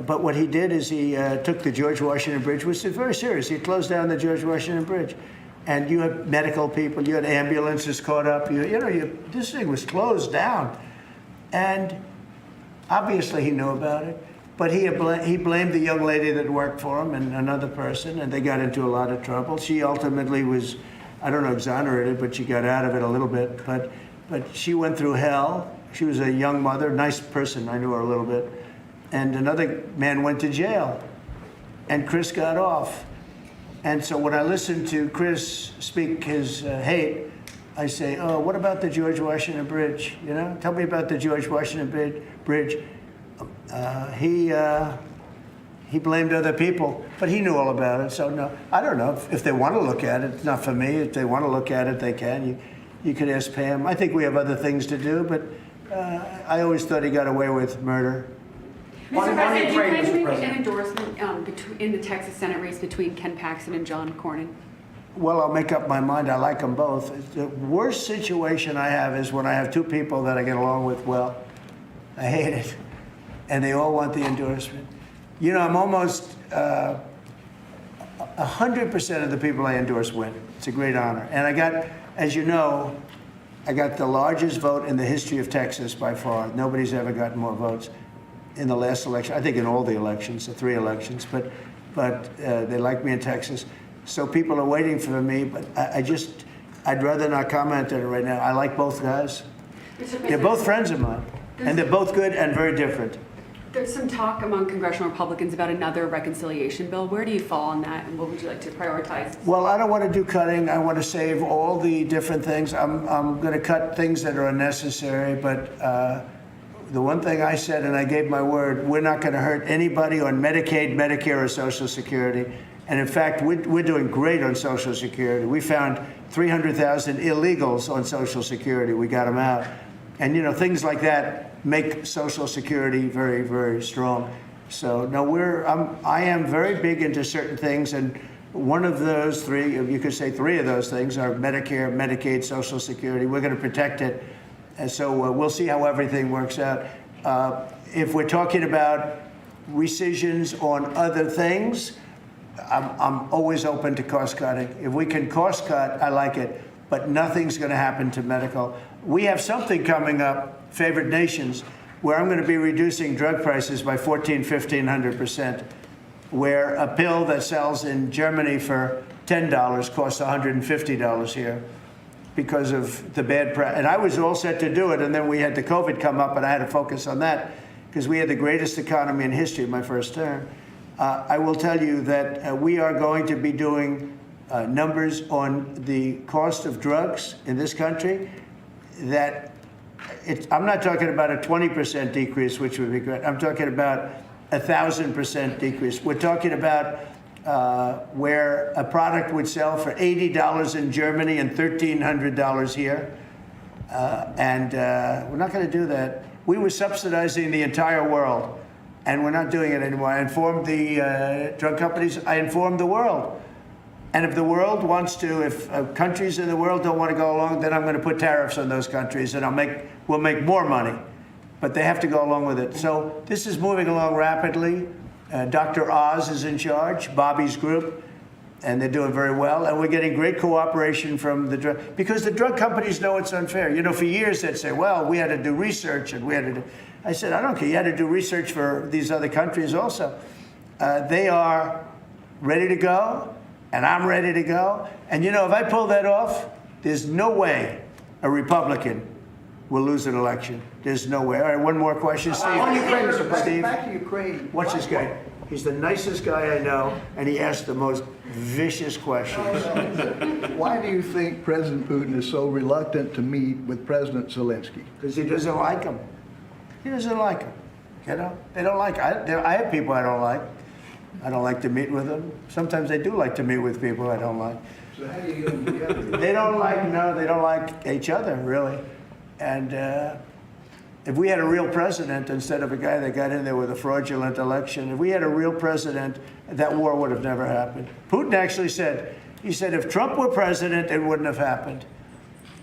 But what he did is he took the George Washington Bridge, which is very serious. He closed down the George Washington Bridge. And you had medical people, you had ambulances caught up. This thing was closed down. And obviously he knew about it. But he blamed the young lady that worked for him and another person, and they got into a lot of trouble. She ultimately was, I don't know, exonerated, but she got out of it a little bit. But she went through hell. She was a young mother, nice person. I knew her a little bit. And another man went to jail, and Chris got off. And so when I listen to Chris speak his hate, I say, oh, what about the George Washington Bridge? Tell me about the George Washington Bridge. He blamed other people, but he knew all about it. So no, I don't know if they want to look at it. It's not for me. If they want to look at it, they can. You could ask Pam. I think we have other things to do, but I always thought he got away with murder. Mr. President, do you plan to make an endorsement in the Texas Senate race between Ken Paxton and John Cornyn? Well, I'll make up my mind. I like them both. The worst situation I have is when I have two people that I get along with well. I hate it. And they all want the endorsement. I'm almost 100% of the people I endorse win. It's a great honor. And I got, as you know, I got the largest vote in the history of Texas by far. Nobody's ever gotten more votes in the last election. I think in all the elections, the 3 elections. But they like me in Texas. So people are waiting for me. But I'd rather not comment on it right now. I like both guys. They're both friends of mine. And they're both good and very different. There's some talk among congressional Republicans about another reconciliation bill. Where do you fall on that, and what would you like to prioritize? Well, I don't want to do cutting. I want to save all the different things. I'm going to cut things that are unnecessary, but the one thing I said, and I gave my word, we're not going to hurt anybody on Medicaid, Medicare, or Social Security. And in fact, we're doing great on Social Security. We found 300,000 illegals on Social Security. We got them out. And, things like that make Social Security very, very strong. So, no, I am very big into certain things, and one of those 3, you could say 3 of those things are Medicare, Medicaid, Social Security. We're going to protect it. And so we'll see how everything works out. If we're talking about rescissions on other things, I'm always open to cost cutting. If we can cost cut, I like it. But nothing's going to happen to medical. We have something coming up, favored nations, where I'm going to be reducing drug prices by 1,500% where a pill that sells in Germany for $10 costs $150 here because of the bad practice. And I was all set to do it, and then we had the COVID come up, and I had to focus on that because we had the greatest economy in history my first term. I will tell you that we are going to be doing numbers on the cost of drugs in this country that I'm not talking about a 20% decrease, which would be great. I'm talking about 1,000% decrease. We're talking about where a product would sell for $80 in Germany and $1,300 here. And we're not going to do that. We were subsidizing the entire world, and we're not doing it anymore. I informed the drug companies. I informed the world. And if the world wants to, if countries in the world don't want to go along, then I'm going to put tariffs on those countries, and we'll make more money. But they have to go along with it. So this is moving along rapidly. Dr. Oz is in charge, Bobby's group, and they're doing very well. And we're getting great cooperation from the drug, because the drug companies know it's unfair. For years they'd say, well, we had to do research, and we had to do. I said, I don't care. You had to do research for these other countries also. They are ready to go. And I'm ready to go. And if I pull that off, there's no way a Republican will lose an election. There's no way. All right, one more question, Steve. On Ukraine, Mr. President. Steve, Back to Ukraine. watch this guy. He's the nicest guy I know, and he asks the most vicious questions. Why do you think President Putin is so reluctant to meet with President Zelenskyy? Because he doesn't like him. He doesn't like him. They don't like him. I have people I don't like. I don't like to meet with them. Sometimes they do like to meet with people I don't like. So how do you get them together? They don't like each other, really. And if we had a real president instead of a guy that got in there with a fraudulent election, if we had a real president, that war would have never happened. Putin actually said, if Trump were president, it wouldn't have happened.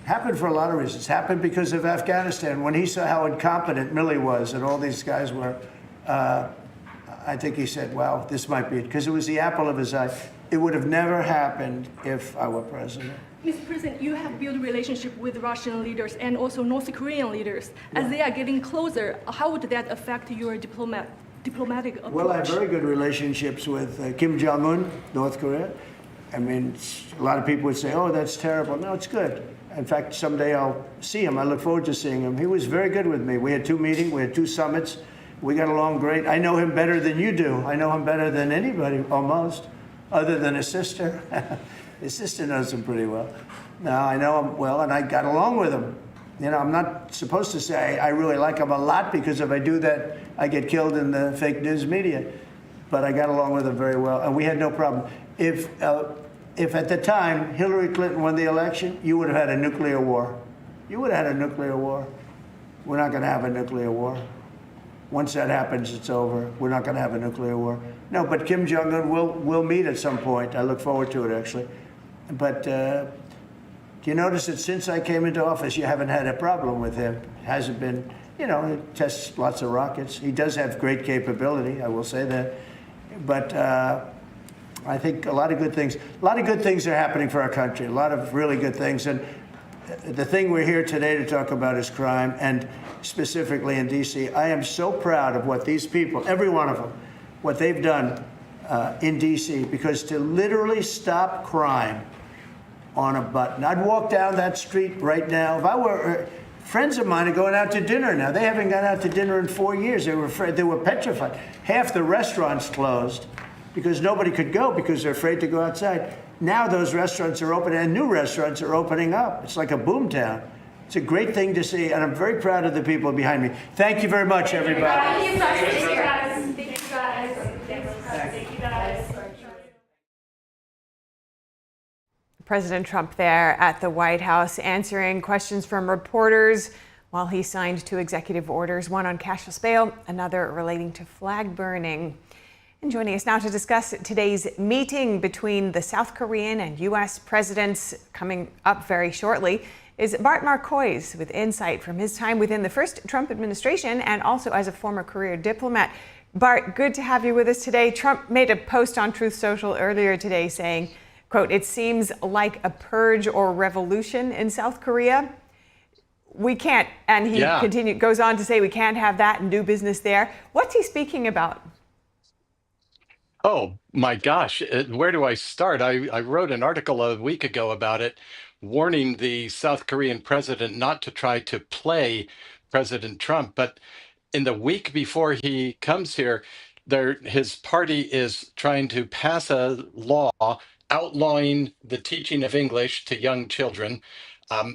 Happened for a lot of reasons. Happened because of Afghanistan. When he saw how incompetent Milley was and all these guys were, I think he said, wow, this might be it, because it was the apple of his eye. It would have never happened if I were president. Mr. President, you have built relationship with Russian leaders and also North Korean leaders. As they are getting closer, how would that affect your diplomatic approach? Well, I have very good relationships with Kim Jong-un, North Korea. I mean, a lot of people would say, oh, that's terrible. No, it's good. In fact, someday I'll see him. I look forward to seeing him. He was very good with me. We had 2 meetings. We had 2 summits. We got along great. I know him better than you do. I know him better than anybody, almost, other than his sister. His sister knows him pretty well. No, I know him well, and I got along with him. You know, I'm not supposed to say I really like him a lot, because if I do that, I get killed in the fake news media. But I got along with him very well, and we had no problem. If at the time Hillary Clinton won the election, you would have had a nuclear war. You would have had a nuclear war. We're not going to have a nuclear war. Once that happens, it's over. We're not going to have a nuclear war. No, but Kim Jong-un will meet at some point. I look forward to it, actually. But you notice that since I came into office, you haven't had a problem with him. Hasn't been, you know, he tests lots of rockets. He does have great capability, I will say that. But I think a lot of good things are happening for our country, a lot of really good things. And the thing we're here today to talk about is crime, and specifically in D.C. I am so proud of what these people, every one of them, what they've done in D.C., because to literally stop crime on a button. I'd walk down that street right now. If I were, friends of mine are going out to dinner now. They haven't gone out to dinner in 4 years. They were afraid, they were petrified. Half the restaurants closed because nobody could go because they're afraid to go outside. Now those restaurants are open, and new restaurants are opening up. It's like a boom town. It's a great thing to see, and I'm very proud of the people behind me. Thank you very much, everybody. Thank you, guys. Thank you, guys. Thank you, guys. President Trump there at the White House answering questions from reporters while he signed 2 executive orders, one on cashless bail, another relating to flag burning. And joining us now to discuss today's meeting between the South Korean and U.S. presidents coming up very shortly is Bart Marcois with insight from his time within the first Trump administration and also as a former career diplomat. Bart, good to have you with us today. Trump made a post on Truth Social earlier today saying, quote, "It seems like a purge or revolution in South Korea. We can't," and he goes on to say, "we can't have that and do business there." What's he speaking about? Oh, my gosh. Where do I start? I wrote an article a week ago about it, warning the South Korean president not to try to play President Trump. But in the week before he comes here, his party is trying to pass a law outlawing the teaching of English to young children.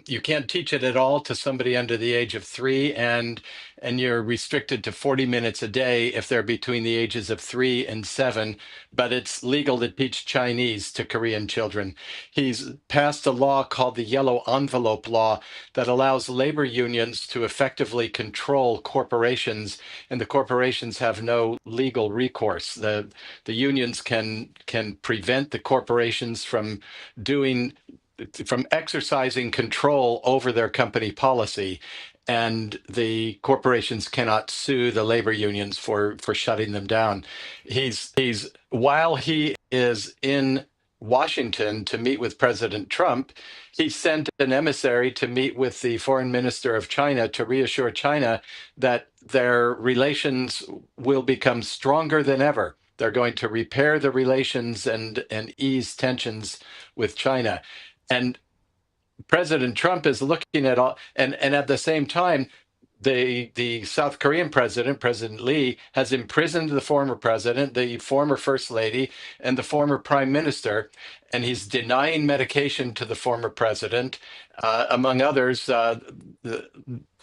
You can't teach it at all to somebody under the age of 3, and you're restricted to 40 minutes a day if they're between the ages of 3 and 7, but it's legal to teach Chinese to Korean children. He's passed a law called the Yellow Envelope Law that allows labor unions to effectively control corporations, and the corporations have no legal recourse. The unions can prevent the corporations from exercising control over their company policy, and the corporations cannot sue the labor unions for shutting them down. While he is in Washington to meet with President Trump, he sent an emissary to meet with the foreign minister of China to reassure China that their relations will become stronger than ever. They're going to repair the relations and ease tensions with China. And President Trump is looking at all, and at the same time, the South Korean president, President Lee, has imprisoned the former president, the former first lady, and the former prime minister, and he's denying medication to the former president, among others, the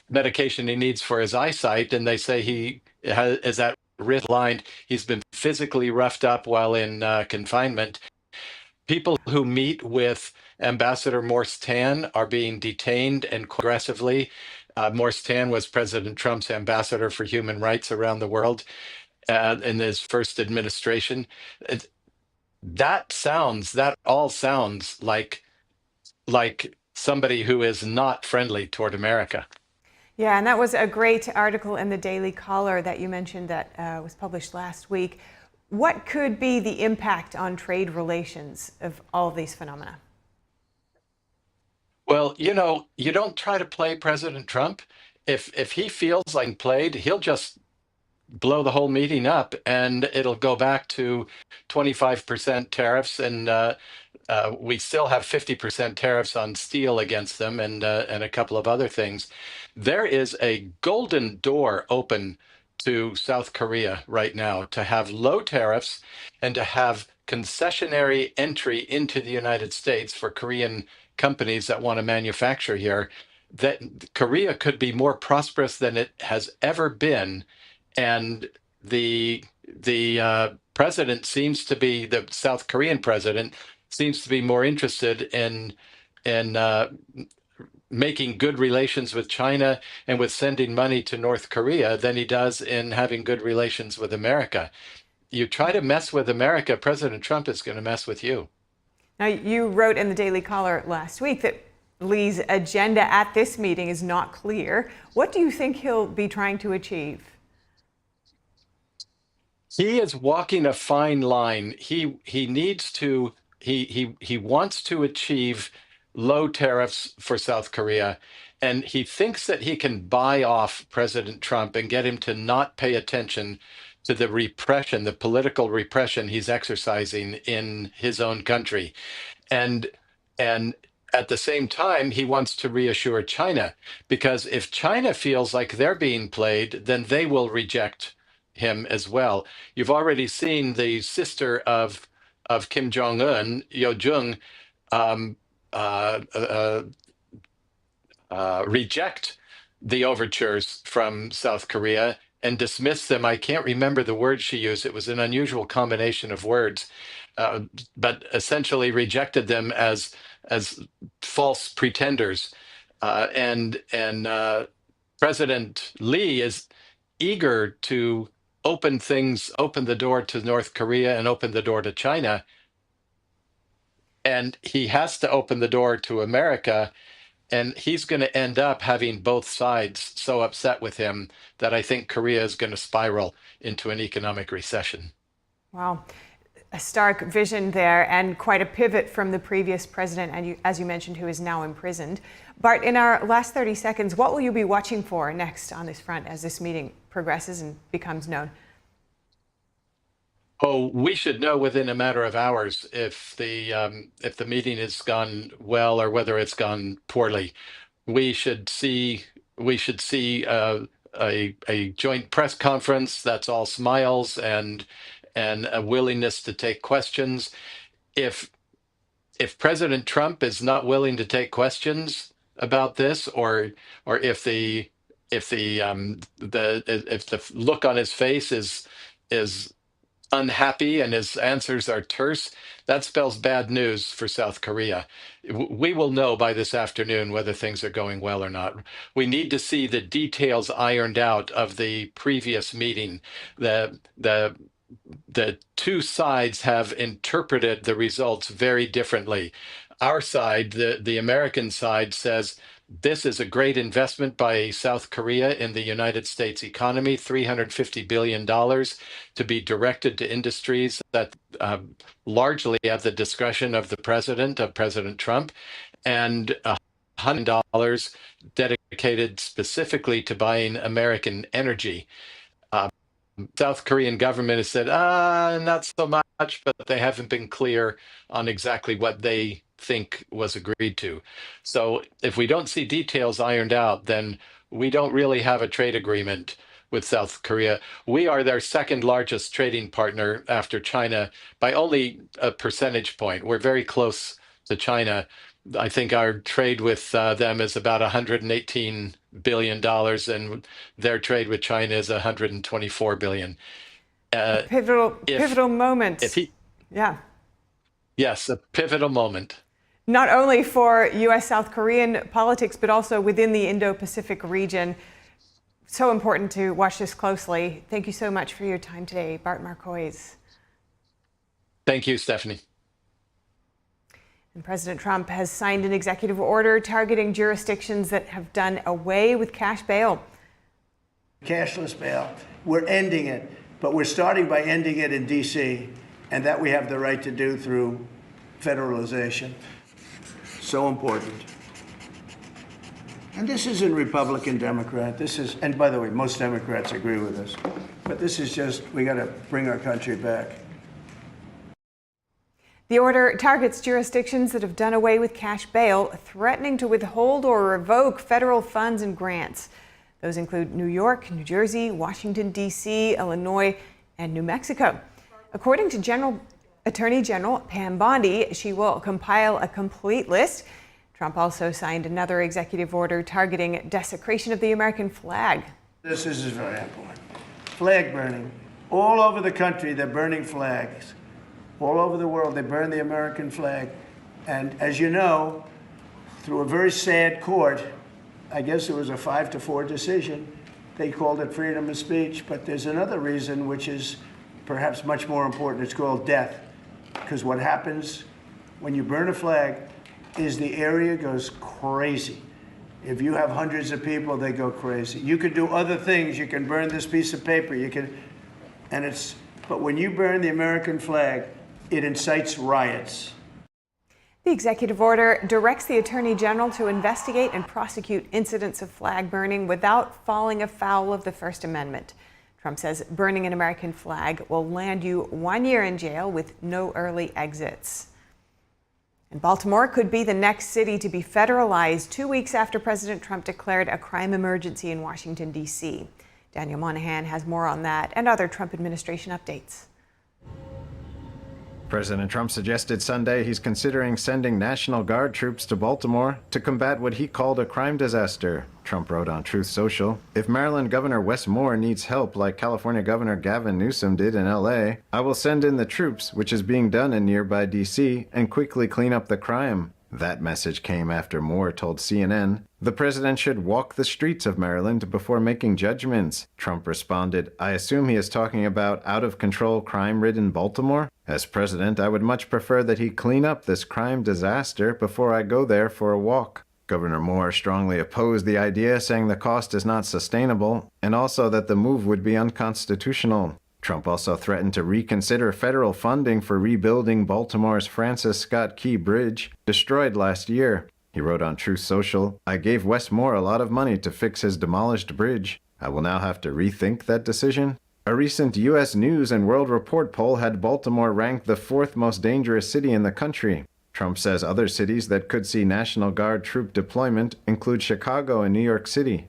medication he needs for his eyesight, and they say he is at risk blind. He's been physically roughed up while in confinement. People who meet with Ambassador Morse Tan are being detained and aggressively. Morse Tan was President Trump's ambassador for human rights around the world in his first administration. That all sounds like somebody who is not friendly toward America. Yeah, and that was a great article in the Daily Caller that you mentioned that was published last week. What could be the impact on trade relations of all of these phenomena? Well, you know, you don't try to play President Trump. If he feels like played, he'll just blow the whole meeting up, and it'll go back to 25% tariffs, and we still have 50% tariffs on steel against them, and a couple of other things. There is a golden door open to South Korea right now to have low tariffs and to have concessionary entry into the United States for Korean companies that want to manufacture here. That Korea could be more prosperous than it has ever been, and the president seems to be, the South Korean president seems to be more interested in making good relations with China and with sending money to North Korea than he does in having good relations with America. You try to mess with America, President Trump is going to mess with you. Now, you wrote in the Daily Caller last week that Lee's agenda at this meeting is not clear. What do you think he'll be trying to achieve? He is walking a fine line. He needs to, he wants to achieve low tariffs for South Korea, and he thinks that he can buy off President Trump and get him to not pay attention to the repression, the political repression he's exercising in his own country. And at the same time, he wants to reassure China, because if China feels like they're being played, then they will reject him as well. You've already seen the sister of Kim Jong-un, Yo Jung, reject the overtures from South Korea and dismiss them. I can't remember the word she used. It was an unusual combination of words, but essentially rejected them as false pretenders. And President Lee is eager to open the door to North Korea and open the door to China. And he has to open the door to America. And he's going to end up having both sides so upset with him that I think Korea is going to spiral into an economic recession. Wow. A stark vision there, and quite a pivot from the previous president, and as you mentioned, who is now imprisoned. Bart, in our last 30 seconds, what will you be watching for next on this front as this meeting progresses and becomes known? Oh, we should know within a matter of hours if the meeting has gone well or whether it's gone poorly. We should see a joint press conference that's all smiles and a willingness to take questions. If President Trump is not willing to take questions about this, or if the look on his face is unhappy and his answers are terse, that spells bad news for South Korea. We will know by this afternoon whether things are going well or not. We need to see the details ironed out of the previous meeting. The two sides have interpreted the results very differently. Our side, the American side, says this is a great investment by South Korea in the United States economy, $350 billion to be directed to industries that largely at the discretion of President Trump, and $100 dedicated specifically to buying American energy. South Korean government has said, not so much, but they haven't been clear on exactly what they think was agreed to. So if we don't see details ironed out, then we don't really have a trade agreement with South Korea. We are their second largest trading partner after China by only a percentage point. We're very close to China. I think our trade with them is about $118 billion, and their trade with China is $124 billion. Pivotal moment. Yeah. Yes, a pivotal moment. Not only for U.S.-South Korean politics, but also within the Indo-Pacific region. So important to watch this closely. Thank you so much for your time today, Bart Marcois. Thank you, Stephanie. And President Trump has signed an executive order targeting jurisdictions that have done away with cash bail. Cashless bail, we're ending it, but we're starting by ending it in D.C., and that we have the right to do through federalization. So important. And this isn't Republican, Democrat. This is, and by the way, most Democrats agree with us. But this is just, we got to bring our country back. The order targets jurisdictions that have done away with cash bail, threatening to withhold or revoke federal funds and grants. Those include New York, New Jersey, Washington, D.C., Illinois, and New Mexico. According to Attorney General Pam Bondi, she will compile a complete list. Trump also signed another executive order targeting desecration of the American flag. This is very important. Flag burning. All over the country, they're burning flags. All over the world, they burn the American flag. And as you know, through a very sad court, I guess it was a 5-4 decision, they called it freedom of speech. But there's another reason, which is perhaps much more important. It's called death. Because what happens when you burn a flag is the area goes crazy. If you have hundreds of people, they go crazy. You could do other things. You can burn this piece of paper. You can, but when you burn the American flag, it incites riots. The executive order directs the Attorney General to investigate and prosecute incidents of flag burning without falling afoul of the First Amendment. Trump says burning an American flag will land you 1 year in jail with no early exits. And Baltimore could be the next city to be federalized 2 weeks after President Trump declared a crime emergency in Washington, D.C. Daniel Monahan has more on that and other Trump administration updates. President Trump suggested Sunday he's considering sending National Guard troops to Baltimore to combat what he called a crime disaster. Trump wrote on Truth Social, "If Maryland Governor Wes Moore needs help like California Governor Gavin Newsom did in L.A., I will send in the troops, which is being done in nearby D.C., and quickly clean up the crime." That message came after Moore told CNN the president should walk the streets of Maryland before making judgments. Trump responded, "I assume he is talking about out-of-control, crime-ridden Baltimore? As president, I would much prefer that he clean up this crime disaster before I go there for a walk." Governor Moore strongly opposed the idea, saying the cost is not sustainable, and also that the move would be unconstitutional. Trump also threatened to reconsider federal funding for rebuilding Baltimore's Francis Scott Key Bridge, destroyed last year. He wrote on Truth Social, "I gave Wes Moore a lot of money to fix his demolished bridge. I will now have to rethink that decision." A recent U.S. News and World Report poll had Baltimore ranked the 4th most dangerous city in the country. Trump says other cities that could see National Guard troop deployment include Chicago and New York City.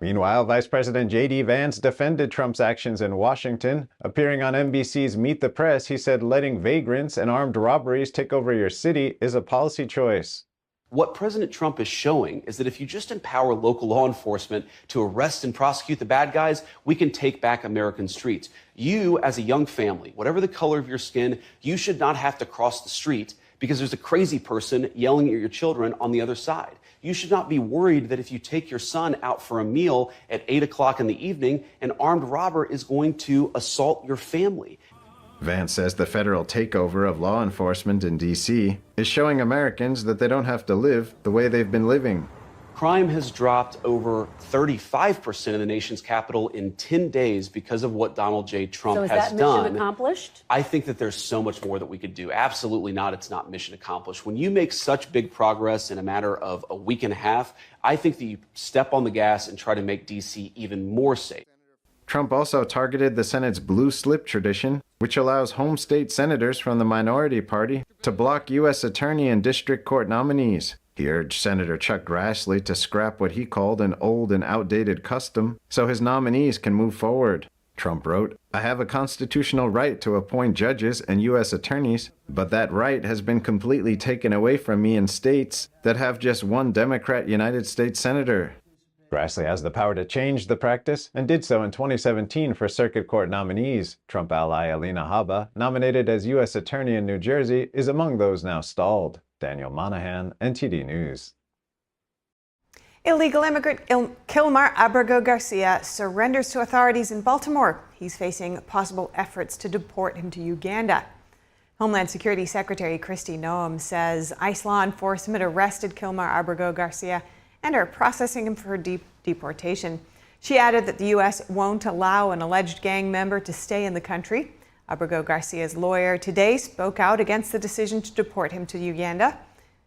Meanwhile, Vice President J.D. Vance defended Trump's actions in Washington. Appearing on NBC's Meet the Press, he said letting vagrants and armed robberies take over your city is a policy choice. What President Trump is showing is that if you just empower local law enforcement to arrest and prosecute the bad guys, we can take back American streets. You, as a young family, whatever the color of your skin, you should not have to cross the street because there's a crazy person yelling at your children on the other side. You should not be worried that if you take your son out for a meal at 8 o'clock in the evening, an armed robber is going to assault your family. Vance says the federal takeover of law enforcement in D.C. is showing Americans that they don't have to live the way they've been living. Crime has dropped over 35% in the nation's capital in 10 days because of what Donald J. Trump has done. So is that mission accomplished? I think that there's so much more that we could do. Absolutely not. It's not mission accomplished. When you make such big progress in a matter of a week and a half, I think that you step on the gas and try to make D.C. even more safe. Trump also targeted the Senate's blue slip tradition, which allows home state senators from the minority party to block U.S. attorney and district court nominees. He urged Senator Chuck Grassley to scrap what he called an old and outdated custom so his nominees can move forward. Trump wrote, "I have a constitutional right to appoint judges and U.S. attorneys, but that right has been completely taken away from me in states that have just one Democrat United States Senator." Grassley has the power to change the practice and did so in 2017 for circuit court nominees. Trump ally Alina Habba, nominated as U.S. Attorney in New Jersey, is among those now stalled. Daniel Monahan, NTD News. Illegal immigrant Kilmar Abrego Garcia surrenders to authorities in Baltimore. He's facing possible efforts to deport him to Uganda. Homeland Security Secretary Kristi Noem says ICE law enforcement arrested Kilmar Abrego Garcia and are processing him for deportation. She added that the U.S. won't allow an alleged gang member to stay in the country. Abrego Garcia's lawyer today spoke out against the decision to deport him to Uganda.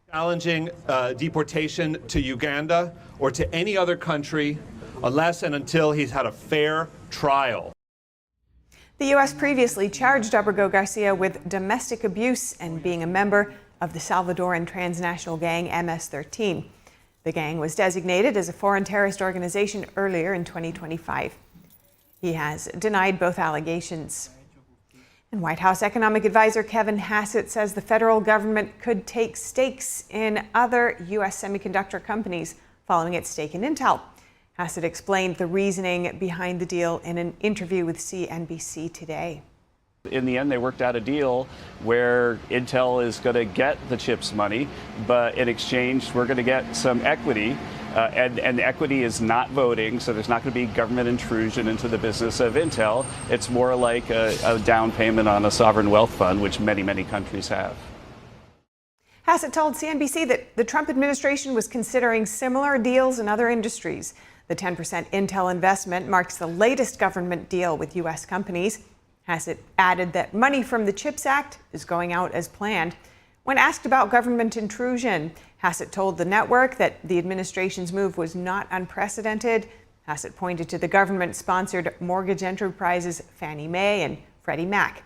Challenging deportation to Uganda or to any other country unless and until he's had a fair trial. The U.S. previously charged Abrego Garcia with domestic abuse and being a member of the Salvadoran transnational gang MS-13. The gang was designated as a foreign terrorist organization earlier in 2025. He has denied both allegations. And White House economic advisor Kevin Hassett says the federal government could take stakes in other U.S. semiconductor companies following its stake in Intel. Hassett explained the reasoning behind the deal in an interview with CNBC today. In the end, they worked out a deal where Intel is going to get the chips money, but in exchange, we're going to get some equity. And the equity is not voting, so there's not going to be government intrusion into the business of Intel. It's more like a down payment on a sovereign wealth fund, which many, many countries have. Hassett told CNBC that the Trump administration was considering similar deals in other industries. The 10% Intel investment marks the latest government deal with U.S. companies. Hassett added that money from the CHIPS Act is going out as planned. When asked about government intrusion, Hassett told the network that the administration's move was not unprecedented. Hassett pointed to the government-sponsored mortgage enterprises Fannie Mae and Freddie Mac.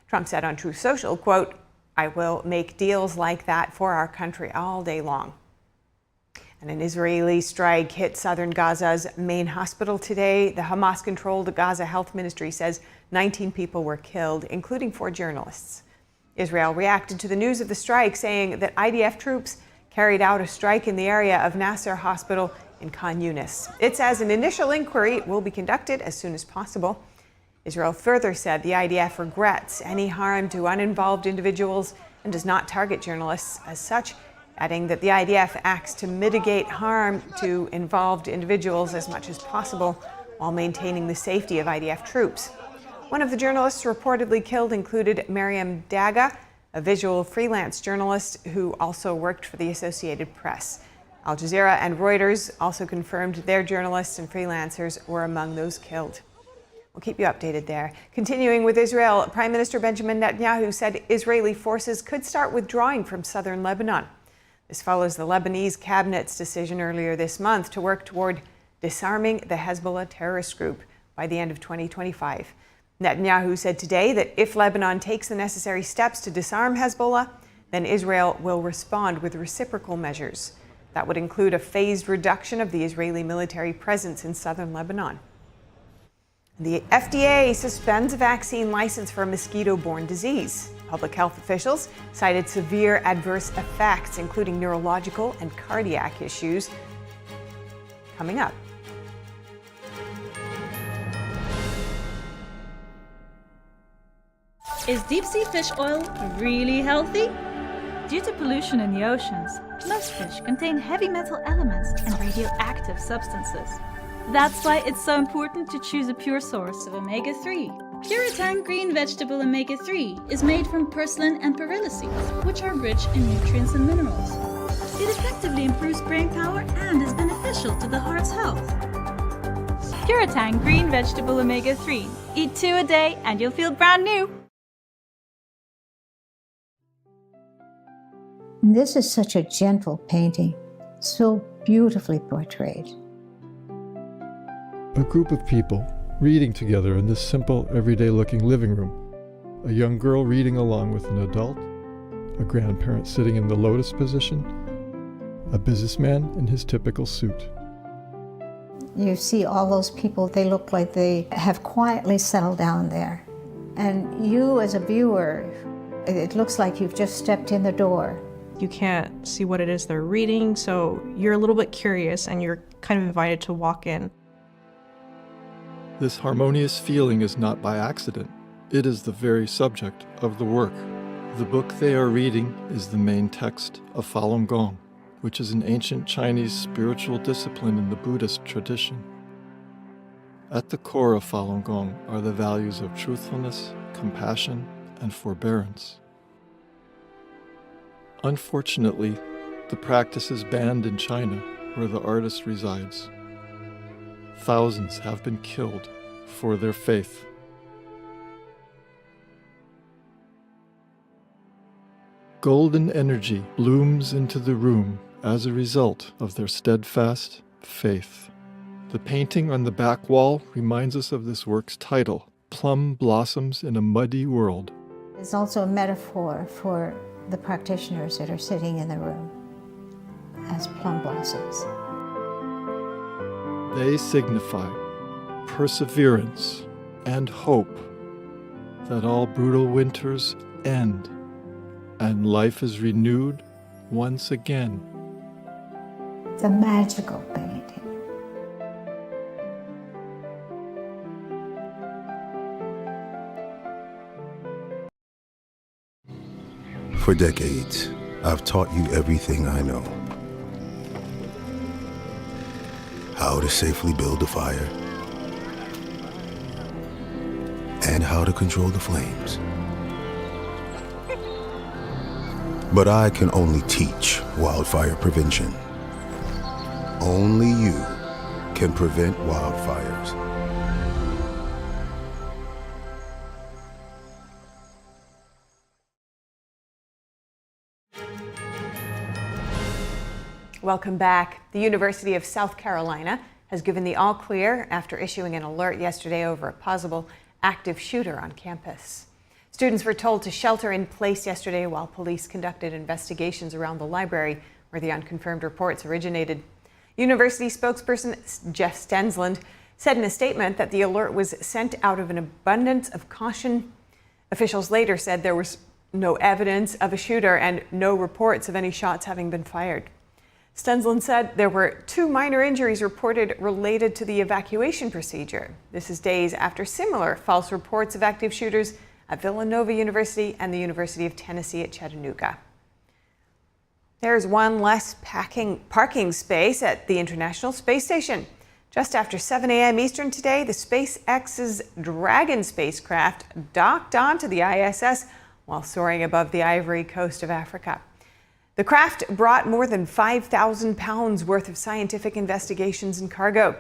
Trump said on Truth Social, quote, "I will make deals like that for our country all day long." And an Israeli strike hit southern Gaza's main hospital today. The Hamas-controlled Gaza Health Ministry says 19 people were killed, including 4 journalists. Israel reacted to the news of the strike, saying that IDF troops carried out a strike in the area of Nasser Hospital in Khan Yunis. It says an initial inquiry will be conducted as soon as possible. Israel further said the IDF regrets any harm to uninvolved individuals and does not target journalists as such, adding that the IDF acts to mitigate harm to involved individuals as much as possible while maintaining the safety of IDF troops. One of the journalists reportedly killed included Mariam Daga, a visual freelance journalist who also worked for the Associated Press. Al Jazeera and Reuters also confirmed their journalists and freelancers were among those killed. We'll keep you updated there. Continuing with Israel, Prime Minister Benjamin Netanyahu said Israeli forces could start withdrawing from southern Lebanon. This follows the Lebanese cabinet's decision earlier this month to work toward disarming the Hezbollah terrorist group by the end of 2025. Netanyahu said today that if Lebanon takes the necessary steps to disarm Hezbollah, then Israel will respond with reciprocal measures. That would include a phased reduction of the Israeli military presence in southern Lebanon. The FDA suspends a vaccine license for a mosquito-borne disease. Public health officials cited severe adverse effects, including neurological and cardiac issues. Coming up. Is deep-sea fish oil really healthy? Due to pollution in the oceans, most fish contain heavy metal elements and radioactive substances. That's why it's so important to choose a pure source of omega-3. Puritan Green Vegetable Omega-3 is made from purslane and perilla seeds, which are rich in nutrients and minerals. It effectively improves brain power and is beneficial to the heart's health. Puritan Green Vegetable Omega-3. Eat 2 a day and you'll feel brand new. This is such a gentle painting, so beautifully portrayed. A group of people reading together in this simple, everyday-looking living room. A young girl reading along with an adult, a grandparent sitting in the lotus position, a businessman in his typical suit. You see all those people, they look like they have quietly settled down there. And you as a viewer, it looks like you've just stepped in the door. You can't see what it is they're reading, so you're a little bit curious and you're kind of invited to walk in. This harmonious feeling is not by accident. It is the very subject of the work. The book they are reading is the main text of Falun Gong, which is an ancient Chinese spiritual discipline in the Buddhist tradition. At the core of Falun Gong are the values of truthfulness, compassion, and forbearance. Unfortunately, the practice is banned in China, where the artist resides. Thousands have been killed for their faith. Golden energy blooms into the room as a result of their steadfast faith. The painting on the back wall reminds us of this work's title, Plum Blossoms in a Muddy World. It's also a metaphor for the practitioners that are sitting in the room as plum blossoms. They signify perseverance and hope that all brutal winters end and life is renewed once again. The magical painting. For decades, I've taught you everything I know. How to safely build a fire, and how to control the flames. But I can only teach wildfire prevention. Only you can prevent wildfires. Welcome back. The University of South Carolina has given the all clear after issuing an alert yesterday over a possible active shooter on campus. Students were told to shelter in place yesterday while police conducted investigations around the library where the unconfirmed reports originated. University spokesperson Jeff Stensland said in a statement that the alert was sent out of an abundance of caution. Officials later said there was no evidence of a shooter and no reports of any shots having been fired. Stensland said there were 2 minor injuries reported related to the evacuation procedure. This is days after similar false reports of active shooters at Villanova University and the University of Tennessee at Chattanooga. There's one less parking space at the International Space Station. Just after 7 a.m. Eastern today, the SpaceX's Dragon spacecraft docked onto the ISS while soaring above the Ivory Coast of Africa. The craft brought more than 5,000 pounds worth of scientific investigations and cargo.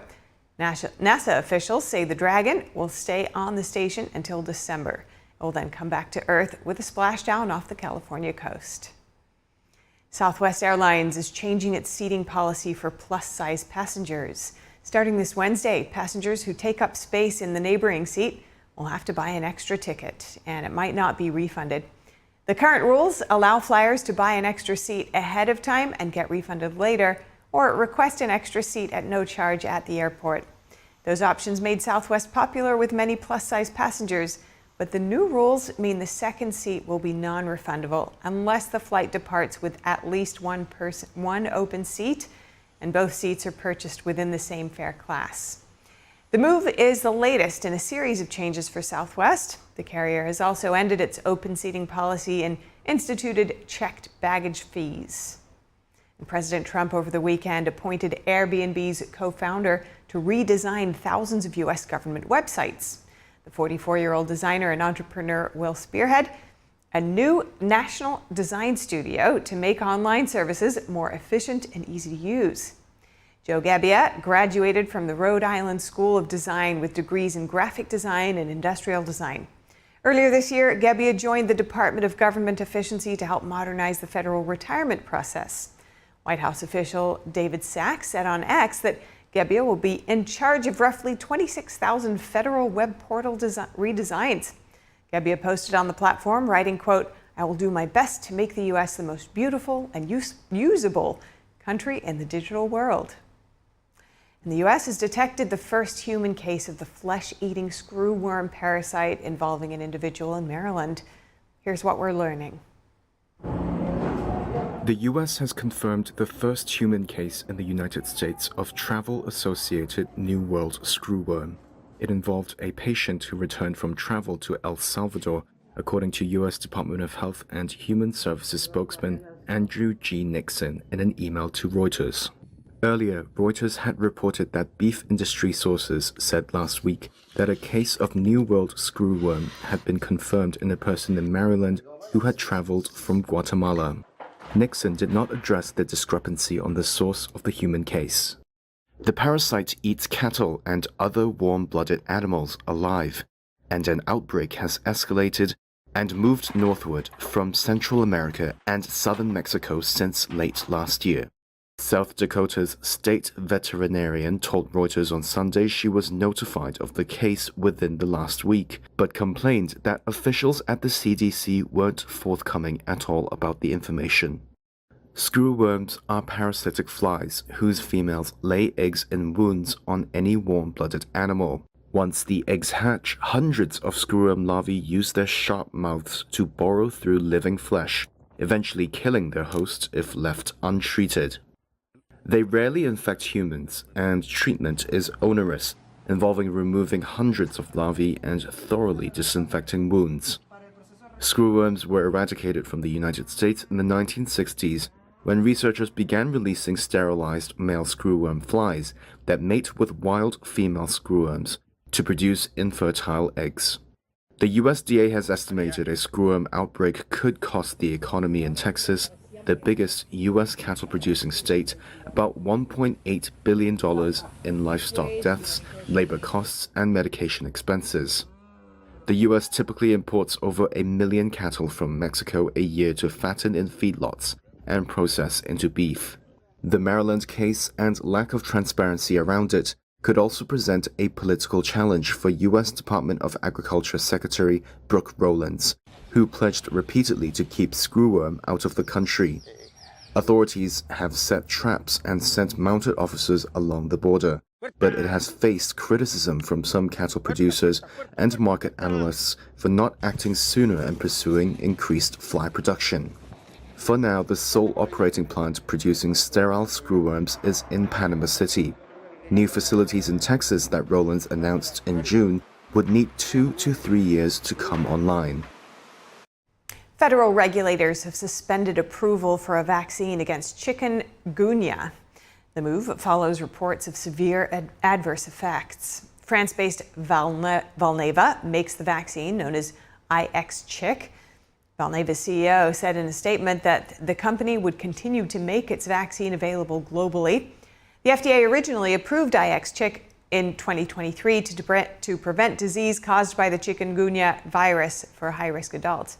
NASA officials say the Dragon will stay on the station until December. It will then come back to Earth with a splashdown off the California coast. Southwest Airlines is changing its seating policy for plus-size passengers. Starting this Wednesday, passengers who take up space in the neighboring seat will have to buy an extra ticket, and it might not be refunded. The current rules allow flyers to buy an extra seat ahead of time and get refunded later, or request an extra seat at no charge at the airport. Those options made Southwest popular with many plus-size passengers, but the new rules mean the second seat will be non-refundable unless the flight departs with at least one open seat, and both seats are purchased within the same fare class. The move is the latest in a series of changes for Southwest. The carrier has also ended its open seating policy and instituted checked baggage fees. And President Trump over the weekend appointed Airbnb's co-founder to redesign thousands of U.S. government websites. The 44-year-old designer and entrepreneur will spearhead a new national design studio to make online services more efficient and easy to use. Joe Gebbia graduated from the Rhode Island School of Design with degrees in graphic design and industrial design. Earlier this year, Gebbia joined the Department of Government Efficiency to help modernize the federal retirement process. White House official David Sachs said on X that Gebbia will be in charge of roughly 26,000 federal web portal redesigns. Gebbia posted on the platform, writing, quote, "I will do my best to make the U.S. the most beautiful and usable country in the digital world." And the U.S. has detected the first human case of the flesh-eating screwworm parasite involving an individual in Maryland. Here's what we're learning. The U.S. has confirmed the first human case in the United States of travel-associated New World screwworm. It involved a patient who returned from travel to El Salvador, according to U.S. Department of Health and Human Services spokesman Andrew G. Nixon in an email to Reuters. Earlier, Reuters had reported that beef industry sources said last week that a case of New World screwworm had been confirmed in a person in Maryland who had traveled from Guatemala. Nixon did not address the discrepancy on the source of the human case. The parasite eats cattle and other warm-blooded animals alive, and an outbreak has escalated and moved northward from Central America and southern Mexico since late last year. South Dakota's state veterinarian told Reuters on Sunday she was notified of the case within the last week, but complained that officials at the CDC weren't forthcoming at all about the information. Screwworms are parasitic flies whose females lay eggs in wounds on any warm-blooded animal. Once the eggs hatch, hundreds of screwworm larvae use their sharp mouths to burrow through living flesh, eventually killing their host if left untreated. They rarely infect humans, and treatment is onerous, involving removing hundreds of larvae and thoroughly disinfecting wounds. Screwworms were eradicated from the United States in the 1960s, when researchers began releasing sterilized male screwworm flies that mate with wild female screwworms to produce infertile eggs. The USDA has estimated a screwworm outbreak could cost the economy in Texas, the biggest U.S. cattle-producing state, about $1.8 billion in livestock deaths, labor costs, and medication expenses. The U.S. typically imports over 1 million cattle from Mexico a year to fatten in feedlots and process into beef. The Maryland case and lack of transparency around it could also present a political challenge for U.S. Department of Agriculture Secretary Brooke Rowlands, who pledged repeatedly to keep screwworm out of the country. Authorities have set traps and sent mounted officers along the border, but it has faced criticism from some cattle producers and market analysts for not acting sooner and pursuing increased fly production. For now, the sole operating plant producing sterile screwworms is in Panama City. New facilities in Texas that Rowlands announced in June would need 2 to 3 years to come online. Federal regulators have suspended approval for a vaccine against chikungunya. The move follows reports of severe adverse effects. France-based Valneva makes the vaccine known as IXCHIK. Valneva's CEO said in a statement that the company would continue to make its vaccine available globally. The FDA originally approved IXCHIK in 2023 to prevent disease caused by the chikungunya virus for high-risk adults.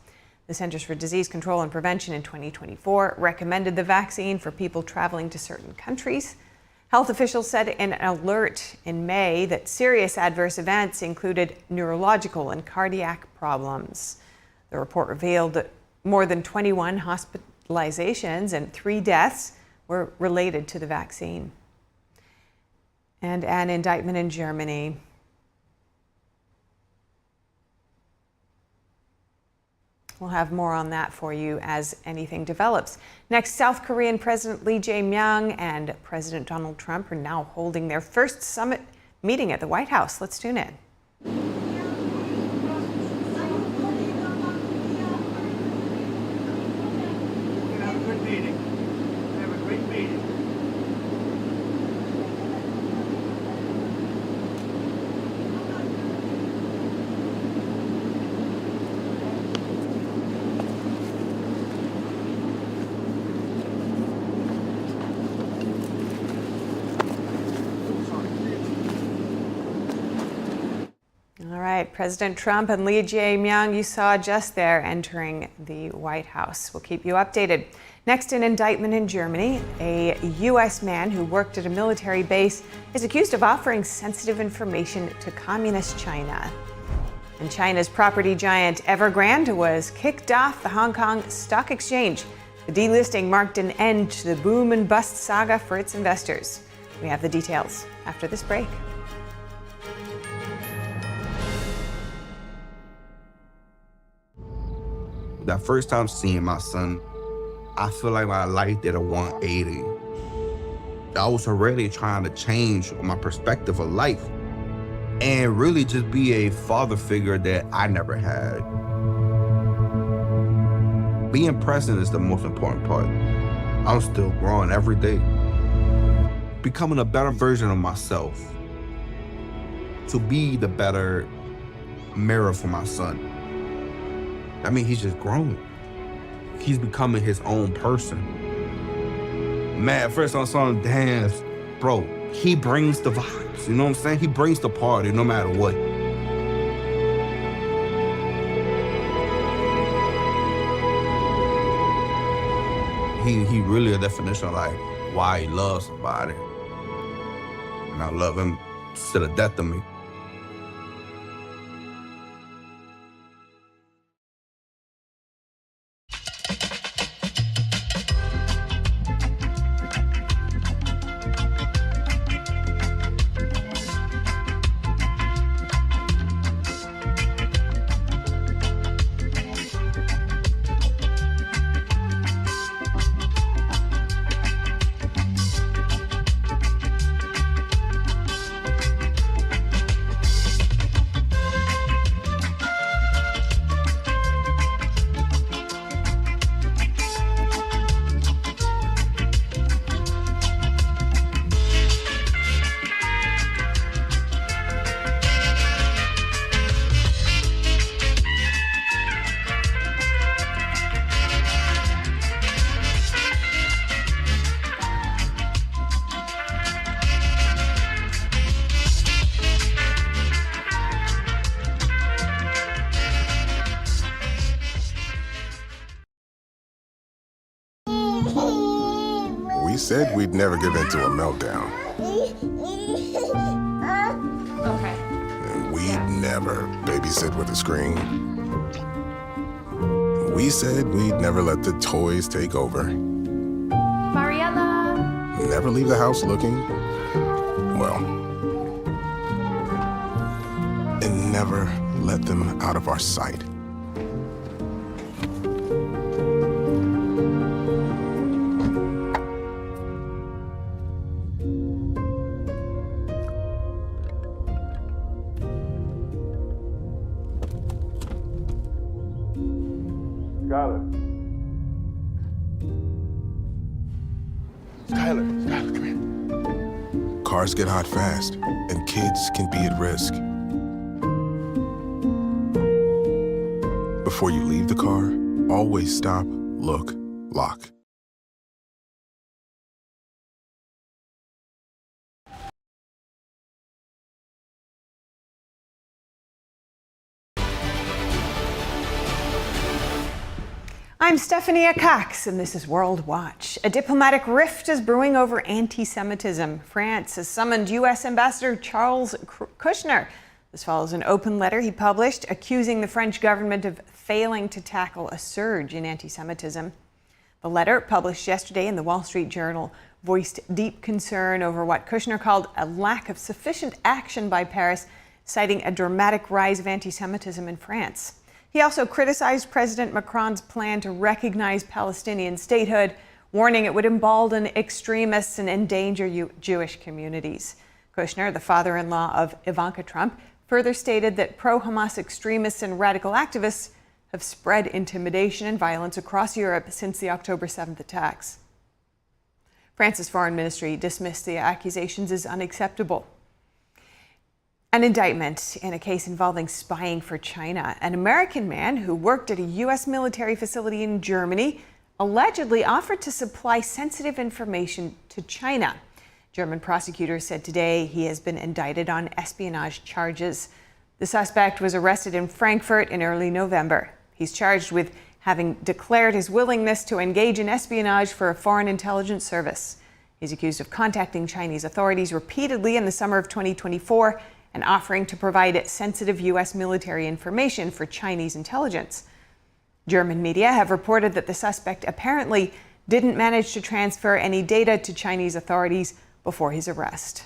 The Centers for Disease Control and Prevention in 2024 recommended the vaccine for people traveling to certain countries. Health officials said in an alert in May that serious adverse events included neurological and cardiac problems. The report revealed that more than 21 hospitalizations and 3 deaths were related to the vaccine. And an indictment in Germany. We'll have more on that for you as anything develops. Next, South Korean President Lee Jae-myung and President Donald Trump are now holding their first summit meeting at the White House. Let's tune in. President Trump and Lee Jae-myung, you saw just there entering the White House. We'll keep you updated. Next, an indictment in Germany. A U.S. man who worked at a military base is accused of offering sensitive information to communist China. And China's property giant Evergrande was kicked off the Hong Kong Stock Exchange. The delisting marked an end to the boom and bust saga for its investors. We have the details after this break. That first time seeing my son, I feel like my life did a 180. I was already trying to change my perspective of life and really just be a father figure that I never had. Being present is the most important part. I'm still growing every day. Becoming a better version of myself. To be the better mirror for my son. I mean, he's just growing. he's becoming his own person. Man, at first I saw him dance, bro, he brings the vibes, you know what I'm saying? He brings the party no matter what. He really a definition of like why he loves somebody. And I love him to the death of me. We said we'd never give in to a meltdown. Okay. And we'd never babysit with a screen. We said we'd never let the toys take over. Mariella! Never leave the house looking, well, and never let them out of our sight. Skylar, come here. Cars get hot fast, and kids can be at risk. Before you leave the car, always stop, look, lock. I'm Stephanie Cox, and this is World Watch. A diplomatic rift is brewing over anti-Semitism. France has summoned U.S. Ambassador Charles Kushner. This follows an open letter he published accusing the French government of failing to tackle a surge in anti-Semitism. The letter, published yesterday in the Wall Street Journal, voiced deep concern over what Kushner called a lack of sufficient action by Paris, citing a dramatic rise of anti-Semitism in France. He also criticized President Macron's plan to recognize Palestinian statehood, warning it would embolden extremists and endanger Jewish communities. Kushner, the father-in-law of Ivanka Trump, further stated that pro-Hamas extremists and radical activists have spread intimidation and violence across Europe since the October 7th attacks. France's foreign ministry dismissed the accusations as unacceptable. An indictment in a case involving spying for China. An American man who worked at a U.S. military facility in Germany allegedly offered to supply sensitive information to China. German prosecutors said today he has been indicted on espionage charges. The suspect was arrested in Frankfurt in early November. He's charged with having declared his willingness to engage in espionage for a foreign intelligence service. He's accused of contacting Chinese authorities repeatedly in the summer of 2024 and offering to provide sensitive U.S. military information for Chinese intelligence. German media have reported that the suspect apparently didn't manage to transfer any data to Chinese authorities before his arrest.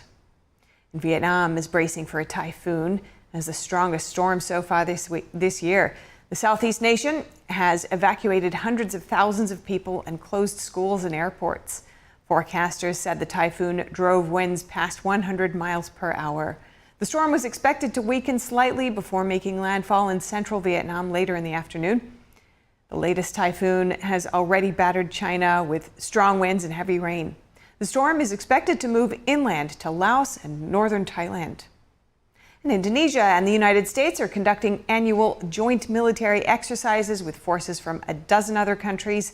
And Vietnam is bracing for a typhoon as the strongest storm so far this year. The southeast nation has evacuated hundreds of thousands of people and closed schools and airports. Forecasters said the typhoon drove winds past 100 miles per hour. The storm was expected to weaken slightly before making landfall in central Vietnam later in the afternoon. The latest typhoon has already battered China with strong winds and heavy rain. The storm is expected to move inland to Laos and northern Thailand. And Indonesia and the United States are conducting annual joint military exercises with forces from a dozen other countries.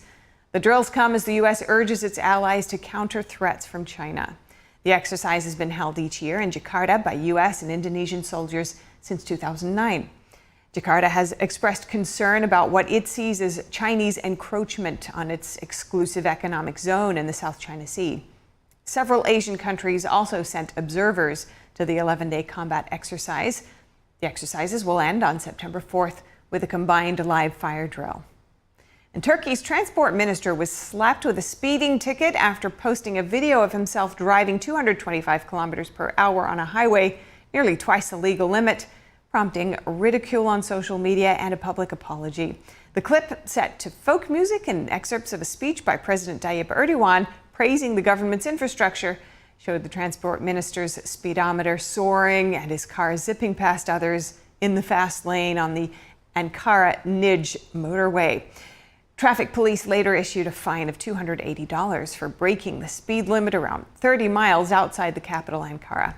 The drills come as the U.S. urges its allies to counter threats from China. The exercise has been held each year in Jakarta by U.S. and Indonesian soldiers since 2009. Jakarta has expressed concern about what it sees as Chinese encroachment on its exclusive economic zone in the South China Sea. Several Asian countries also sent observers to the 11-day combat exercise. The exercises will end on September 4th with a combined live fire drill. And Turkey's transport minister was slapped with a speeding ticket after posting a video of himself driving 225 kilometers per hour on a highway, nearly twice the legal limit, prompting ridicule on social media and a public apology. The clip, set to folk music and excerpts of a speech by President Tayyip Erdogan praising the government's infrastructure, showed the transport minister's speedometer soaring and his car zipping past others in the fast lane on the Ankara-Nice motorway. Traffic police later issued a fine of $280 for breaking the speed limit around 30 miles outside the capital, Ankara.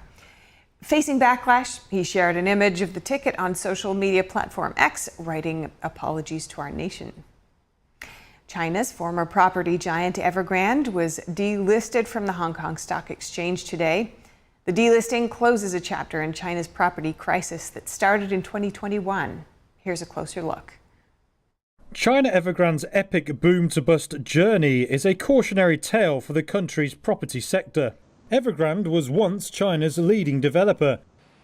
Facing backlash, he shared an image of the ticket on social media platform X, writing apologies to our nation. China's former property giant Evergrande was delisted from the Hong Kong Stock Exchange today. The delisting closes a chapter in China's property crisis that started in 2021. Here's a closer look. China Evergrande's epic boom-to-bust journey is a cautionary tale for the country's property sector. Evergrande was once China's leading developer.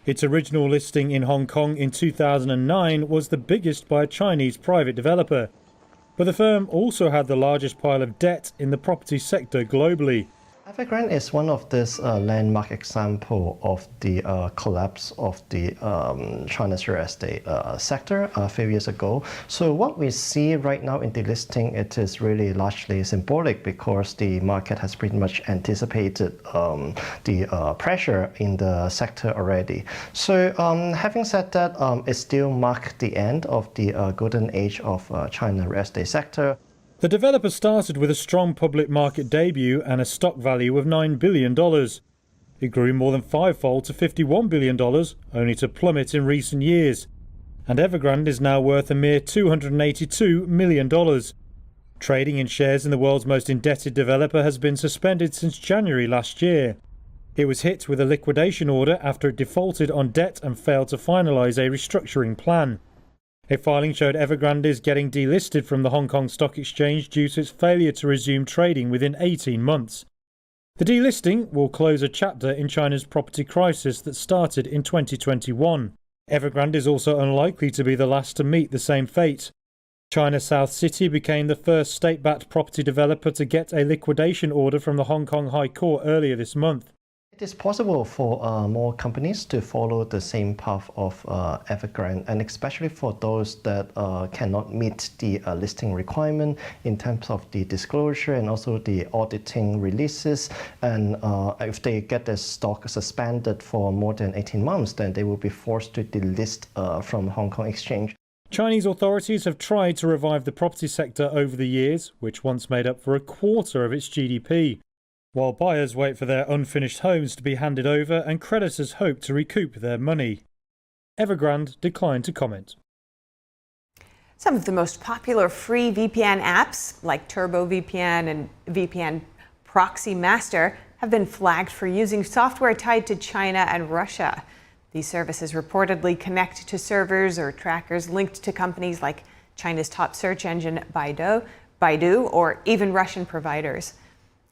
Its original listing in Hong Kong in 2009 was the biggest by a Chinese private developer. But the firm also had the largest pile of debt in the property sector globally. Evergrande is one of this landmark example of the collapse of the China's real estate sector a few years ago. So what we see right now in the listing, it is really largely symbolic because the market has pretty much anticipated the pressure in the sector already. So having said that, it still marks the end of the golden age of China real estate sector. The developer started with a strong public market debut and a stock value of $9 billion. It grew more than fivefold to $51 billion, only to plummet in recent years. And Evergrande is now worth a mere $282 million. Trading in shares in the world's most indebted developer has been suspended since January last year. It was hit with a liquidation order after it defaulted on debt and failed to finalise a restructuring plan. A filing showed Evergrande is getting delisted from the Hong Kong Stock Exchange due to its failure to resume trading within 18 months. The delisting will close a chapter in China's property crisis that started in 2021. Evergrande is also unlikely to be the last to meet the same fate. China South City became the first state-backed property developer to get a liquidation order from the Hong Kong High Court earlier this month. It is possible for more companies to follow the same path of Evergrande, and especially for those that cannot meet the listing requirement in terms of the disclosure and also the auditing releases. And if they get their stock suspended for more than 18 months, then they will be forced to delist from Hong Kong Exchange. Chinese authorities have tried to revive the property sector over the years, which once made up for a quarter of its GDP. While buyers wait for their unfinished homes to be handed over and creditors hope to recoup their money. Evergrande declined to comment. Some of the most popular free VPN apps, like Turbo VPN and VPN Proxy Master, have been flagged for using software tied to China and Russia. These services reportedly connect to servers or trackers linked to companies like China's top search engine Baidu, or even Russian providers.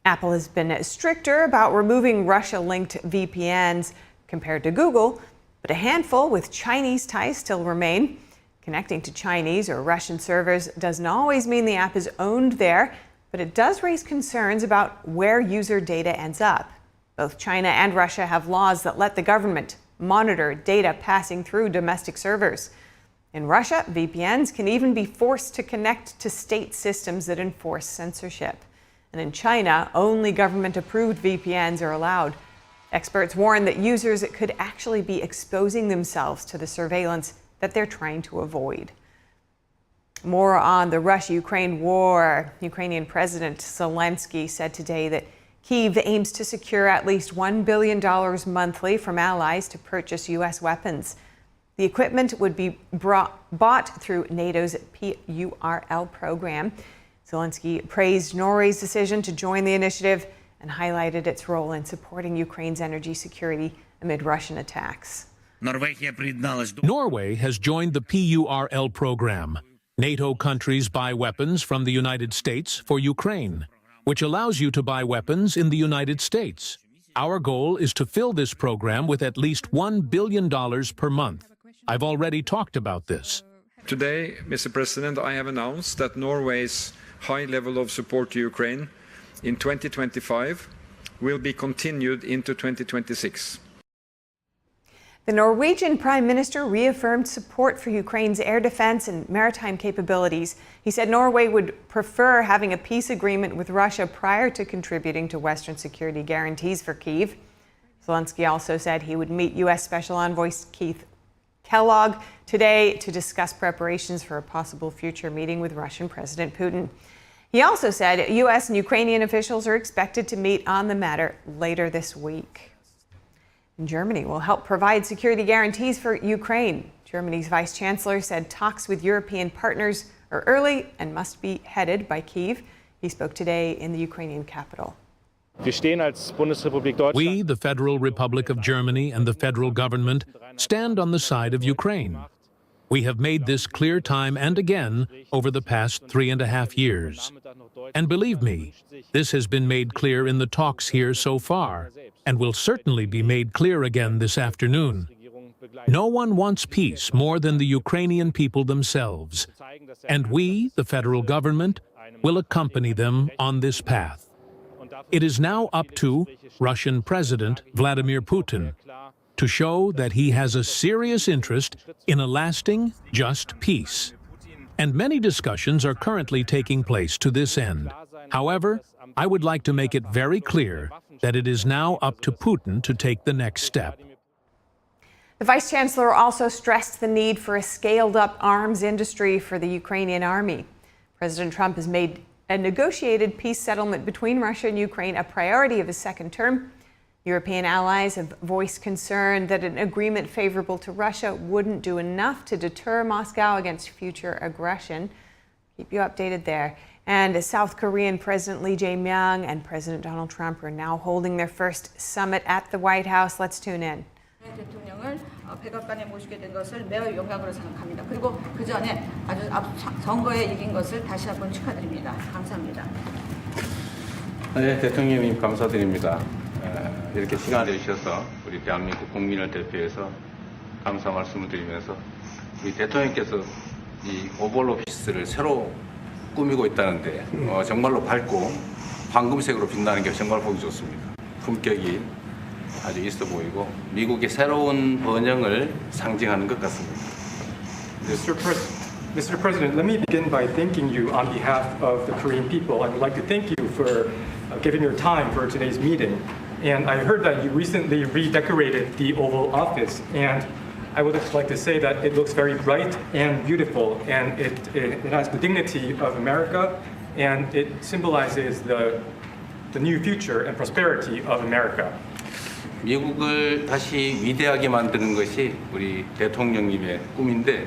Apple has been stricter about removing Russia-linked VPNs compared to Google, but a handful with Chinese ties still remain. Connecting to Chinese or Russian servers doesn't always mean the app is owned there, but it does raise concerns about where user data ends up. Both China and Russia have laws that let the government monitor data passing through domestic servers. In Russia, VPNs can even be forced to connect to state systems that enforce censorship. And in China, only government-approved VPNs are allowed. Experts warn that users could actually be exposing themselves to the surveillance that they're trying to avoid. More on the Russia-Ukraine war. Ukrainian President Zelenskyy said today that Kyiv aims to secure at least $1 billion monthly from allies to purchase U.S. weapons. The equipment would be bought through NATO's PURL program. Zelenskyy praised Norway's decision to join the initiative and highlighted its role in supporting Ukraine's energy security amid Russian attacks. Norway has joined the PURL program. NATO countries buy weapons from the United States for Ukraine, which allows you to buy weapons in the United States. Our goal is to fill this program with at least $1 billion per month. I've already talked about this. Today, Mr. President, I have announced that Norway's high level of support to Ukraine in 2025 will be continued into 2026. The Norwegian Prime Minister reaffirmed support for Ukraine's air defense and maritime capabilities. He said Norway would prefer having a peace agreement with Russia prior to contributing to Western security guarantees for Kyiv. Zelenskyy also said he would meet U.S. Special Envoy Keith Kellogg today to discuss preparations for a possible future meeting with Russian President Putin. He also said U.S. and Ukrainian officials are expected to meet on the matter later this week. Germany will help provide security guarantees for Ukraine. Germany's vice chancellor said talks with European partners are early and must be headed by Kyiv. He spoke today in the Ukrainian capital. We, the Federal Republic of Germany and the federal government, stand on the side of Ukraine. We have made this clear time and again over the past 3.5 years. And believe me, this has been made clear in the talks here so far, and will certainly be made clear again this afternoon. No one wants peace more than the Ukrainian people themselves, and we, the federal government, will accompany them on this path. It is now up to Russian President Vladimir Putin to show that he has a serious interest in a lasting, just peace. And many discussions are currently taking place to this end. However, I would like to make it very clear that it is now up to Putin to take the next step. The Vice Chancellor also stressed the need for a scaled-up arms industry for the Ukrainian army. President Trump has made a negotiated peace settlement between Russia and Ukraine a priority of his second term. European allies have voiced concern that an agreement favorable to Russia wouldn't do enough to deter Moscow against future aggression. Keep you updated there. And South Korean President Lee Jae-myung and President Donald Trump are now holding their first summit at the White House. Let's tune in. 대통령을 백악관에 모시게 된 것을 매우 영광으로 생각합니다. 그리고 그 전에 아주 선거에 이긴 것을 다시 한번 축하드립니다. 감사합니다. 네, 대통령님 감사드립니다. 이렇게 시간을 내주셔서 우리 대한민국 국민을 대표해서 감사 말씀을 드리면서 우리 대통령께서 이 오벌 오피스를 새로 꾸미고 있다는데 정말로 밝고 황금색으로 빛나는 게 정말 보기 좋습니다. 품격이 아주 있어 보이고 미국의 새로운 번영을 상징하는 것 같습니다. Mr. President, let me begin by thanking you on behalf of the Korean people. I would like to thank you for giving your time for today's meeting. And I heard that you recently redecorated the Oval Office, and I would like to say that it looks very bright and beautiful, and it has the dignity of America, and it symbolizes the new future and prosperity of America. 미국을 다시 위대하게 만드는 것이 우리 대통령님의 꿈인데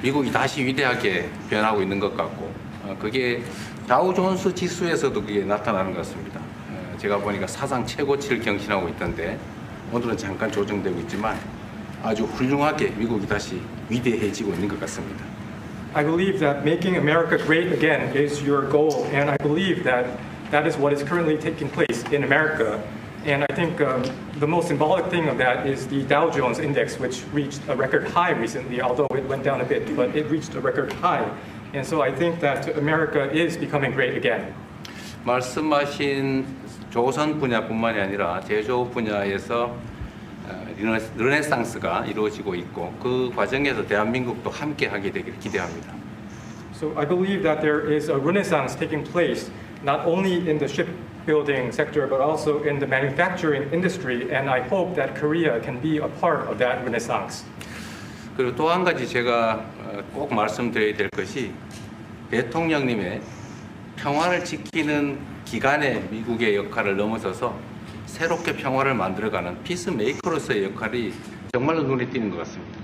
미국이 다시 위대하게 변하고 있는 것 같고 그게 다우존스 지수에서도 그게 나타나는 것 같습니다. 제가 보니까 사상 최고치를 경신하고 있던데 오늘은 잠깐 조정되고 있지만 아주 훌륭하게 미국이 다시 위대해지고 있는 것 같습니다. I believe that making America great again is your goal, and I believe that that is what is currently taking place in America. And I think the most symbolic thing of that is the Dow Jones Index, which reached a record high recently, although it went down a bit, but it reached a record high. And so I think that America is becoming great again. 말씀하신 조선 분야뿐만이 아니라 제조업 분야에서 르네상스가 이루어지고 있고 그 과정에서 대한민국도 함께하게 되기를 기대합니다. So I believe that there is a renaissance taking place not only in the shipbuilding sector but also in the manufacturing industry, and I hope that Korea can be a part of that renaissance. 그리고 또 한 가지 제가 꼭 말씀드려야 될 것이 대통령님의 평화를 지키는 기간의 미국의 역할을 넘어서서 새롭게 평화를 만들어가는 피스메이커로서의 역할이 정말로 눈에 띄는 것 같습니다.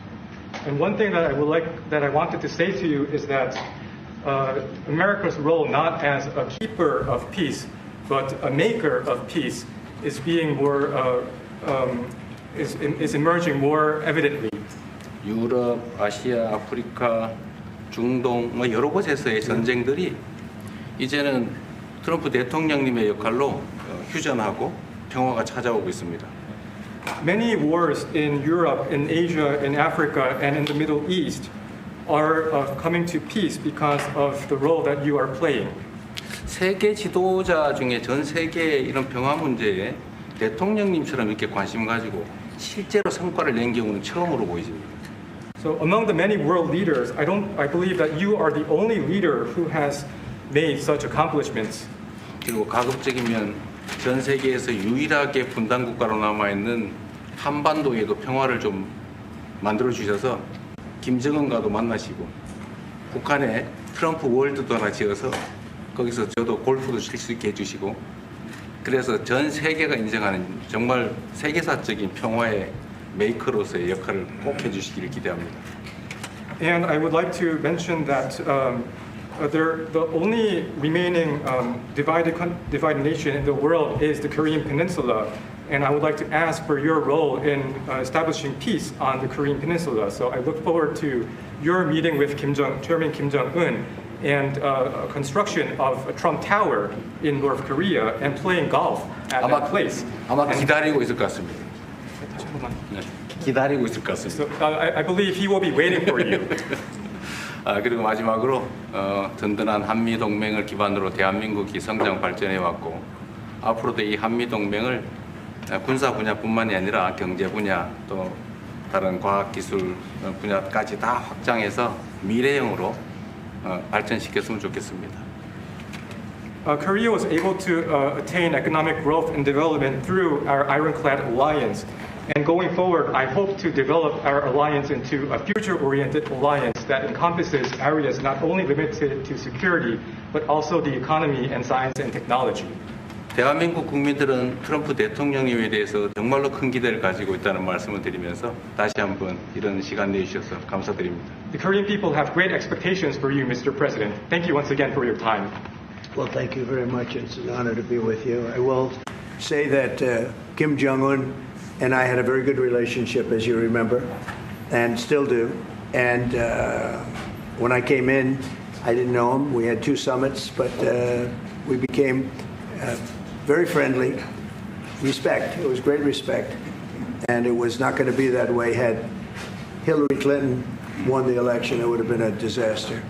And one thing that I wanted to say to you is that America's role, not as a keeper of peace, but a maker of peace, is being more is emerging more evidently. 유럽, 아시아, 아프리카, 중동 여러 곳에서의 전쟁들이 이제는 트럼프 대통령님의 역할로 휴전하고 평화가 찾아오고 있습니다. Many wars in Europe, in Asia, in Africa, and in the Middle East are coming to peace because of the role that you are playing. 세계 지도자 중에 전 세계의 이런 평화 문제에 대통령님처럼 이렇게 관심 가지고 실제로 성과를 낸 경우는 처음으로 보여집니다. So among the many world leaders, I believe that you are the only leader who has made such accomplishments. 그리고 가급적이면 전 세계에서 유일하게 분단 국가로 남아 있는 한반도에도 평화를 좀 만들어 주셔서 김정은과도 만나시고 북한에 트럼프 월드도 하나 지어서 거기서 저도 골프도 칠 수 있게 해주시고 그래서 전 세계가 인정하는 정말 세계사적인 평화의 메이커로서의 역할을 꼭 해주시기를 기대합니다. And I would like to mention that the only remaining divided nation in the world is the Korean Peninsula, and I would like to ask for your role in establishing peace on the Korean Peninsula. So I look forward to your meeting with Chairman Kim Jong-un and construction of a Trump Tower in North Korea and playing golf at that place. 아마 기다리고 있을 것 같습니다. 네, 기다리고 있을 것 같습니다. So I believe he will be waiting for you. 그리고 마지막으로 든든한 한미 동맹을 기반으로 대한민국이 성장 발전해 왔고 앞으로도 이 한미 동맹을 군사 분야뿐만이 아니라 경제 분야 또 다른 과학 기술 분야까지 다 확장해서 미래형으로 발전시켰으면 좋겠습니다. Korea was able to attain economic growth and development through our ironclad alliance. And going forward, I hope to develop our alliance into a future-oriented alliance that encompasses areas not only limited to security, but also the economy and science and technology. 대한민국 국민들은 트럼프 대통령님에 대해서 정말로 큰 기대를 가지고 있다는 말씀을 드리면서 다시 한번 이런 시간 내주셔서 감사드립니다. The Korean people have great expectations for you, Mr. President. Thank you once again for your time. Well, thank you very much. It's an honor to be with you. I will say that Kim Jong-un and I had a very good relationship, as you remember, and still do. And when I came in, I didn't know him. We had 2 summits, but we became very friendly. Respect. It was great respect. And it was not going to be that way had Hillary Clinton won the election. It would have been a disaster.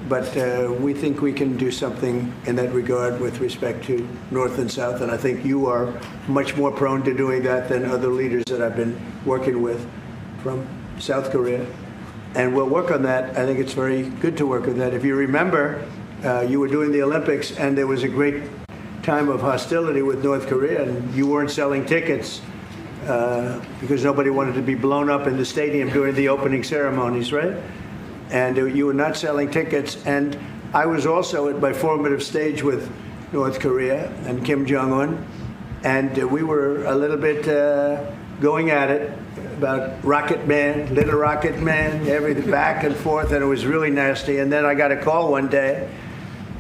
But we think we can do something in that regard with respect to North and South, and I think you are much more prone to doing that than other leaders that I've been working with from South Korea. And we'll work on that. I think it's very good to work on that. If you remember, you were doing the Olympics, and there was a great time of hostility with North Korea, and you weren't selling tickets because nobody wanted to be blown up in the stadium during the opening ceremonies, right? And you were not selling tickets. And I was also at my formative stage with North Korea and Kim Jong-un. And we were a little bit going at it about Rocket Man, Little Rocket Man, everything back and forth. And it was really nasty. And then I got a call one day,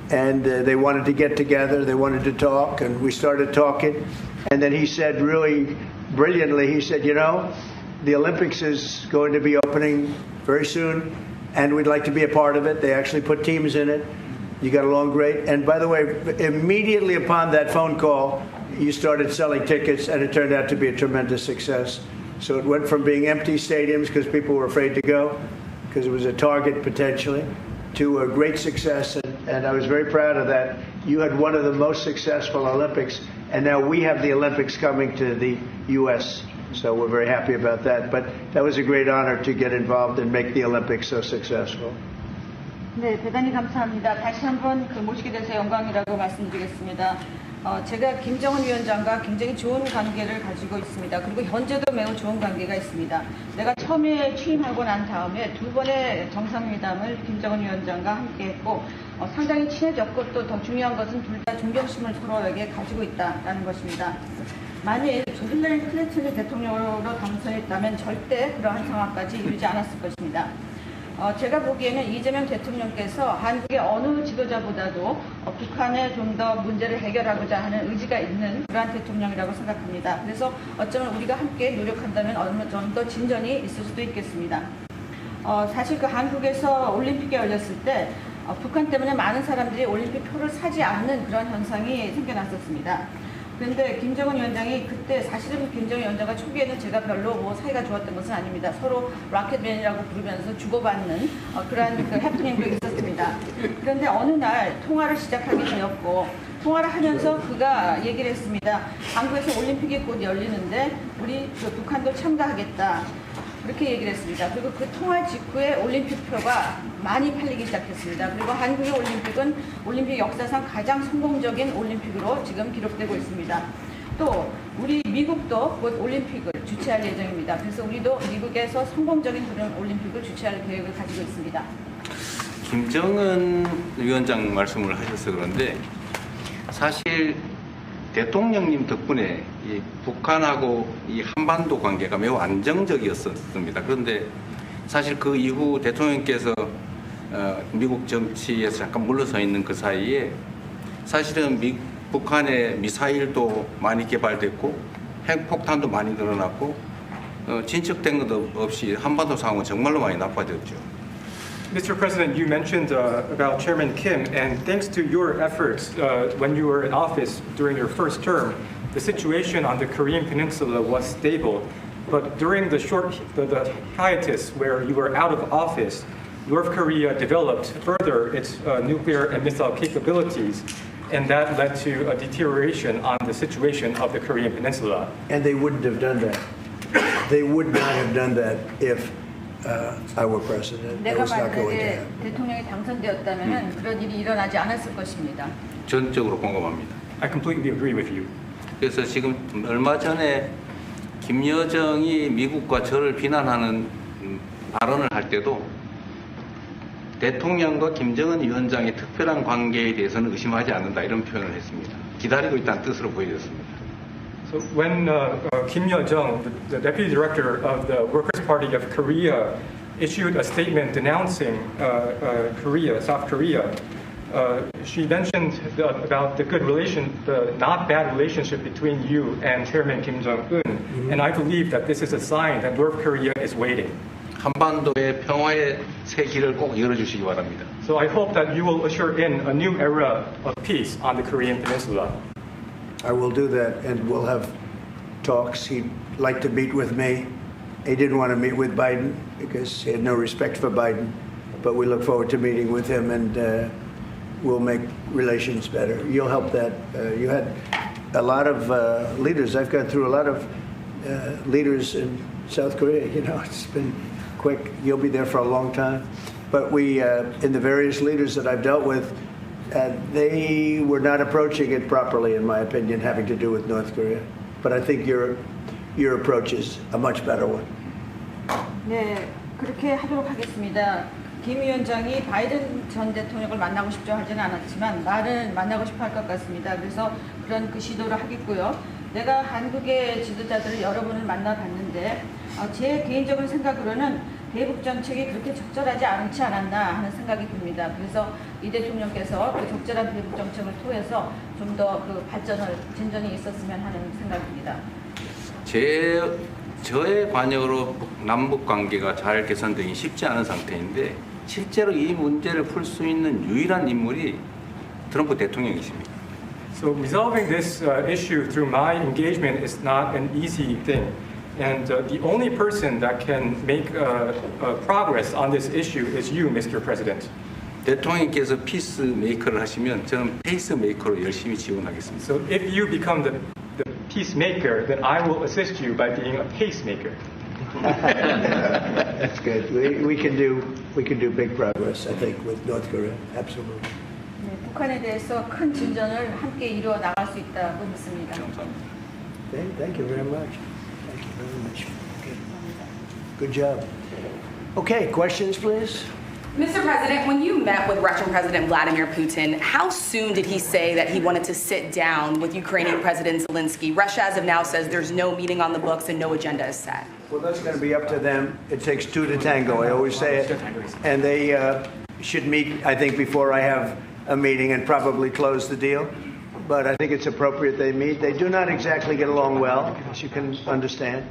and they wanted to get together. They wanted to talk. And we started talking. And then he said really brilliantly, he said, you know, the Olympics is going to be opening very soon, and we'd like to be a part of it. They actually put teams in it. You got along great. And by the way, immediately upon that phone call, you started selling tickets, and it turned out to be a tremendous success. So it went from being empty stadiums because people were afraid to go, because it was a target potentially, to a great success. And I was very proud of that. You had one of the most successful Olympics, and now we have the Olympics coming to the U.S., so we're very happy about that. But that was a great honor to get involved and make the Olympics so successful. 네, 대단히 감사합니다. 다시 한번 모시게 돼서 영광이라고 말씀드리겠습니다. 제가 김정은 위원장과 굉장히 좋은 관계를 가지고 있습니다. 그리고 현재도 매우 좋은 관계가 있습니다. 내가 처음에 취임하고 난 다음에 2번의 정상회담을 김정은 위원장과 함께 했고 상당히 친해졌고 또 더 중요한 것은 둘 다 존경심을 서로에게 가지고 있다는 것입니다. 만일 힐러리 클린턴이 대통령으로 당선했다면 절대 그러한 상황까지 이르지 않았을 것입니다. 제가 보기에는 이재명 대통령께서 한국의 어느 지도자보다도 북한에 좀 더 문제를 해결하고자 하는 의지가 있는 그러한 대통령이라고 생각합니다. 그래서 어쩌면 우리가 함께 노력한다면 어느 정도 진전이 있을 수도 있겠습니다. 사실 그 한국에서 올림픽이 열렸을 때 북한 때문에 많은 사람들이 올림픽 표를 사지 않는 그런 현상이 생겨났었습니다. 그런데 김정은 위원장이 그때 사실은 김정은 위원장과 초기에는 제가 별로 뭐 사이가 좋았던 것은 아닙니다. 서로 락켓맨이라고 부르면서 주고받는 그러한 그 해프닝도 있었습니다. 그런데 어느 날 통화를 시작하게 되었고 통화를 하면서 그가 얘기를 했습니다. 한국에서 올림픽이 곧 열리는데 우리 그 북한도 참가하겠다. 그렇게 얘기를 했습니다. 그리고 그 통화 직후에 올림픽표가 많이 팔리기 시작했습니다. 그리고 한국의 올림픽은 올림픽 역사상 가장 성공적인 올림픽으로 지금 기록되고 있습니다. 또 우리 미국도 곧 올림픽을 주최할 예정입니다. 그래서 우리도 미국에서 성공적인 그런 올림픽을 주최할 계획을 가지고 있습니다. 김정은 위원장 말씀을 하셔서 그런데 사실 대통령님 덕분에 이 북한하고 이 한반도 관계가 매우 안정적이었습니다. 그런데 사실 그 이후 대통령께서 미국 정치에서 잠깐 물러서 있는 그 사이에 사실은 북한의 미사일도 많이 개발됐고 핵폭탄도 많이 늘어났고 진척된 것도 없이 한반도 상황은 정말로 많이 나빠졌죠. Mr. President, you mentioned about Chairman Kim, and thanks to your efforts when you were in office during your first term, the situation on the Korean Peninsula was stable. But during the hiatus where you were out of office, North Korea developed further its nuclear and missile capabilities, and that led to a deterioration on the situation of the Korean Peninsula. And they wouldn't have done that. They would not have done that if I were president. That 내가 was not going to 만약에 happen. 대통령이 당선되었다면 그런 일이 일어나지 않았을 것입니다. 전적으로 공감합니다. I completely agree with you. 그래서 지금 얼마 전에 김여정이 미국과 저를 비난하는 발언을 할 때도 대통령과 김정은 위원장의 특별한 관계에 대해서는 의심하지 않는다 이런 표현을 했습니다. 기다리고 있다는 뜻으로 보여졌습니다. So when Kim Yo-jong, the deputy director of the Workers' Party of Korea, issued a statement denouncing South Korea, she mentioned about the not bad relationship between you and Chairman Kim Jong-un, and I believe that this is a sign that North Korea is waiting. 한반도의 평화의 새 길을 꼭 열어주시기 바랍니다. So I hope that you will usher in a new era of peace on the Korean Peninsula. I will do that, and we'll have talks. He'd like to meet with me. He didn't want to meet with Biden because he had no respect for Biden, but we look forward to meeting with him, and we'll make relations better. You'll help that. You had a lot of leaders. I've gone through a lot of leaders in South Korea. You know, it's been quick. You'll be there for a long time. But we, in the various leaders that I've dealt with, they were not approaching it properly, in my opinion, having to do with North Korea. But I think your approach is a much better one. 네, 그렇게 하도록 하겠습니다. 김 위원장이 바이든 전 대통령을 만나고 싶죠 하지는 않았지만 말은 만나고 싶어 할 것 같습니다. 그래서 그런 그 시도를 하겠고요. 내가 한국의 지도자들을 여러 분을 만나봤는데 제 개인적인 생각으로는 대북 정책이 그렇게 적절하지 않지 않았나 하는 생각이 듭니다. 그래서 이 대통령께서 그 적절한 대북 정책을 통해서 좀 더 그 진전이 있었으면 하는 생각입니다. 저의 관여로 남북 관계가 잘 개선되기 쉽지 않은 상태인데 실제로 이 문제를 풀 수 있는 유일한 인물이 트럼프 대통령이십니다. So resolving this issue through my engagement is not an easy thing. And the only person that can make progress on this issue is you, Mr. President. 대통령께서 피스메이커를 하시면 저는 페이스메이커로 열심히 지원하겠습니다. So if you become the peacemaker, then I will assist you by being a pacemaker. That's good. We can do big progress, I think, with North Korea. Absolutely. 네, 북한에 대해서 큰 진전을 함께 이루어 나갈 수 있다고 믿습니다. Thank you very much. Thank you very much. Good job. Okay, questions, please. Mr. President, when you met with Russian President Vladimir Putin, how soon did he say that he wanted to sit down with Ukrainian President Zelenskyy? Russia, as of now, says there's no meeting on the books and no agenda is set. Well, that's going to be up to them. It takes two to tango. I always say it. And they should meet, I think, before I have a meeting and probably close the deal. But I think it's appropriate they meet. They do not exactly get along well, as you can understand.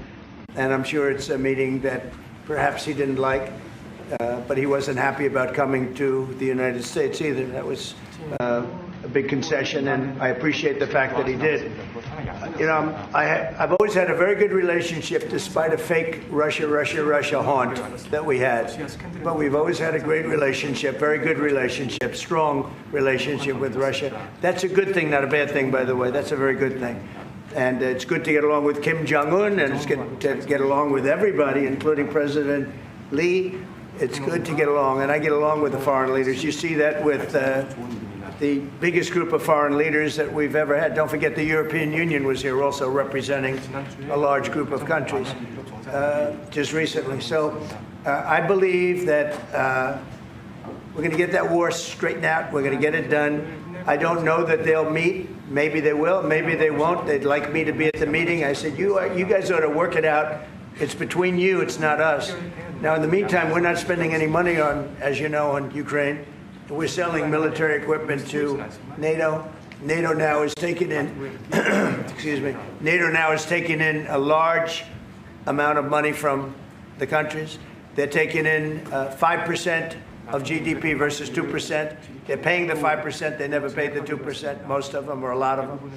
And I'm sure it's a meeting that perhaps he didn't like. But he wasn't happy about coming to the United States either. That was a big concession, and I appreciate the fact that he did. You know, I've always had a very good relationship, despite a fake Russia haunt that we had. But we've always had a great relationship, very good relationship, strong relationship with Russia. That's a good thing, not a bad thing, by the way. That's a very good thing. And it's good to get along with Kim Jong-un, and it's good to get along with everybody, including President Lee. It's good to get along, and I get along with the foreign leaders. You see that with the biggest group of foreign leaders that we've ever had. Don't forget the European Union was here also representing a large group of countries just recently. So I believe that we're going to get that war straightened out. We're going to get it done. I don't know that they'll meet. Maybe they will. Maybe they won't. They'd like me to be at the meeting. I said, you guys ought to work it out. It's between you. It's not us. Now, in the meantime, we're not spending any money on, as you know, on Ukraine. We're selling military equipment to NATO. NATO now is taking in, excuse me, NATO now is taking in a large amount of money from the countries. They're taking in 5% of GDP versus 2%. They're paying the 5%. They never paid the 2%, most of them, or a lot of them.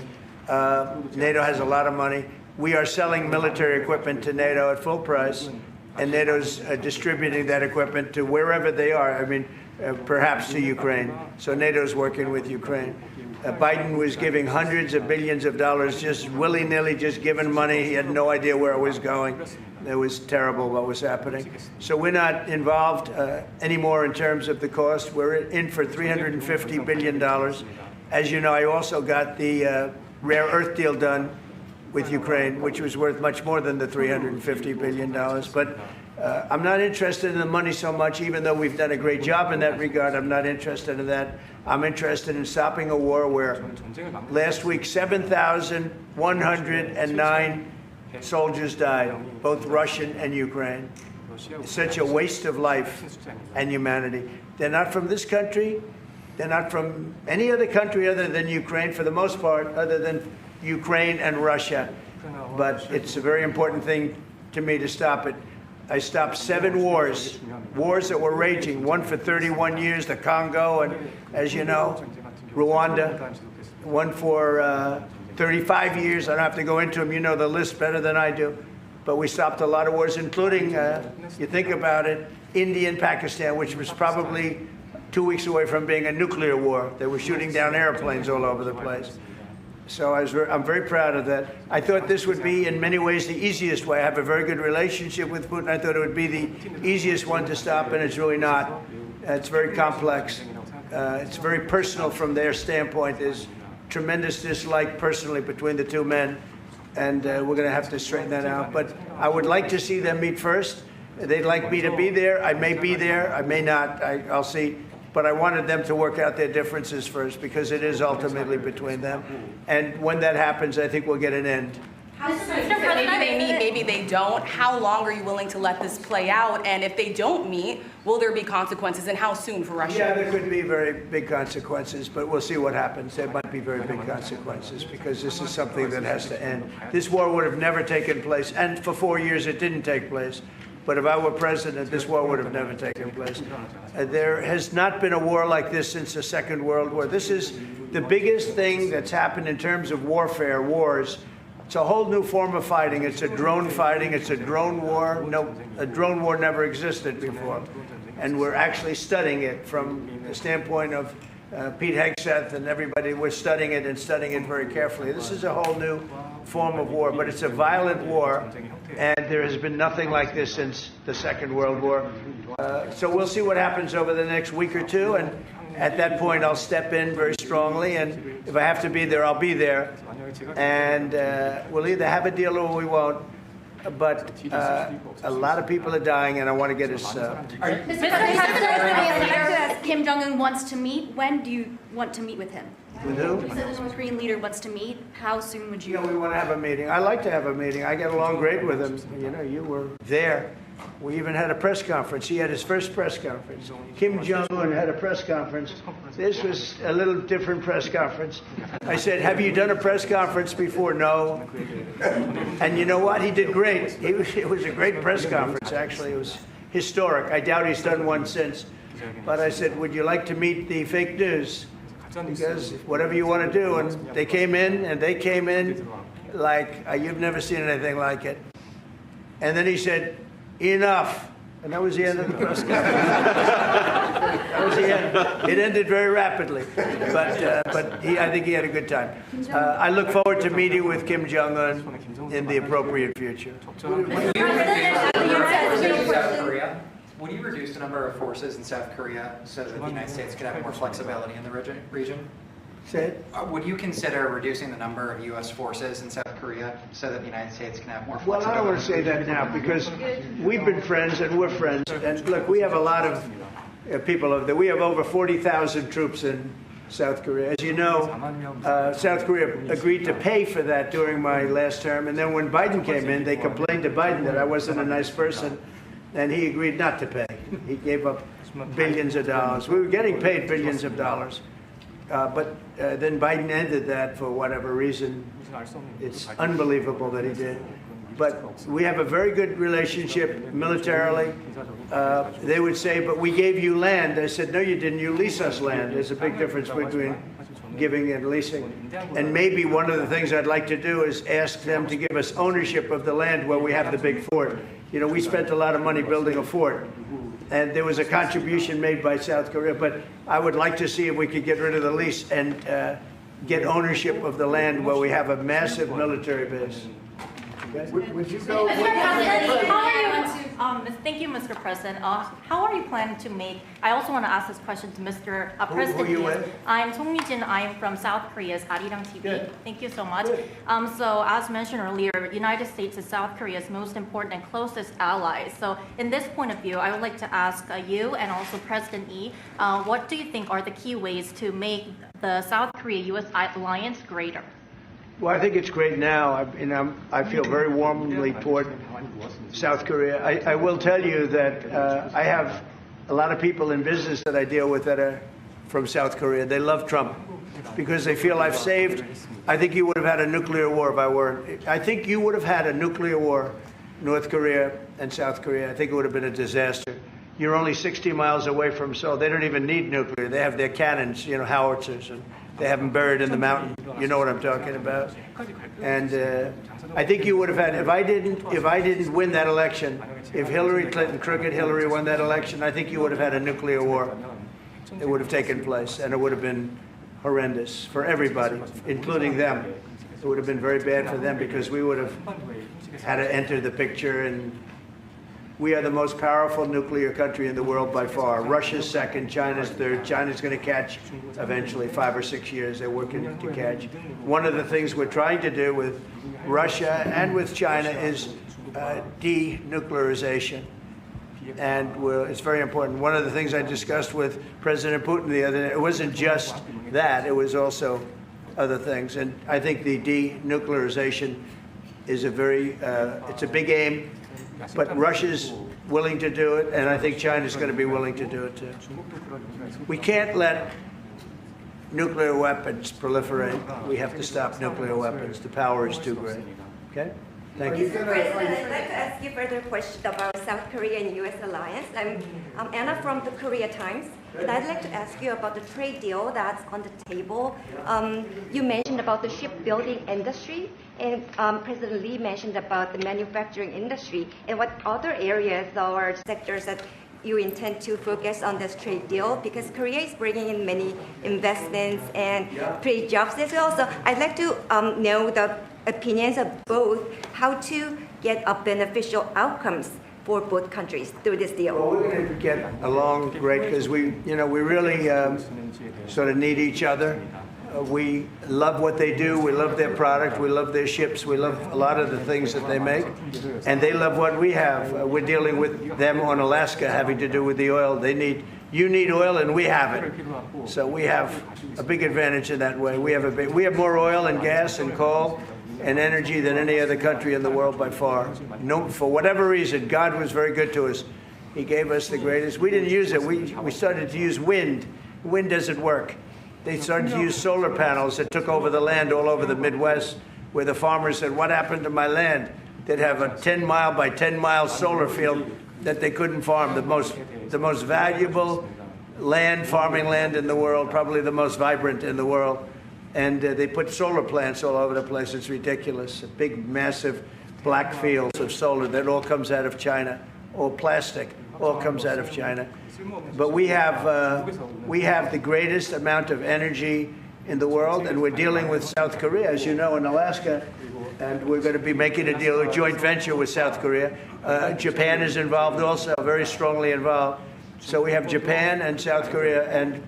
NATO has a lot of money. We are selling military equipment to NATO at full price, and NATO's distributing that equipment to wherever they are. I mean, perhaps to Ukraine. So NATO's working with Ukraine. Biden was giving hundreds of billions of dollars, just willy-nilly, just giving money. He had no idea where it was going. It was terrible what was happening. So we're not involved anymore in terms of the cost. We're in for $350 billion. As you know, I also got the rare earth deal done with Ukraine, which was worth much more than the $350 billion. But I'm not interested in the money so much, even though we've done a great job in that regard. I'm not interested in that. I'm interested in stopping a war where last week 7,109 soldiers died, both Russian and Ukraine. It's such a waste of life and humanity. They're not from this country. They're not from any other country other than Ukraine, for the most part, other than Ukraine and Russia. But it's a very important thing to me to stop it. I stopped 7 wars that were raging, one for 31 years, the Congo, and as you know, Rwanda, one for 35 years. I don't have to go into them. You know the list better than I do. But we stopped a lot of wars, including, you think about it, India and Pakistan, which was probably 2 weeks away from being a nuclear war. They were shooting down airplanes all over the place. So I'm very proud of that. I thought this would be, in many ways, the easiest way. I have a very good relationship with Putin. I thought it would be the easiest one to stop, and it's really not. It's very complex. It's very personal from their standpoint. There's tremendous dislike personally between the two men, and we're going to have to straighten that out. But I would like to see them meet first. They'd like me to be there. I may be there. I may not. I'll see. But I wanted them to work out their differences first, because it is ultimately between them. And when that happens, I think we'll get an end. Maybe they meet, maybe they don't. How long are you willing to let this play out? And if they don't meet, will there be consequences, and how soon for Russia? Yeah, there could be very big consequences, but we'll see what happens. There might be very big consequences, because this is something that has to end. This war would have never taken place, and for 4 years it didn't take place. But if I were president, this war would have never taken place. There has not been a war like this since the Second World War. This is the biggest thing that's happened in terms of warfare, wars. It's a whole new form of fighting. It's a drone fighting. It's a drone war. No, a drone war never existed before. And we're actually studying it from the standpoint of Pete Hegseth and everybody. We're studying it and studying it very carefully. This is a whole new form of war, but it's a violent war, and there has been nothing like this since the Second World War. So we'll see what happens over the next week or two, and at that point, I'll step in very strongly, and if I have to be there, I'll be there. And we'll either have a deal or we won't. But a lot of people are dying, and I want to get us. Mr. President, Kim Jong-un wants to meet. When do you want to meet with him? With who? You said the North Korean leader wants to meet. How soon would you? Yeah, we want to have a meeting. I like to have a meeting. I get along great with him. You know, you were there. We even had a press conference. He had his first press conference. Kim Jong-un had a press conference. This was a little different press conference. I said, have you done a press conference before? No. And you know what? He did great. It was a great press conference, actually. It was historic. I doubt he's done one since. But I said, would you like to meet the fake news? Because whatever you want to do. And they came in like you've never seen anything like it. And then he said, enough. And that was the end of the press conference. That was the end. It ended very rapidly. But I think he had a good time. I look forward to meeting with Kim Jong-un in the appropriate future. Would you reduce the number of forces in South Korea so that the United States could have more flexibility in the region? Say it. Would you consider reducing the number of U.S. forces in South Korea so that the United States can have more flexibility? Well, I don't want to say that now because we've been friends and we're friends. And look, we have a lot of people over there. We have over 40,000 troops in South Korea. As you know, South Korea agreed to pay for that during my last term. And then when Biden came in, they complained to Biden that I wasn't a nice person. And he agreed not to pay. He gave up billions of dollars. We were getting paid billions of dollars. But then Biden ended that for whatever reason. It's unbelievable that he did. But we have a very good relationship militarily. They would say, but we gave you land. I said, no, you didn't. You lease us land. There's a big difference between giving and leasing. And maybe one of the things I'd like to do is ask them to give us ownership of the land where we have the big fort. You know, we spent a lot of money building a fort. And there was a contribution made by South Korea, but I would like to see if we could get rid of the lease and get ownership of the land where we have a massive military base. Okay? Would you go? Thank you, Mr. President. How are you planning to make? I also want to ask this question to Mr. President. Who are you with? I'm Song Mi-jin. I'm from South Korea's Arirang TV. Good. Thank you so much. So as mentioned earlier, the United States is South Korea's most important and closest ally. So in this point of view, I would like to ask you and also President Lee, what do you think are the key ways to make the South Korea-U.S. alliance greater? Well, I think it's great now. I feel very warmly toward South Korea. I will tell you that I have a lot of people in business that I deal with that are from South Korea. They love Trump because they feel I've saved. I think you would have had a nuclear war if I weren't. I think you would have had a nuclear war, North Korea and South Korea. I think it would have been a disaster. You're only 60 miles away from Seoul. They don't even need nuclear. They have their cannons, you know, howitzers, and they have them buried in the mountain. You know what I'm talking about. And I think you would have had, if I didn't win that election, if Hillary Clinton, crooked Hillary, won that election, I think you would have had a nuclear war. It would have taken place, and it would have been horrendous for everybody, including them. It would have been very bad for them because we would have had to enter the picture, and we are the most powerful nuclear country in the world by far. Russia's second, China's third. China's going to catch eventually, 5 or 6 years. They're working to catch. One of the things we're trying to do with Russia and with China is denuclearization. And it's very important. One of the things I discussed with President Putin the other day, it wasn't just that, it was also other things. And I think the denuclearization is it's a big aim. But Russia's willing to do it, and I think China's going to be willing to do it too. We can't let nuclear weapons proliferate. We have to stop nuclear weapons. The power is too great. Okay? Thank you. Mr. President, I'd like to ask you further question about South Korea and U.S. alliance. I'm Anna from the Korea Times, and I'd like to ask you about the trade deal that's on the table. You mentioned about the shipbuilding industry, and President Lee mentioned about the manufacturing industry. And what other areas or sectors that you intend to focus on this trade deal? Because Korea is bringing in many investments and trade jobs as well. So I'd like to know the opinions of both, how to get beneficial outcomes for both countries through this deal? Well, we're going to get along great because we really sort of need each other. We love what they do. We love their product. We love their ships. We love a lot of the things that they make. And they love what we have. We're dealing with them on Alaska having to do with the oil. You need oil and we have it. So we have a big advantage in that way. We have more oil and gas and coal and energy than any other country in the world by far. No, for whatever reason, God was very good to us. He gave us the greatest. We didn't use it. We started to use wind. Wind doesn't work. They started to use solar panels that took over the land all over the Midwest, where the farmers said, what happened to my land? They'd have a 10-mile by 10-mile solar field that they couldn't farm, the most valuable land, farming land in the world, probably the most vibrant in the world. And they put solar plants all over the place. It's ridiculous. Big, massive black fields of solar that all comes out of China, or plastic, all comes out of China. But we have the greatest amount of energy in the world, and we're dealing with South Korea, as you know, in Alaska, and we're going to be making a deal, a joint venture with South Korea. Japan is involved also, very strongly involved. So we have Japan and South Korea, and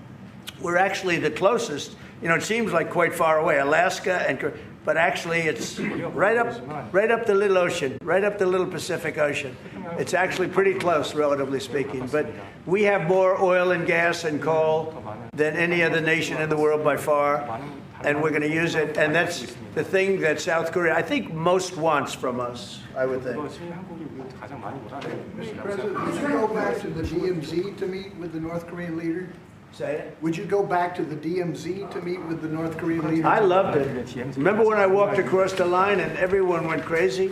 we're actually the closest. You know, it seems like quite far away, Alaska and. But actually, it's right up the little ocean, right up the little Pacific Ocean. It's actually pretty close, relatively speaking. But we have more oil and gas and coal than any other nation in the world by far, and we're going to use it. And that's the thing that South Korea, I think, most wants from us, I would think. Mr. President, would you go back to the DMZ to meet with the North Korean leader? Say it. Would you go back to the DMZ to meet with the North Korean leader? I loved it. Remember when I walked across the line and everyone went crazy?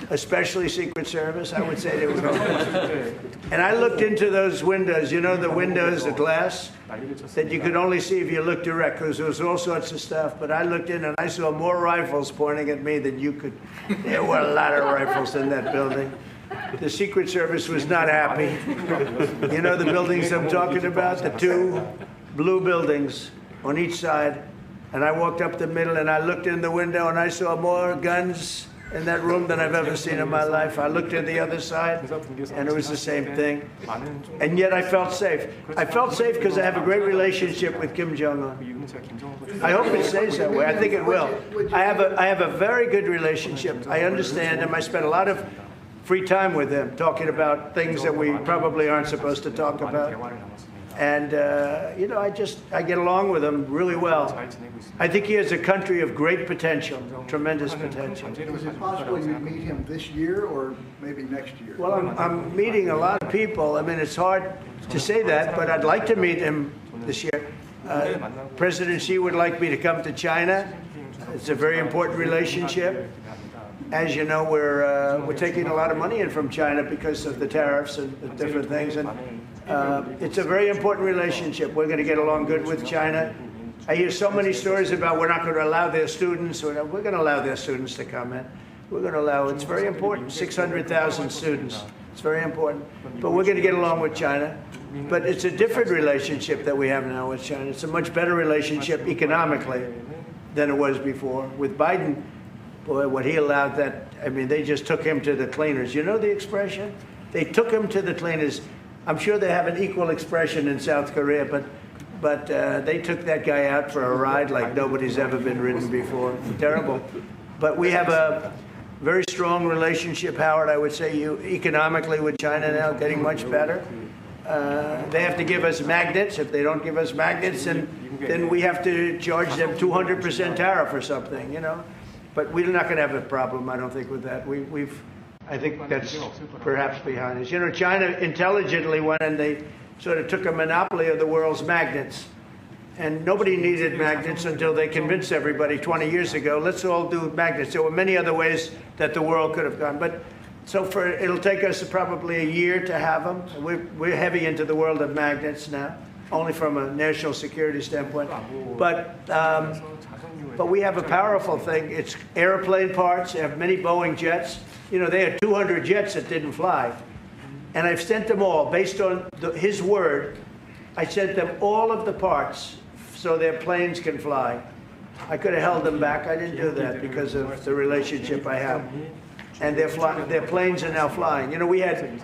Especially Secret Service, I would say they were crazy. And I looked into those windows, you know, the windows, the glass, that you could only see if you looked direct, because there was all sorts of stuff. But I looked in and I saw more rifles pointing at me than you could. There were a lot of rifles in that building. The Secret Service was not happy. You know the buildings I'm talking about? The two blue buildings on each side. And I walked up the middle and I looked in the window and I saw more guns in that room than I've ever seen in my life. I looked at the other side and it was the same thing. And yet I felt safe. I felt safe because I have a great relationship with Kim Jong-un. I hope it stays that way. I think it will. I have a very good relationship. I understand him. I spent a lot of free time with him, talking about things that we probably aren't supposed to talk about. And, you know, I get along with him really well. I think he has a country of great potential, tremendous potential. Is it possible you meet him this year or maybe next year? Well, I'm meeting a lot of people. I mean, it's hard to say that, but I'd like to meet him this year. President Xi would like me to come to China. It's a very important relationship. As you know, we're taking a lot of money in from China because of the tariffs and the different things. And it's a very important relationship. We're going to get along good with China. I hear so many stories about we're not going to allow their students. We're going to allow their students to come in. We're going to allow, it's very important, 600,000 students. It's very important. But we're going to get along with China. But it's a different relationship that we have now with China. It's a much better relationship economically than it was before. With Biden, boy, what he allowed that, I mean, they just took him to the cleaners. You know the expression? They took him to the cleaners. I'm sure they have an equal expression in South Korea, but they took that guy out for a ride like nobody's ever been ridden before. Terrible. But we have a very strong relationship, Howard, I would say, economically with China now, getting much better. They have to give us magnets. If they don't give us magnets, then we have to charge them 200% tariff or something, you know. But we're not going to have a problem, I don't think, with that. I think that's perhaps behind us. You know, China intelligently went and they sort of took a monopoly of the world's magnets. And nobody needed magnets until they convinced everybody 20 years ago, let's all do magnets. There were many other ways that the world could have gone. But so it'll take us probably a year to have them. We're heavy into the world of magnets now, only from a national security standpoint. But we have a powerful thing. It's airplane parts. They have many Boeing jets. You know, they had 200 jets that didn't fly. And I've sent them all, based on his word, I sent them all of the parts so their planes can fly. I could have held them back. I didn't do that because of the relationship I have. and their planes are now flying. You know, we had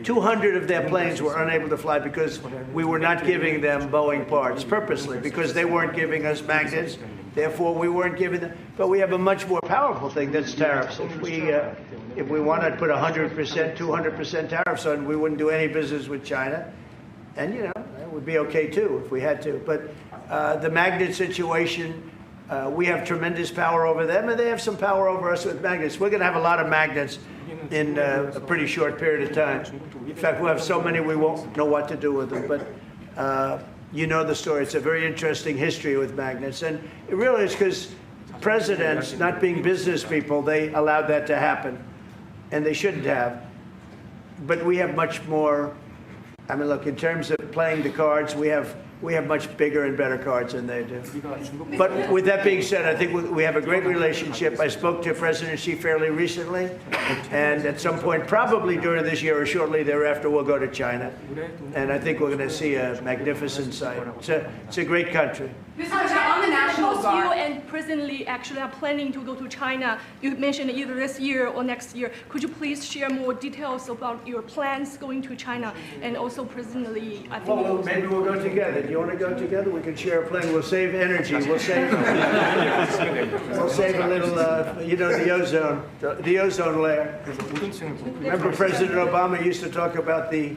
200 of their planes were unable to fly because we were not giving them Boeing parts purposely, because they weren't giving us magnets. Therefore, we weren't giving them. But we have a much more powerful thing, that's tariffs. If we wanted to put 100%, 200% tariffs on, we wouldn't do any business with China. And, you know, it would be okay, too, if we had to. But the magnet situation, we have tremendous power over them, and they have some power over us with magnets. We're going to have a lot of magnets in a pretty short period of time. In fact, we'll have so many we won't know what to do with them. But you know the story. It's a very interesting history with magnets. And it really is because presidents, not being business people, they allowed that to happen. And they shouldn't have. But we have much more. I mean, look, in terms of playing the cards, we have much bigger and better cards than they do. But with that being said, I think we have a great relationship. I spoke to President Xi fairly recently, and at some point, probably during this year or shortly thereafter, we'll go to China. And I think we're going to see a magnificent sight. It's a great country. Mr. President, on the National Guard, you and President Lee actually are planning to go to China. You mentioned either this year or next year. Could you please share more details about your plans going to China? And also President Lee, I think... Well, maybe we'll go together. Do you want to go together? We can share a plane. We'll save energy. We'll save a little, you know, the ozone layer. Remember President Obama used to talk about the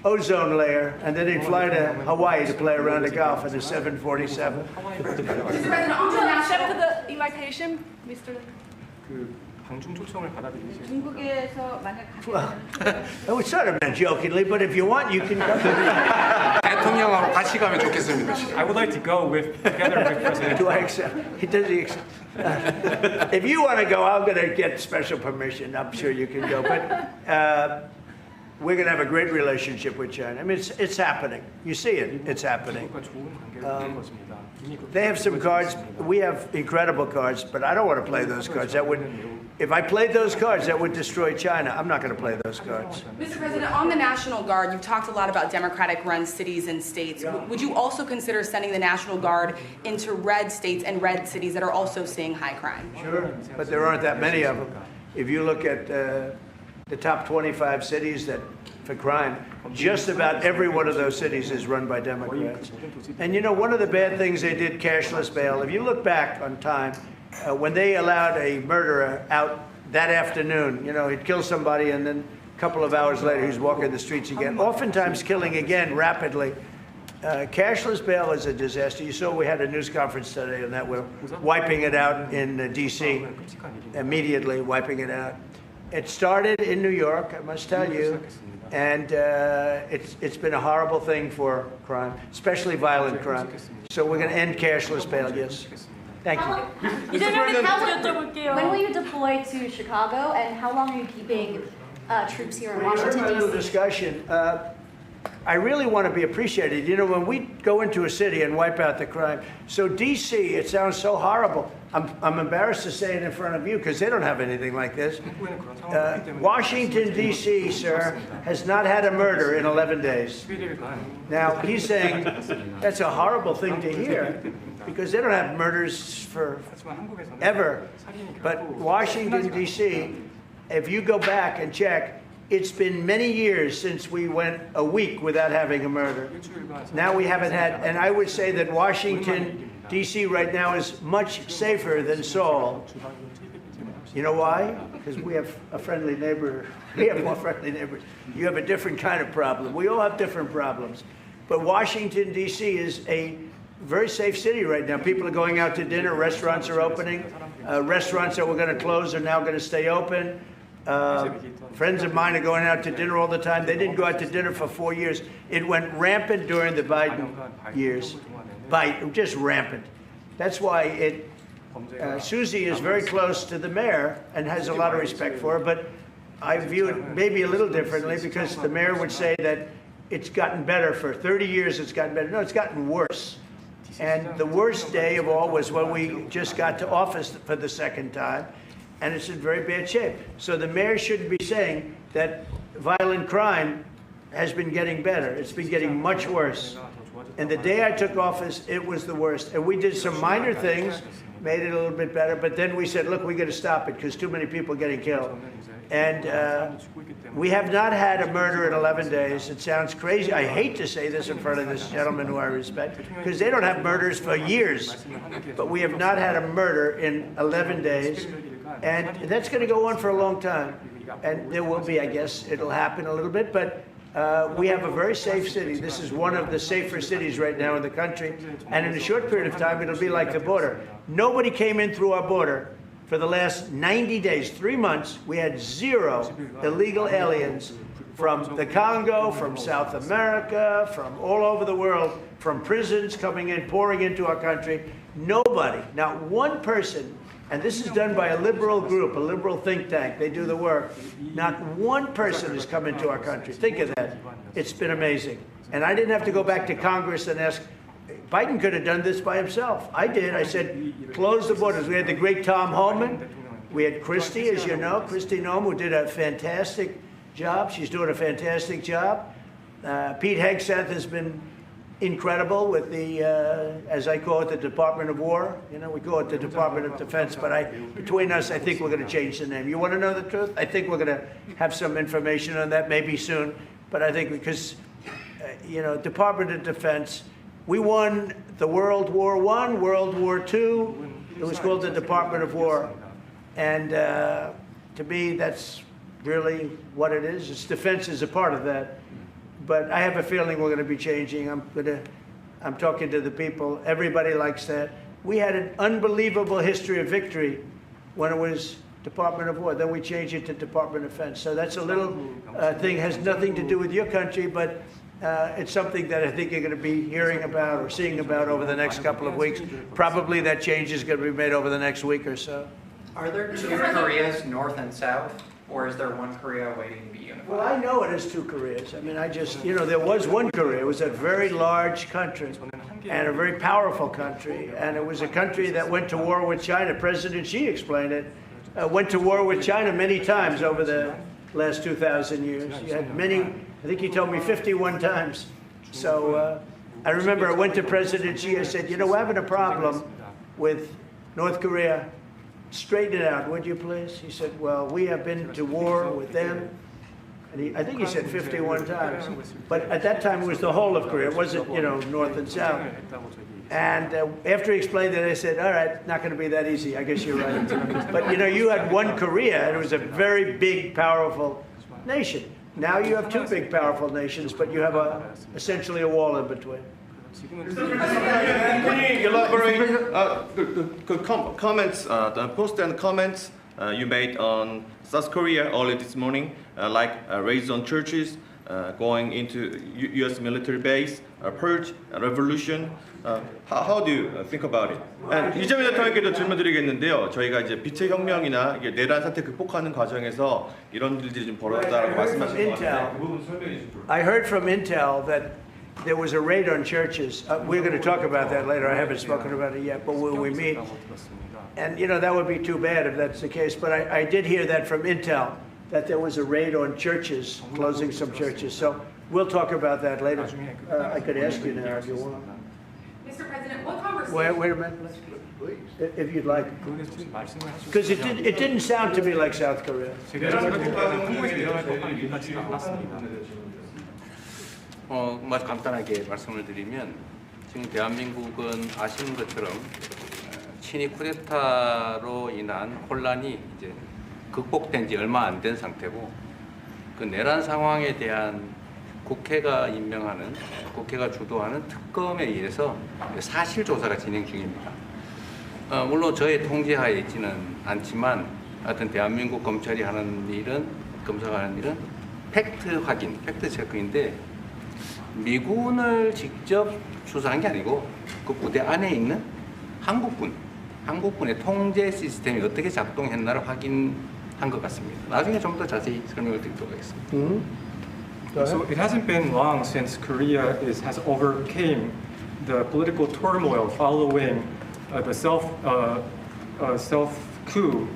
ozone layer, and then he'd fly to Hawaii to play around the Gulf in a 747. Mr. President, on to accept the invitation, Mr. 중국에서 만약 Well, it's sort of meant jokingly, but if you want, you can come. 대통령하고 같이 가면 좋겠습니다. I would like to go together with President. Do I accept? Does he accept? If you want to go, I'm going to get special permission. I'm sure you can go, but we're going to have a great relationship with China. I mean, it's happening. You see it. It's happening. They have some cards. We have incredible cards, but I don't want to play those cards. That would, if I played those cards, that would destroy China. I'm not going to play those cards. Mr. President, on the National Guard, you've talked a lot about Democratic-run cities and states. Would you also consider sending the National Guard into red states and red cities that are also seeing high crime? Sure, but there aren't that many of them. If you look at the top 25 cities for crime, just about every one of those cities is run by Democrats. And you know, one of the bad things they did, cashless bail, if you look back on time, when they allowed a murderer out that afternoon, you know, he'd kill somebody and then a couple of hours later he's walking the streets again, oftentimes killing again rapidly. Cashless bail is a disaster. You saw we had a news conference today on that. We're wiping it out in D.C., immediately wiping it out. It started in New York, I must tell you, and it's been a horrible thing for crime, especially violent crime. So we're going to end cashless bail, yes. Thank you. When will you deploy to Chicago, and how long are you keeping troops here in Washington, A little D.C.? discussion. I really want to be appreciated. You know, when we go into a city and wipe out the crime, so D.C., it sounds so horrible. I'm embarrassed to say it in front of you because they don't have anything like this. Washington, D.C., sir, has not had a murder in 11 days. Now, he's saying that's a horrible thing to hear because they don't have murders for ever. But Washington, D.C., if you go back and check, it's been many years since we went a week without having a murder. Now we haven't had, and I would say that Washington, D.C. right now is much safer than Seoul. You know why? Because we have a friendly neighbor. We have more friendly neighbors. You have a different kind of problem. We all have different problems. But Washington, D.C. is a very safe city right now. People are going out to dinner. Restaurants are opening. Restaurants that were going to close are now going to stay open. Friends of mine are going out to dinner all the time. They didn't go out to dinner for 4 years. It went rampant during the Biden years. Just rampant. That's why Susie is very close to the mayor and has a lot of respect for her, but I view it maybe a little differently because the mayor would say that it's gotten better for 30 years, it's gotten better. No, it's gotten worse. And the worst day of all was when we just got to office for the second time, and it's in very bad shape. So the mayor shouldn't be saying that violent crime has been getting better. It's been getting much worse. And the day I took office, it was the worst. And we did some minor things. made it a little bit better. But then we said, look, we got to stop it because too many people are getting killed. And we have not had a murder in 11 days. It sounds crazy. I hate to say this in front of this gentleman who I respect, because they don't have murders for years. But we have not had a murder in 11 days. And that's going to go on for a long time. And there will be, I guess, it'll happen a little bit. But we have a very safe city. This is one of the safer cities right now in the country. And in a short period of time, it'll be like the border. Nobody came in through our border. For the last 90 days, 3 months, we had 0 illegal aliens from the Congo, from South America, from all over the world, from prisons coming in, pouring into our country. Nobody, not one person, and this is done by a liberal group, a liberal think tank. They do the work. Not one person has come into our country. Think of that. It's been amazing. And I didn't have to go back to Congress and ask. Biden could have done this by himself. I did. I said, close the borders. We had the great Tom Homan. We had Christie, as you know, Christie Noem, who did a fantastic job. She's doing a fantastic job. Pete Hegseth has been incredible with the, as I call it, the Department of War. You know, we call it the Department of Defense, but between us, I think we're going to change the name. You want to know the truth? I think we're going to have some information on that maybe soon. But I think because, you know, Department of Defense, we won the World War I, World War II. It was called the Department of War. And to me, that's really what it is. Its defense is a part of that. But I have a feeling we're going to be changing. I'm talking to the people. Everybody likes that. We had an unbelievable history of victory when it was Department of War. Then we changed it to Department of Defense. So that's a little thing, has nothing to do with your country, but it's something that I think you're going to be hearing about or seeing about over the next couple of weeks. Probably that change is going to be made over the next week or so. Are there 2 Koreas, North and South, or is there one Korea waiting to be unified? Well, I know it is 2 Koreas. I mean, you know, there was one Korea. It was a very large country and a very powerful country. And it was a country that went to war with China. President Xi explained it. Went to war with China many times over the last 2,000 years. You had many, I think he told me 51 times. So I remember I went to President Xi. I said, you know, we're having a problem with North Korea. Straighten it out, would you please? He said, well, we have been to war with them. And I think he said 51 times. But at that time, it was the whole of Korea. It wasn't, you know, North and South. And after he explained it, I said, all right, not going to be that easy. I guess you're right. But, you know, you had one Korea, and it was a very big, powerful nation. Now you have 2 big, powerful nations, but you have essentially a wall in between. Can you elaborate the comments, the post and comments you made on South Korea early this morning, like raids on churches, going into U.S. military base, purge, revolution. How do you think about it? And 이재명 대통령께도 질문드리겠는데요. 저희가 이제 빛의 혁명이나 내란 사태 극복하는 과정에서 이런 일들이 좀 벌어졌다고 말씀하신 것 같아요. 그 부분 설명해 주시죠. I heard from Intel that there was a raid on churches. We're going to talk about that later. I haven't spoken about it yet, but when we meet, and you know, that would be too bad if that's the case, but I did hear that from Intel, that there was a raid on churches, closing some churches. So we'll talk about that later. I could ask you now if you want. Mr. President, what conversation? Wait a minute, please. If you'd like. Because it didn't sound to me like South Korea. 아주 간단하게 말씀을 드리면 지금 대한민국은 아시는 것처럼 친위 쿠데타로 인한 혼란이 이제 극복된 지 얼마 안 된 상태고 그 내란 상황에 대한 국회가 임명하는, 국회가 주도하는 특검에 의해서 사실 조사가 진행 중입니다. 물론 저의 통제하에 있지는 않지만 하여튼 대한민국 검찰이 하는 일은, 검사가 하는 일은 팩트 확인, 팩트 체크인데 미군을 직접 수사한 게 아니고 그 부대 안에 있는 한국군의 통제 시스템이 어떻게 작동했나를 확인한 것 같습니다. 나중에 좀 더 자세히 설명을 드리도록 하겠습니다. So it hasn't been long since Korea has overcame the political turmoil following the self-coup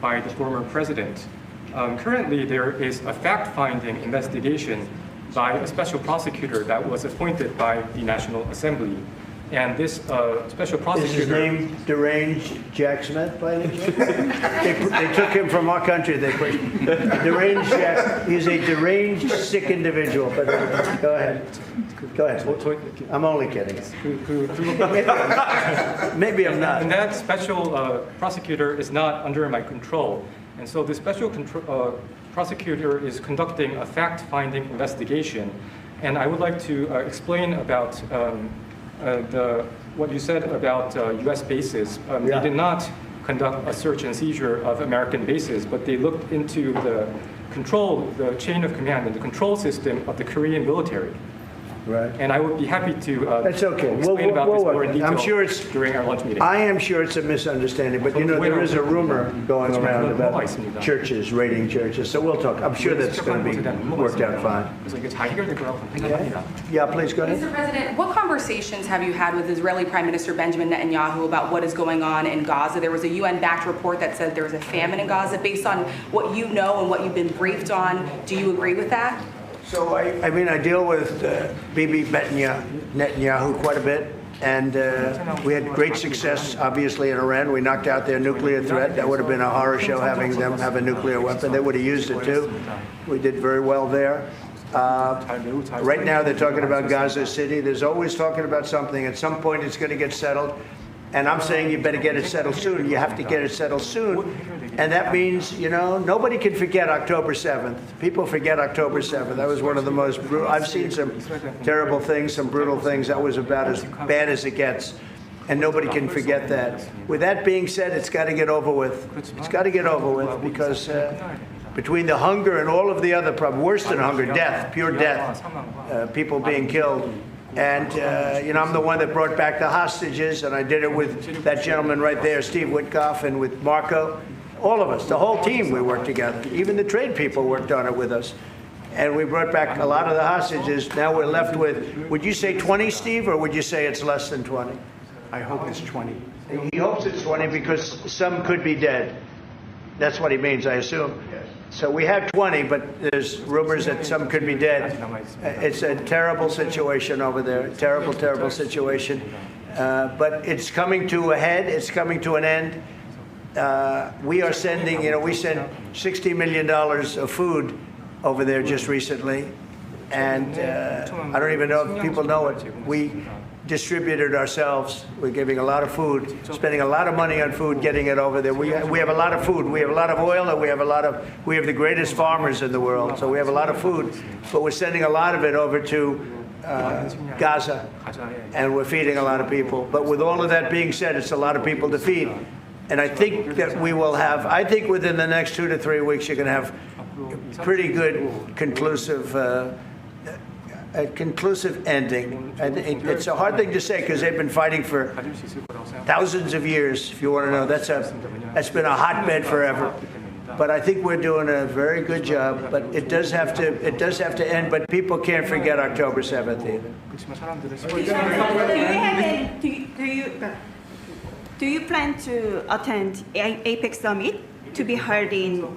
by the former president. Currently, there is a fact-finding investigation by a special prosecutor that was appointed by the National Assembly. And this special prosecutor... Is his name Deranged Jack Smith, by any chance? they took him from our country. They put Deranged Jack. He's a deranged, sick individual. But go ahead. Go ahead. I'm only kidding. Maybe I'm not. And that special prosecutor is not under my control. And so the special prosecutor is conducting a fact-finding investigation. And I would like to explain about what you said about U.S. bases. They did not conduct a search and seizure of American bases, but they looked into the chain of command and the control system of the Korean military. Right. And I would be happy to That's okay. explain about this more in detail I'm sure it's, during our lunch meeting. I am sure it's a misunderstanding, but you know, there is a rumor going around about churches, raiding churches, so we'll talk. I'm sure that's going to be worked out fine. Yeah, please go ahead. Mr. President, what conversations have you had with Israeli Prime Minister Benjamin Netanyahu about what is going on in Gaza? There was a UN-backed report that said there was a famine in Gaza. Based on what you know and what you've been briefed on, do you agree with that? So, I mean, I deal with Bibi Netanyahu quite a bit, and we had great success, obviously, in Iran. We knocked out their nuclear threat. That would have been a horror show, having them have a nuclear weapon. They would have used it, too. We did very well there. Right now, they're talking about Gaza City. There's always talking about something. At some point, it's going to get settled. And I'm saying you better get it settled soon. You have to get it settled soon. And that means, you know, nobody can forget October 7th. People forget October 7th. That was one of the most brutal. I've seen some terrible things, some brutal things. That was about as bad as it gets. And nobody can forget that. With that being said, it's got to get over with. It's got to get over with because between the hunger and all of the other problems, worse than hunger, death, pure death, people being killed. And, you know, I'm the one that brought back the hostages, and I did it with that gentleman right there, Steve Witkoff, and with Marco. All of us, the whole team, we worked together. Even the trade people worked on it with us. And we brought back a lot of the hostages. Now we're left with, would you say 20, Steve, or would you say it's less than 20? I hope it's 20. He hopes it's 20 because some could be dead. That's what he means, I assume. So we have 20, but there's rumors that some could be dead. It's a terrible situation over there, terrible, terrible situation. But it's coming to a head, it's coming to an end. We are sending, you know, we sent $60 million of food over there just recently. And I don't even know if people know it. We distributed ourselves. We're giving a lot of food, spending a lot of money on food, getting it over there. We have a lot of food. We have a lot of oil, and we have the greatest farmers in the world. So we have a lot of food, but we're sending a lot of it over to Gaza, and we're feeding a lot of people. But with all of that being said, it's a lot of people to feed. And I think that we will have, I think within the next 2 to 3 weeks, you're going to have pretty good conclusive a conclusive ending. It's a hard thing to say because they've been fighting for thousands of years. If you want to know, that's been a hotbed forever. But I think we're doing a very good job. But it does have to end. But people can't forget October 7th either. Do you plan to attend APEC summit to be held in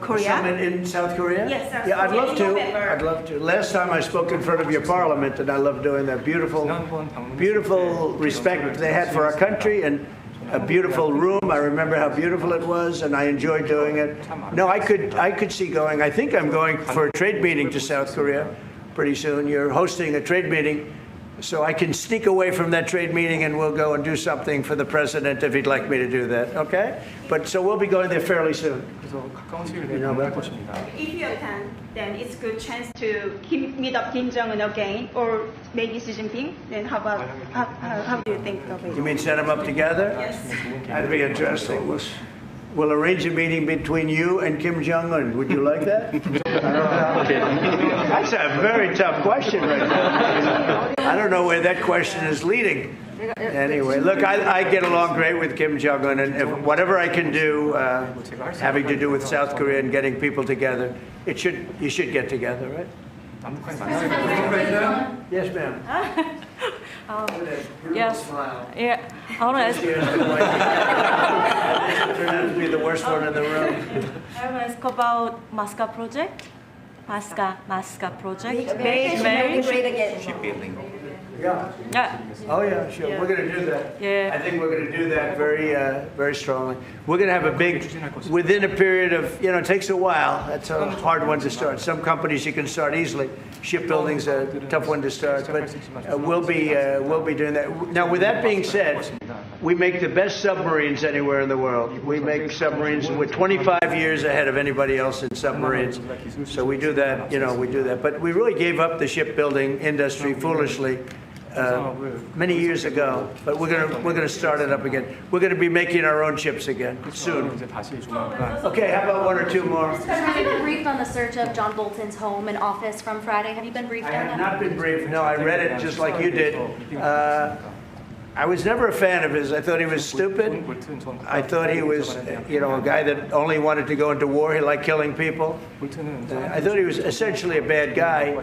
Korea? Summit in South Korea? Yes, South yeah, Korea. I'd love to. I'd love to. Last time I spoke in front of your parliament, and I love doing that. Beautiful respect they had for our country, and a beautiful room. I remember how beautiful it was, and I enjoyed doing it. No, I could see going. I think I'm going for a trade meeting to South Korea pretty soon. You're hosting a trade meeting. So I can sneak away from that trade meeting and we'll go and do something for the president if he'd like me to do that, okay? But so we'll be going there fairly soon. You know about that? If you attend, then it's a good chance to meet up Kim Jong-un again, or maybe Xi Jinping. Then how do you think of it? You mean set them up together? Yes. That'd be interesting. We'll arrange a meeting between you and Kim Jong-un. Would you like that? That's a very tough question right now. I don't know where that question is leading. Anyway, look, I get along great with Kim Jong-un, and if whatever I can do having to do with South Korea and getting people together, you should get together, right? Yes, ma'am. Yes. Yeah. I want to ask. Turned out to be the worst one in the room. I want to ask about Masca project. Masca project. Make great again. Yeah. Yeah. Oh yeah, sure. Yeah. We're going to do that. Yeah. I think we're going to do that very strongly. We're going to have a big, within a period of, it takes a while. That's a hard one to start. Some companies you can start easily. Shipbuilding's a tough one to start, but we'll be doing that. Now, with that being said, we make the best submarines anywhere in the world. We make submarines. We're 25 years ahead of anybody else in submarines. So we do that. We do that. But we really gave up the shipbuilding industry foolishly many years ago, but we're gonna start it up again. We're gonna be making our own ships again soon. Okay, how about one or two more? Have you been briefed on the search of John Bolton's home and office from Friday? Have you been briefed on that? I have not been briefed. No, I read it just like you did. I was never a fan of his. I thought he was stupid. I thought he was, a guy that only wanted to go into war. He liked killing people. I thought he was essentially a bad guy,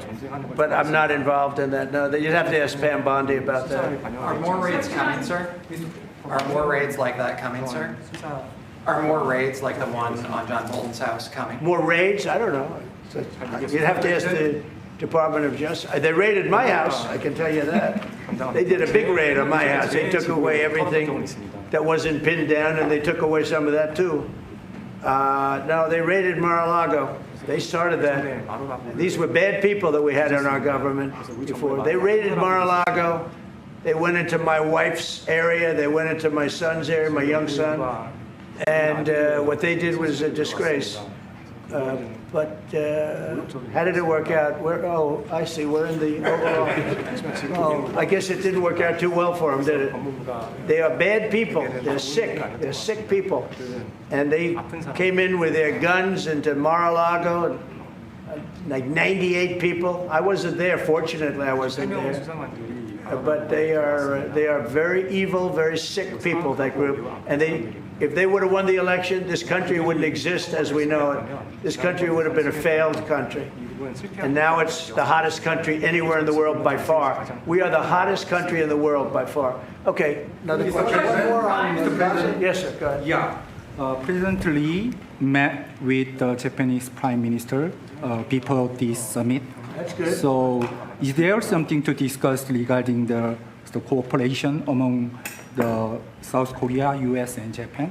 but I'm not involved in that. No, you'd have to ask Pam Bondi about that. Are more raids coming, sir? Are more raids like that coming, sir? Are more raids like the one on John Bolton's house coming? More raids? I don't know. You'd have to ask the Department of Justice. They raided my house, I can tell you that. They did a big raid on my house. They took away everything that wasn't pinned down, and they took away some of that too. No, they raided Mar-a-Lago. They started that. These were bad people that we had in our government before. They raided Mar-a-Lago. They went into my wife's area. They went into my son's area, my young son. And what they did was a disgrace. But how did it work out? I see. We're in the overall. I guess it didn't work out too well for them, did it? They are bad people. They're sick. They're sick people. And they came in with their guns into Mar-a-Lago, and like 98 people. I wasn't there. Fortunately, I wasn't there. But they are very evil, very sick people, that group. And if they would have won the election, this country wouldn't exist as we know it. This country would have been a failed country. And now it's the hottest country anywhere in the world by far. We are the hottest country in the world by far. Okay, another question. One more on Mr. President. Yes, sir, go ahead. Yeah. President Lee met with the Japanese Prime Minister before this summit. That's good. So is there something to discuss regarding the cooperation among the South Korea, US, and Japan?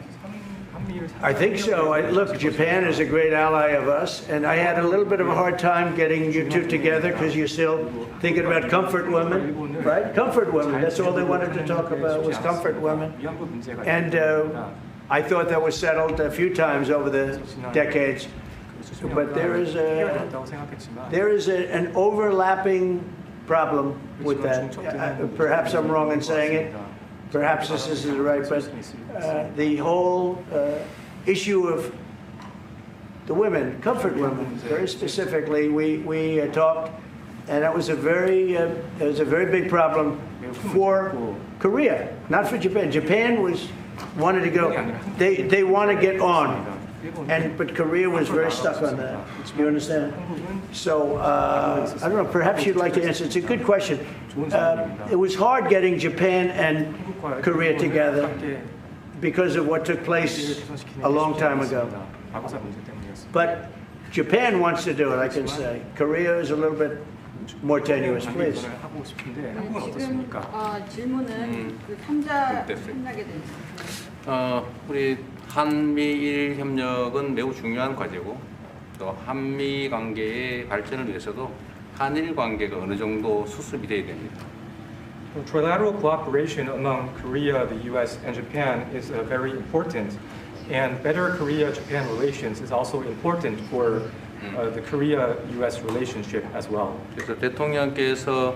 I think so. Look, Japan is a great ally of us, and I had a little bit of a hard time getting you two together because you're still thinking about comfort women, right? Comfort women. That's all they wanted to talk about was comfort women. And I thought that was settled a few times over the decades. But there is an overlapping problem with that. Perhaps I'm wrong in saying it. Perhaps this isn't right, but the whole issue of the women, comfort women, very specifically, we talked, and that was a very big problem for Korea, not for Japan. Japan wanted to go. They want to get on. But Korea was very stuck on that. You understand? So I don't know. Perhaps you'd like to answer. It's a good question. It was hard getting Japan and Korea together because of what took place a long time ago. But Japan wants to do it, I can say. Korea is a little bit more tenuous, please. 지금 질문은 그 3자 협력에 대해서. 우리 한미일 협력은 매우 중요한 과제고 또 한미 관계의 발전을 위해서도 한일 관계가 어느 정도 수습이 돼야 됩니다. Trilateral cooperation among Korea, the U.S., and Japan is very important, and better Korea-Japan relations is also important for the Korea-U.S. relationship as well. 그래서 대통령께서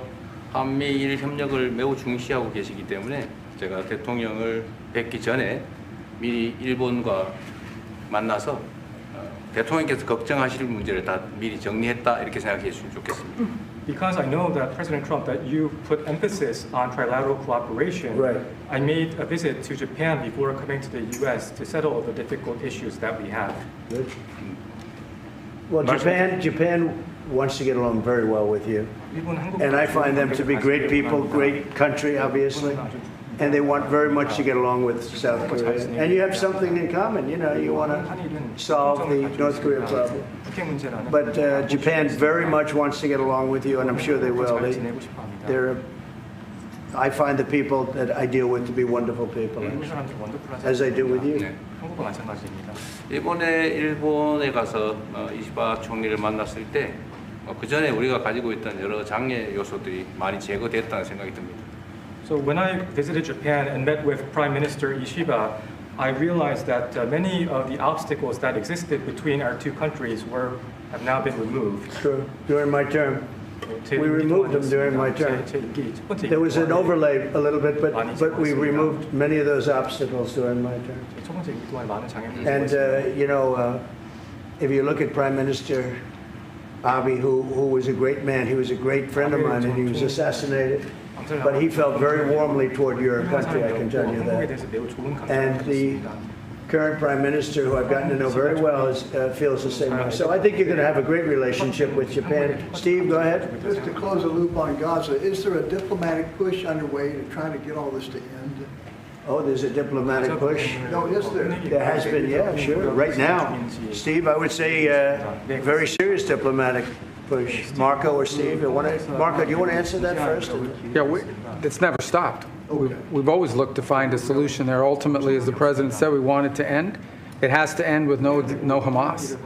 한미일 협력을 매우 중시하고 계시기 때문에 제가 대통령을 뵙기 전에 미리 일본과 만나서 대통령께서 걱정하실 문제를 다 미리 정리했다 이렇게 생각해 주시면 좋겠습니다. Because I know that President Trump, that you put emphasis on trilateral cooperation, right. I made a visit to Japan before coming to the U.S. to settle the difficult issues that we have. Good. Well, Japan wants to get along very well with you, and I find them to be great people, great country, obviously. And they want very much to get along with South Korea. And you have something in common, you want to solve the North Korea problem. But Japan very much wants to get along with you, and I'm sure they will. They're I find the people that I deal with to be wonderful people, as I do with you. 한국도 마찬가지입니다. 이번에 일본에 가서 이시바 총리를 만났을 때 그 전에 우리가 가지고 있던 여러 장애 요소들이 많이 제거됐다는 생각이 듭니다. So when I visited Japan and met with Prime Minister Ishiba, I realized that many of the obstacles that existed between our two countries have now been removed. True. During my term, we removed them during my term. There was an overlay a little bit, but we removed many of those obstacles during my term. And if you look at Prime Minister Abe, who was a great man, he was a great friend of mine, and he was assassinated. But he felt very warmly toward your country, I can tell you that. And the current Prime Minister, who I've gotten to know very well, feels the same way. So I think you're going to have a great relationship with Japan. Steve, go ahead. Just to close the loop on Gaza, is there a diplomatic push underway to try to get all this to end? Oh, there's a diplomatic push? No, is there? There has been, yeah, sure. Right now, Steve, I would say very serious diplomatic push. Marco or Steve, Marco, do you want to answer that first? Yeah, it's never stopped. We've always looked to find a solution there. Ultimately, as the president said, we want it to end. It has to end with no Hamas.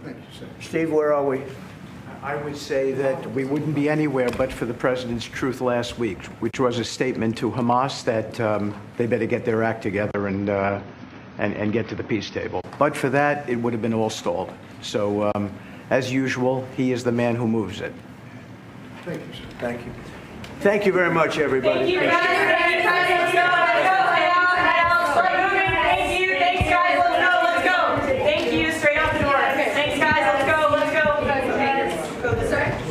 Thank you, sir. Steve, where are we? I would say that we wouldn't be anywhere but for the president's truth last week, which was a statement to Hamas that they better get their act together and get to the peace table. But for that, it would have been all stalled. So, as usual, he is the man who moves it. Thank you, sir. Thank you. Thank you very much, everybody. Thank you, guys. Thank you, guys. Let's go. Head out. Start moving. Thank you. Thanks, guys. Let's go. Thank you. Straight out the door. Thanks, guys. Let's go.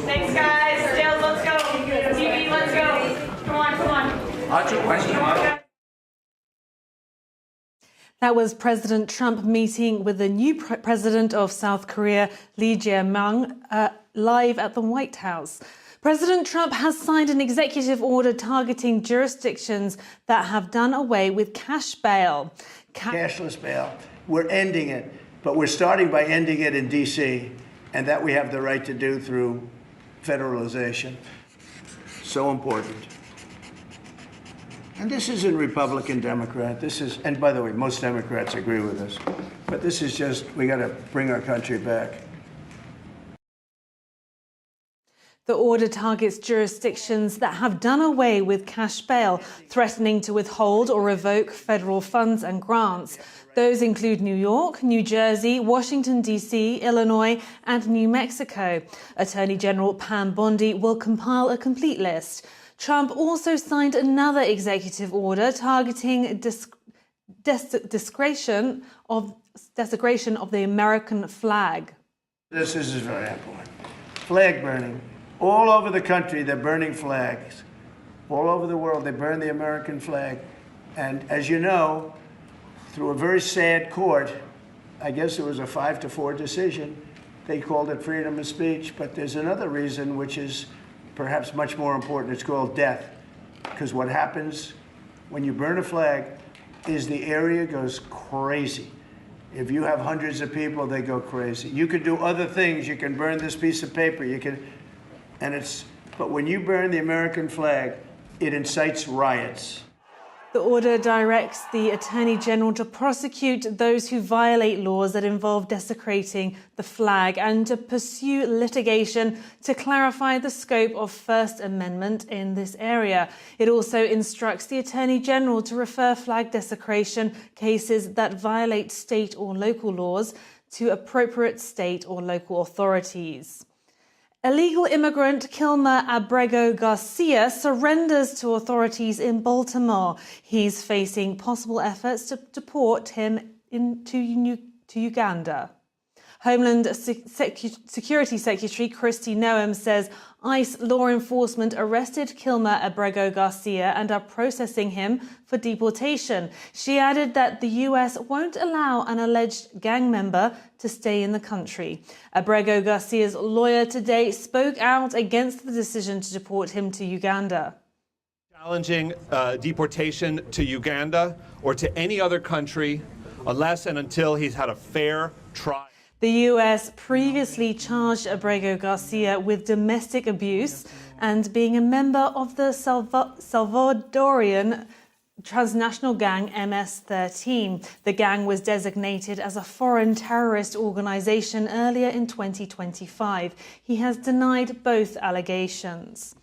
Thanks, guys. Jails, let's go. TV, let's go. Come on. That was President Trump meeting with the new president of South Korea, Lee Jae-myung, live at the White House. President Trump has signed an executive order targeting jurisdictions that have done away with cash bail. Cashless bail. We're ending it, but we're starting by ending it in D.C., and that we have the right to do through federalization. So important. And this isn't Republican, Democrat. This is, and by the way, most Democrats agree with us. But this is just, we got to bring our country back. The order targets jurisdictions that have done away with cash bail, threatening to withhold or revoke federal funds and grants. Those include New York, New Jersey, Washington, D.C., Illinois, and New Mexico. Attorney General Pam Bondi will compile a complete list. Trump also signed another executive order targeting desecration of the American flag. This is very important. Flag burning. All over the country, they're burning flags. All over the world, they burn the American flag. And as you know, through a very sad court, I guess it was a 5-4 decision, they called it freedom of speech. But there's another reason, which is perhaps much more important. It's called death. Because what happens when you burn a flag is the area goes crazy. If you have hundreds of people, they go crazy. You could do other things. You can burn this piece of paper. You can, but when you burn the American flag, it incites riots. The order directs the Attorney General to prosecute those who violate laws that involve desecrating the flag and to pursue litigation to clarify the scope of First Amendment in this area. It also instructs the Attorney General to refer flag desecration cases that violate state or local laws to appropriate state or local authorities. Illegal immigrant Kilmar Abrego Garcia surrenders to authorities in Baltimore. He's facing possible efforts to deport him to Uganda. Homeland Security Secretary Kristi Noem says ICE law enforcement arrested Kilmar Abrego Garcia and are processing him for deportation. She added that the US won't allow an alleged gang member to stay in the country. Abrego Garcia's lawyer today spoke out against the decision to deport him to Uganda. Challenging deportation to Uganda or to any other country unless and until he's had a fair trial. The US previously charged Abrego Garcia with domestic abuse and being a member of the Salvadorian transnational gang MS-13. The gang was designated as a foreign terrorist organization earlier in 2025. He has denied both allegations.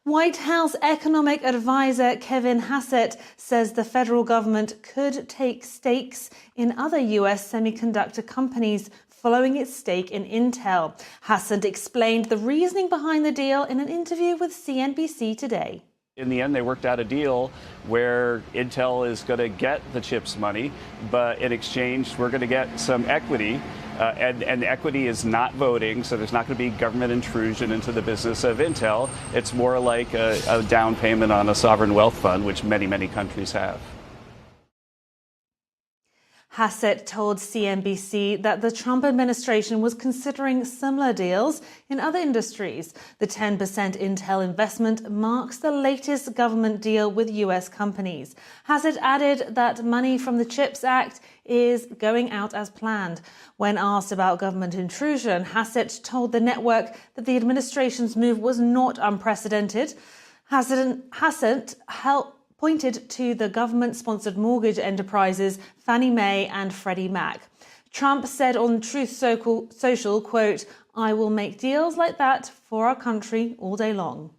White House economic advisor Kevin Hassett says the federal government could take stakes in other US semiconductor companies following its stake in Intel. Hassett explained the reasoning behind the deal in an interview with CNBC Today. In the end, they worked out a deal where Intel is going to get the CHIPS money, but in exchange, we're going to get some equity. And equity is not voting, so there's not going to be government intrusion into the business of Intel. It's more like a down payment on a sovereign wealth fund, which many, many countries have. Hassett told CNBC that the Trump administration was considering similar deals in other industries. The 10% Intel investment marks the latest government deal with US companies. Hassett added that money from the CHIPS Act is going out as planned. When asked about government intrusion, Hassett told the network that the administration's move was not unprecedented. Hassett pointed to the government-sponsored mortgage enterprises Fannie Mae and Freddie Mac. Trump said on Truth Social, quote, "I will make deals like that for our country all day long."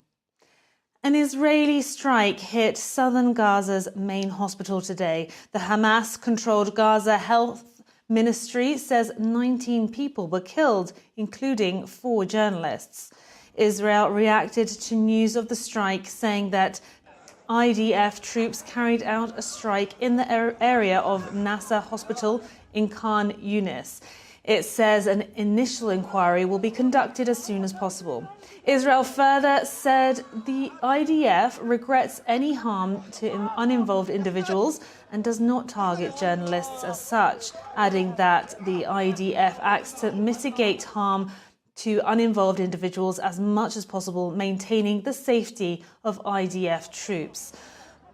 An Israeli strike hit southern Gaza's main hospital today. The Hamas-controlled Gaza Health Ministry says 19 people were killed, including 4 journalists. Israel reacted to news of the strike, saying that IDF troops carried out a strike in the area of Nasser Hospital in Khan Yunis. It says an initial inquiry will be conducted as soon as possible. Israel further said the IDF regrets any harm to uninvolved individuals and does not target journalists as such, adding that the IDF acts to mitigate harm to uninvolved individuals as much as possible, maintaining the safety of IDF troops.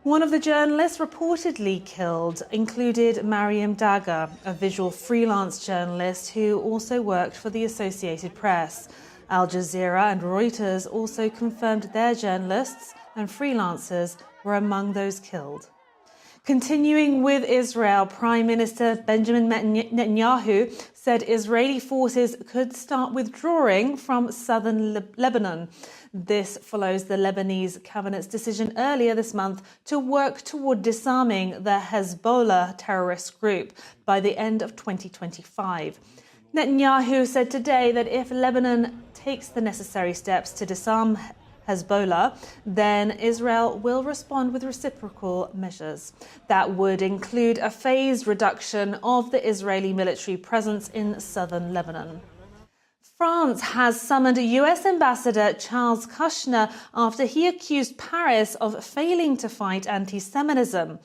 One of the journalists reportedly killed included Mariam Dagger, a visual freelance journalist who also worked for the Associated Press. Al Jazeera and Reuters also confirmed their journalists and freelancers were among those killed. Continuing with Israel, Prime Minister Benjamin Netanyahu said Israeli forces could start withdrawing from southern Lebanon. This follows the Lebanese cabinet's decision earlier this month to work toward disarming the Hezbollah terrorist group by the end of 2025. Netanyahu said today that if Lebanon takes the necessary steps to disarm Hezbollah, then Israel will respond with reciprocal measures. That would include a phased reduction of the Israeli military presence in southern Lebanon. France has summoned US Ambassador Charles Kushner after he accused Paris of failing to fight anti-Semitism.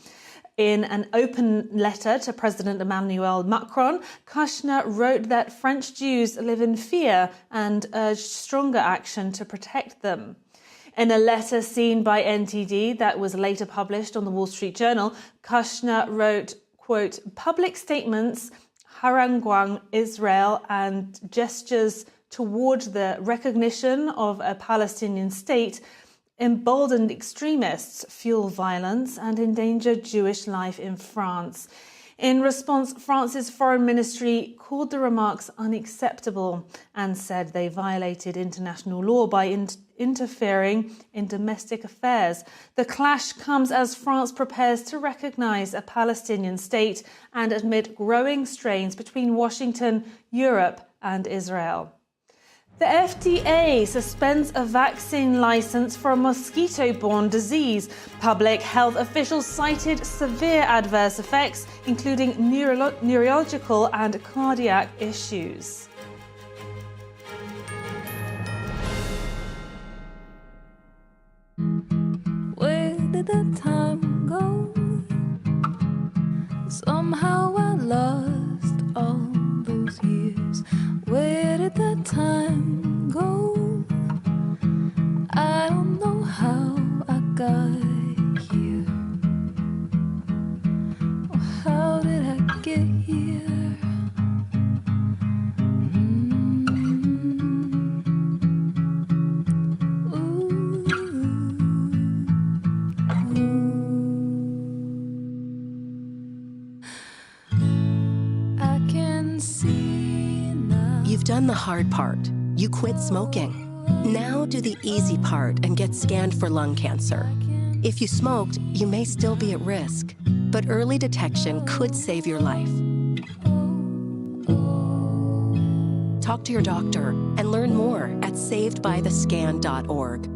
In an open letter to President Emmanuel Macron, Kushner wrote that French Jews live in fear and urged stronger action to protect them. In a letter seen by NTD that was later published on the Wall Street Journal, Kushner wrote, quote, "Public statements haranguing Israel and gestures toward the recognition of a Palestinian state emboldened extremists, fuel violence, and endanger Jewish life in France." In response, France's foreign ministry called the remarks unacceptable and said they violated international law by interfering in domestic affairs. The clash comes as France prepares to recognize a Palestinian state and amid growing strains between Washington, Europe, and Israel. The FDA suspends a vaccine license for a mosquito-borne disease. Public health officials cited severe adverse effects, including neurological and cardiac issues. Where did the time go? Somehow I lost all those years. Where did the time go? I don't know how I got here. Or how did I get here? Ooh. can see now. You've done the hard part. You quit smoking. Now do the easy part and get scanned for lung cancer. If you smoked, you may still be at risk, but early detection could save your life. Talk to your doctor and learn more at savedbythescan.org.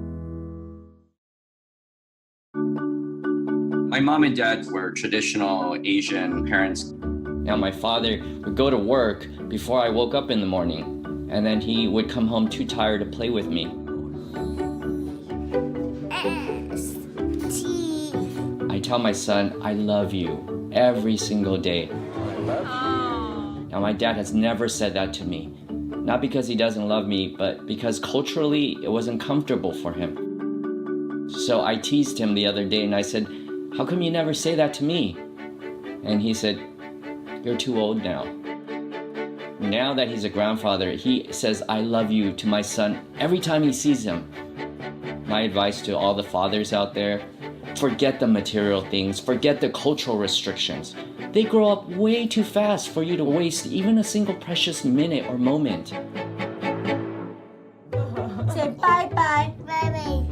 My mom and dad were traditional Asian parents. Now my father would go to work before I woke up in the morning, and then he would come home too tired to play with me. I tell my son, I love you every single day. Now my dad has never said that to me. Not because he doesn't love me, but because culturally it wasn't comfortable for him. So I teased him the other day and I said, how come you never say that to me? And he said, you're too old now. Now that he's a grandfather, he says, I love you to my son every time he sees him. My advice to all the fathers out there, forget the material things, forget the cultural restrictions. They grow up way too fast for you to waste even a single precious minute or moment. Say bye-bye. Bye-bye.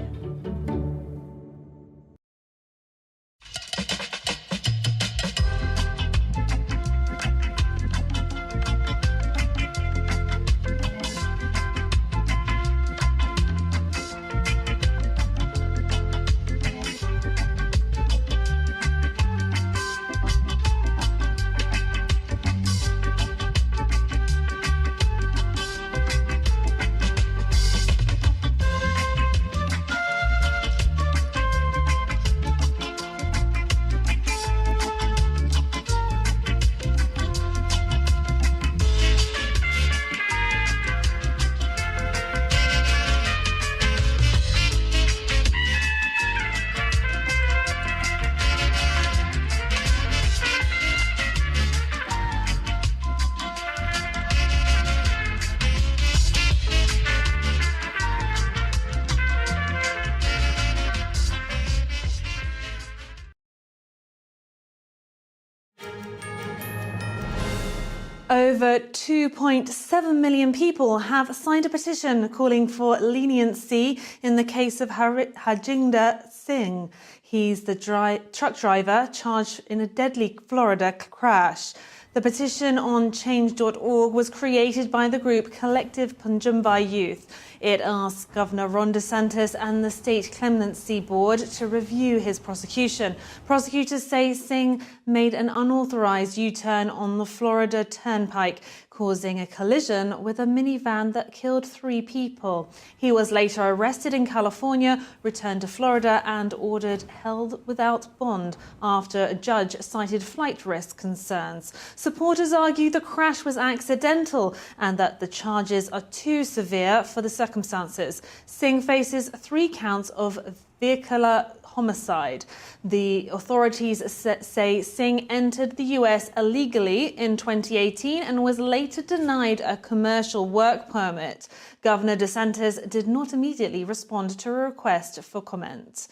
Over 2.7 million people have signed a petition calling for leniency in the case of Harjinder Singh. He's the truck driver charged in a deadly Florida crash. The petition on change.org was created by the group Collective Punjabi Youth. It asks Governor Ron DeSantis and the State Clemency Board to review his prosecution. Prosecutors say Singh made an unauthorized U-turn on the Florida Turnpike, causing a collision with a minivan that killed 3 people. He was later arrested in California, returned to Florida and ordered held without bond after a judge cited flight risk concerns. Supporters argue the crash was accidental and that the charges are too severe for the circumstances. Singh faces 3 counts of vehicular homicide. The authorities say Singh entered the US illegally in 2018 and was later denied a commercial work permit. Governor DeSantis did not immediately respond to a request for comment.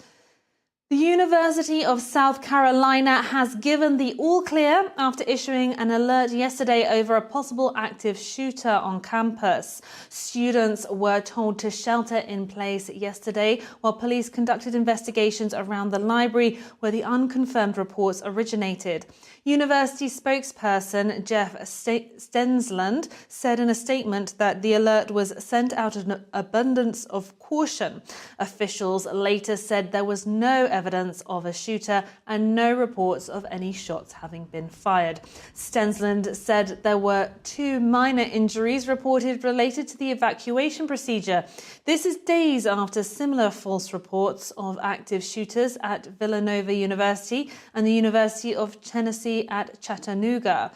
The University of South Carolina has given the all clear after issuing an alert yesterday over a possible active shooter on campus. Students were told to shelter in place yesterday while police conducted investigations around the library where the unconfirmed reports originated. University spokesperson Jeff Stensland said in a statement that the alert was sent out of an abundance of caution. Officials later said there was no evidence of a shooter and no reports of any shots having been fired. Stensland said there were 2 minor injuries reported related to the evacuation procedure. This is days after similar false reports of active shooters at Villanova University and the University of Tennessee at Chattanooga.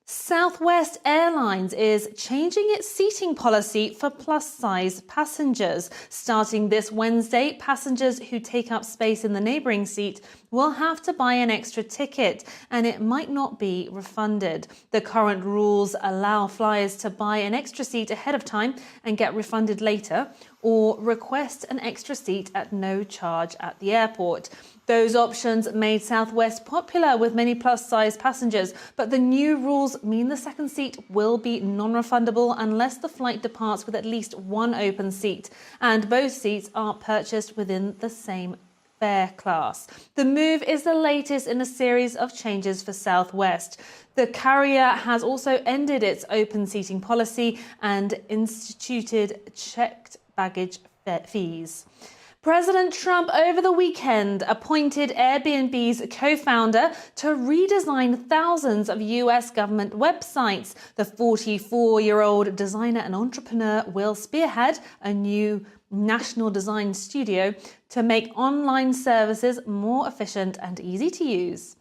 Southwest Airlines is changing its seating policy for plus-size passengers. Starting this Wednesday, passengers who take up space in the neighbouring seat will have to buy an extra ticket and it might not be refunded. The current rules allow flyers to buy an extra seat ahead of time and get refunded later, or request an extra seat at no charge at the airport. Those options made Southwest popular with many plus-size passengers, but the new rules mean the second seat will be non-refundable unless the flight departs with at least one open seat, and both seats are purchased within the same fare class. The move is the latest in a series of changes for Southwest. The carrier has also ended its open seating policy and instituted checked baggage fees. President Trump over the weekend appointed Airbnb's co-founder to redesign thousands of US government websites. The 44-year-old designer and entrepreneur will spearhead a new national design studio to make online services more efficient and easy to use.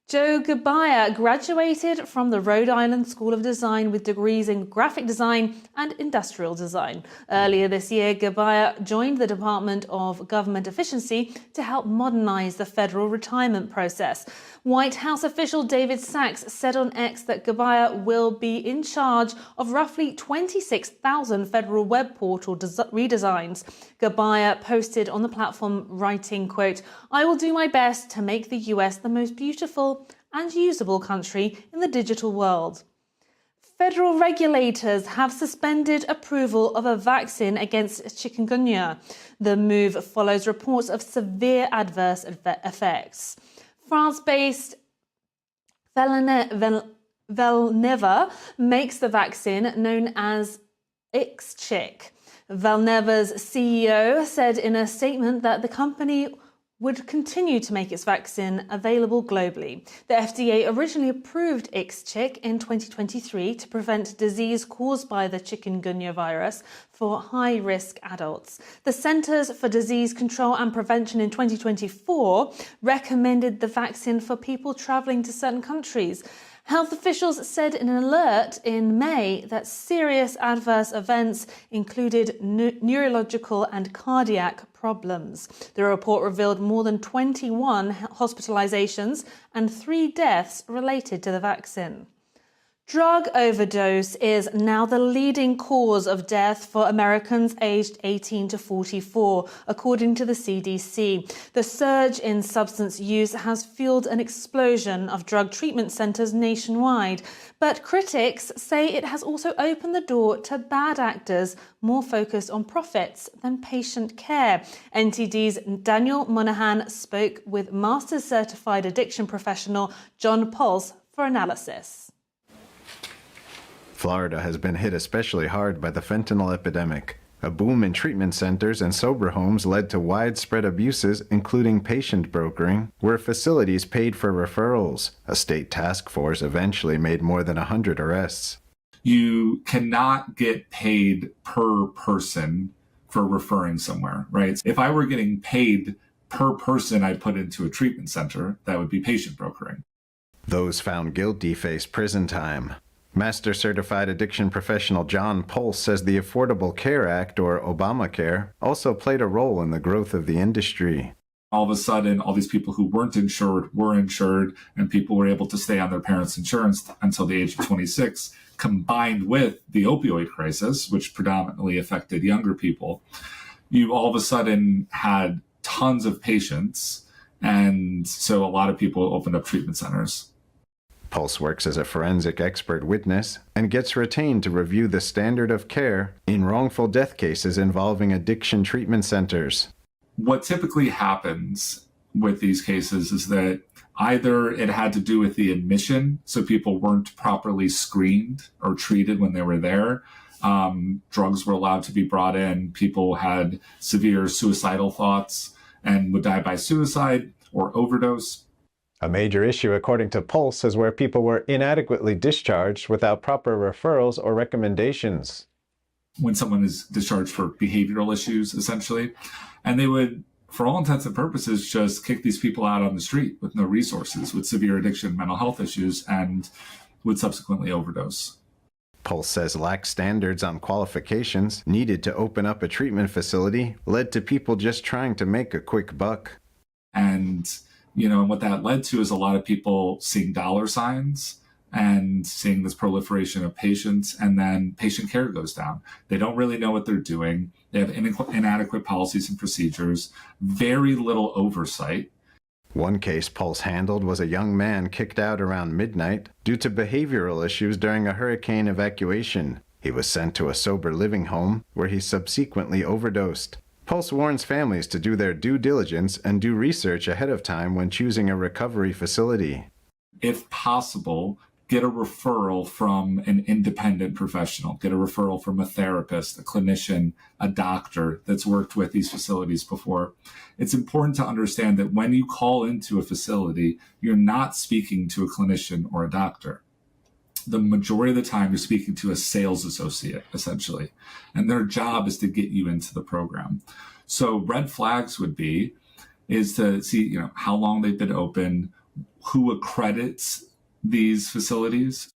Joe Gebaia graduated from the Rhode Island School of Design with degrees in graphic design and industrial design. Earlier this year, Gebaia joined the Department of Government Efficiency to help modernize the federal retirement process. White House official David Sachs said on X that Gebaia will be in charge of roughly 26,000 federal web portal redesigns. Gebaia posted on the platform writing, quote, "I will do my best to make the US the most beautiful and usable country in the digital world." Federal regulators have suspended approval of a vaccine against chikungunya. The move follows reports of severe adverse effects. France-based Valneva makes the vaccine known as Ixchiq. Valneva's CEO said in a statement that the company would continue to make its vaccine available globally. The FDA originally approved Ixchiq in 2023 to prevent disease caused by the chikungunya virus for high-risk adults. The Centers for Disease Control and Prevention in 2024 recommended the vaccine for people traveling to certain countries. Health officials said in an alert in May that serious adverse events included neurological and cardiac problems. The report revealed more than 21 hospitalizations and 3 deaths related to the vaccine. Drug overdose is now the leading cause of death for Americans aged 18 to 44, according to the CDC. The surge in substance use has fueled an explosion of drug treatment centers nationwide, but critics say it has also opened the door to bad actors more focused on profits than patient care. NTD's Daniel Monahan spoke with Master's Certified Addiction professional John Pulse for analysis. Florida has been hit especially hard by the fentanyl epidemic. A boom in treatment centers and sober homes led to widespread abuses, including patient brokering, where facilities paid for referrals. A state task force eventually made more than 100 arrests. You cannot get paid per person for referring somewhere, right? If I were getting paid per person I put into a treatment center, that would be patient brokering. Those found guilty face prison time. Master Certified Addiction professional John Pulse says the Affordable Care Act, or Obamacare, also played a role in the growth of the industry. All of a sudden, all these people who weren't insured were insured, and people were able to stay on their parents' insurance until the age of 26, combined with the opioid crisis, which predominantly affected younger people. You all of a sudden had tons of patients, and so a lot of people opened up treatment centers. Pulse works as a forensic expert witness and gets retained to review the standard of care in wrongful death cases involving addiction treatment centers. What typically happens with these cases is that either it had to do with the admission, so people weren't properly screened or treated when they were there. Drugs were allowed to be brought in. People had severe suicidal thoughts and would die by suicide or overdose. A major issue, according to Pulse, is where people were inadequately discharged without proper referrals or recommendations. When someone is discharged for behavioral issues, essentially, and they would, for all intents and purposes, just kick these people out on the street with no resources, with severe addiction, mental health issues, and would subsequently overdose. Pulse says lax standards on qualifications needed to open up a treatment facility led to people just trying to make a quick buck. And And what that led to is a lot of people seeing dollar signs and seeing this proliferation of patients, and then patient care goes down. They don't really know what they're doing. They have inadequate policies and procedures, very little oversight. One case Pulse handled was a young man kicked out around midnight due to behavioral issues during a hurricane evacuation. He was sent to a sober living home where he subsequently overdosed. Pulse warns families to do their due diligence and do research ahead of time when choosing a recovery facility. If possible, get a referral from an independent professional. Get a referral from a therapist, a clinician, a doctor that's worked with these facilities before. It's important to understand that when you call into a facility, you're not speaking to a clinician or a doctor. The majority of the time, you're speaking to a sales associate, essentially, and their job is to get you into the program. So red flags would be is to see, how long they've been open, who accredits these facilities.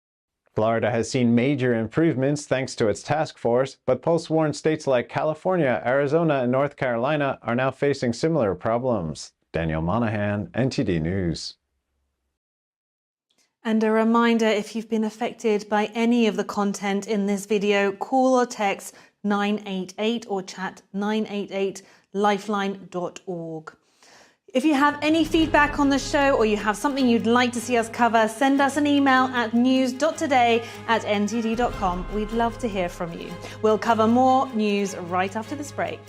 Florida has seen major improvements thanks to its task force, but Pulse warns states like California, Arizona, and North Carolina are now facing similar problems. Daniel Monahan, NTD News. And a reminder, if you've been affected by any of the content in this video, call or text 988 or chat 988lifeline.org. If you have any feedback on the show or you have something you'd like to see us cover, send us an email at news.today@ntd.com. We'd love to hear from you. We'll cover more news right after this break.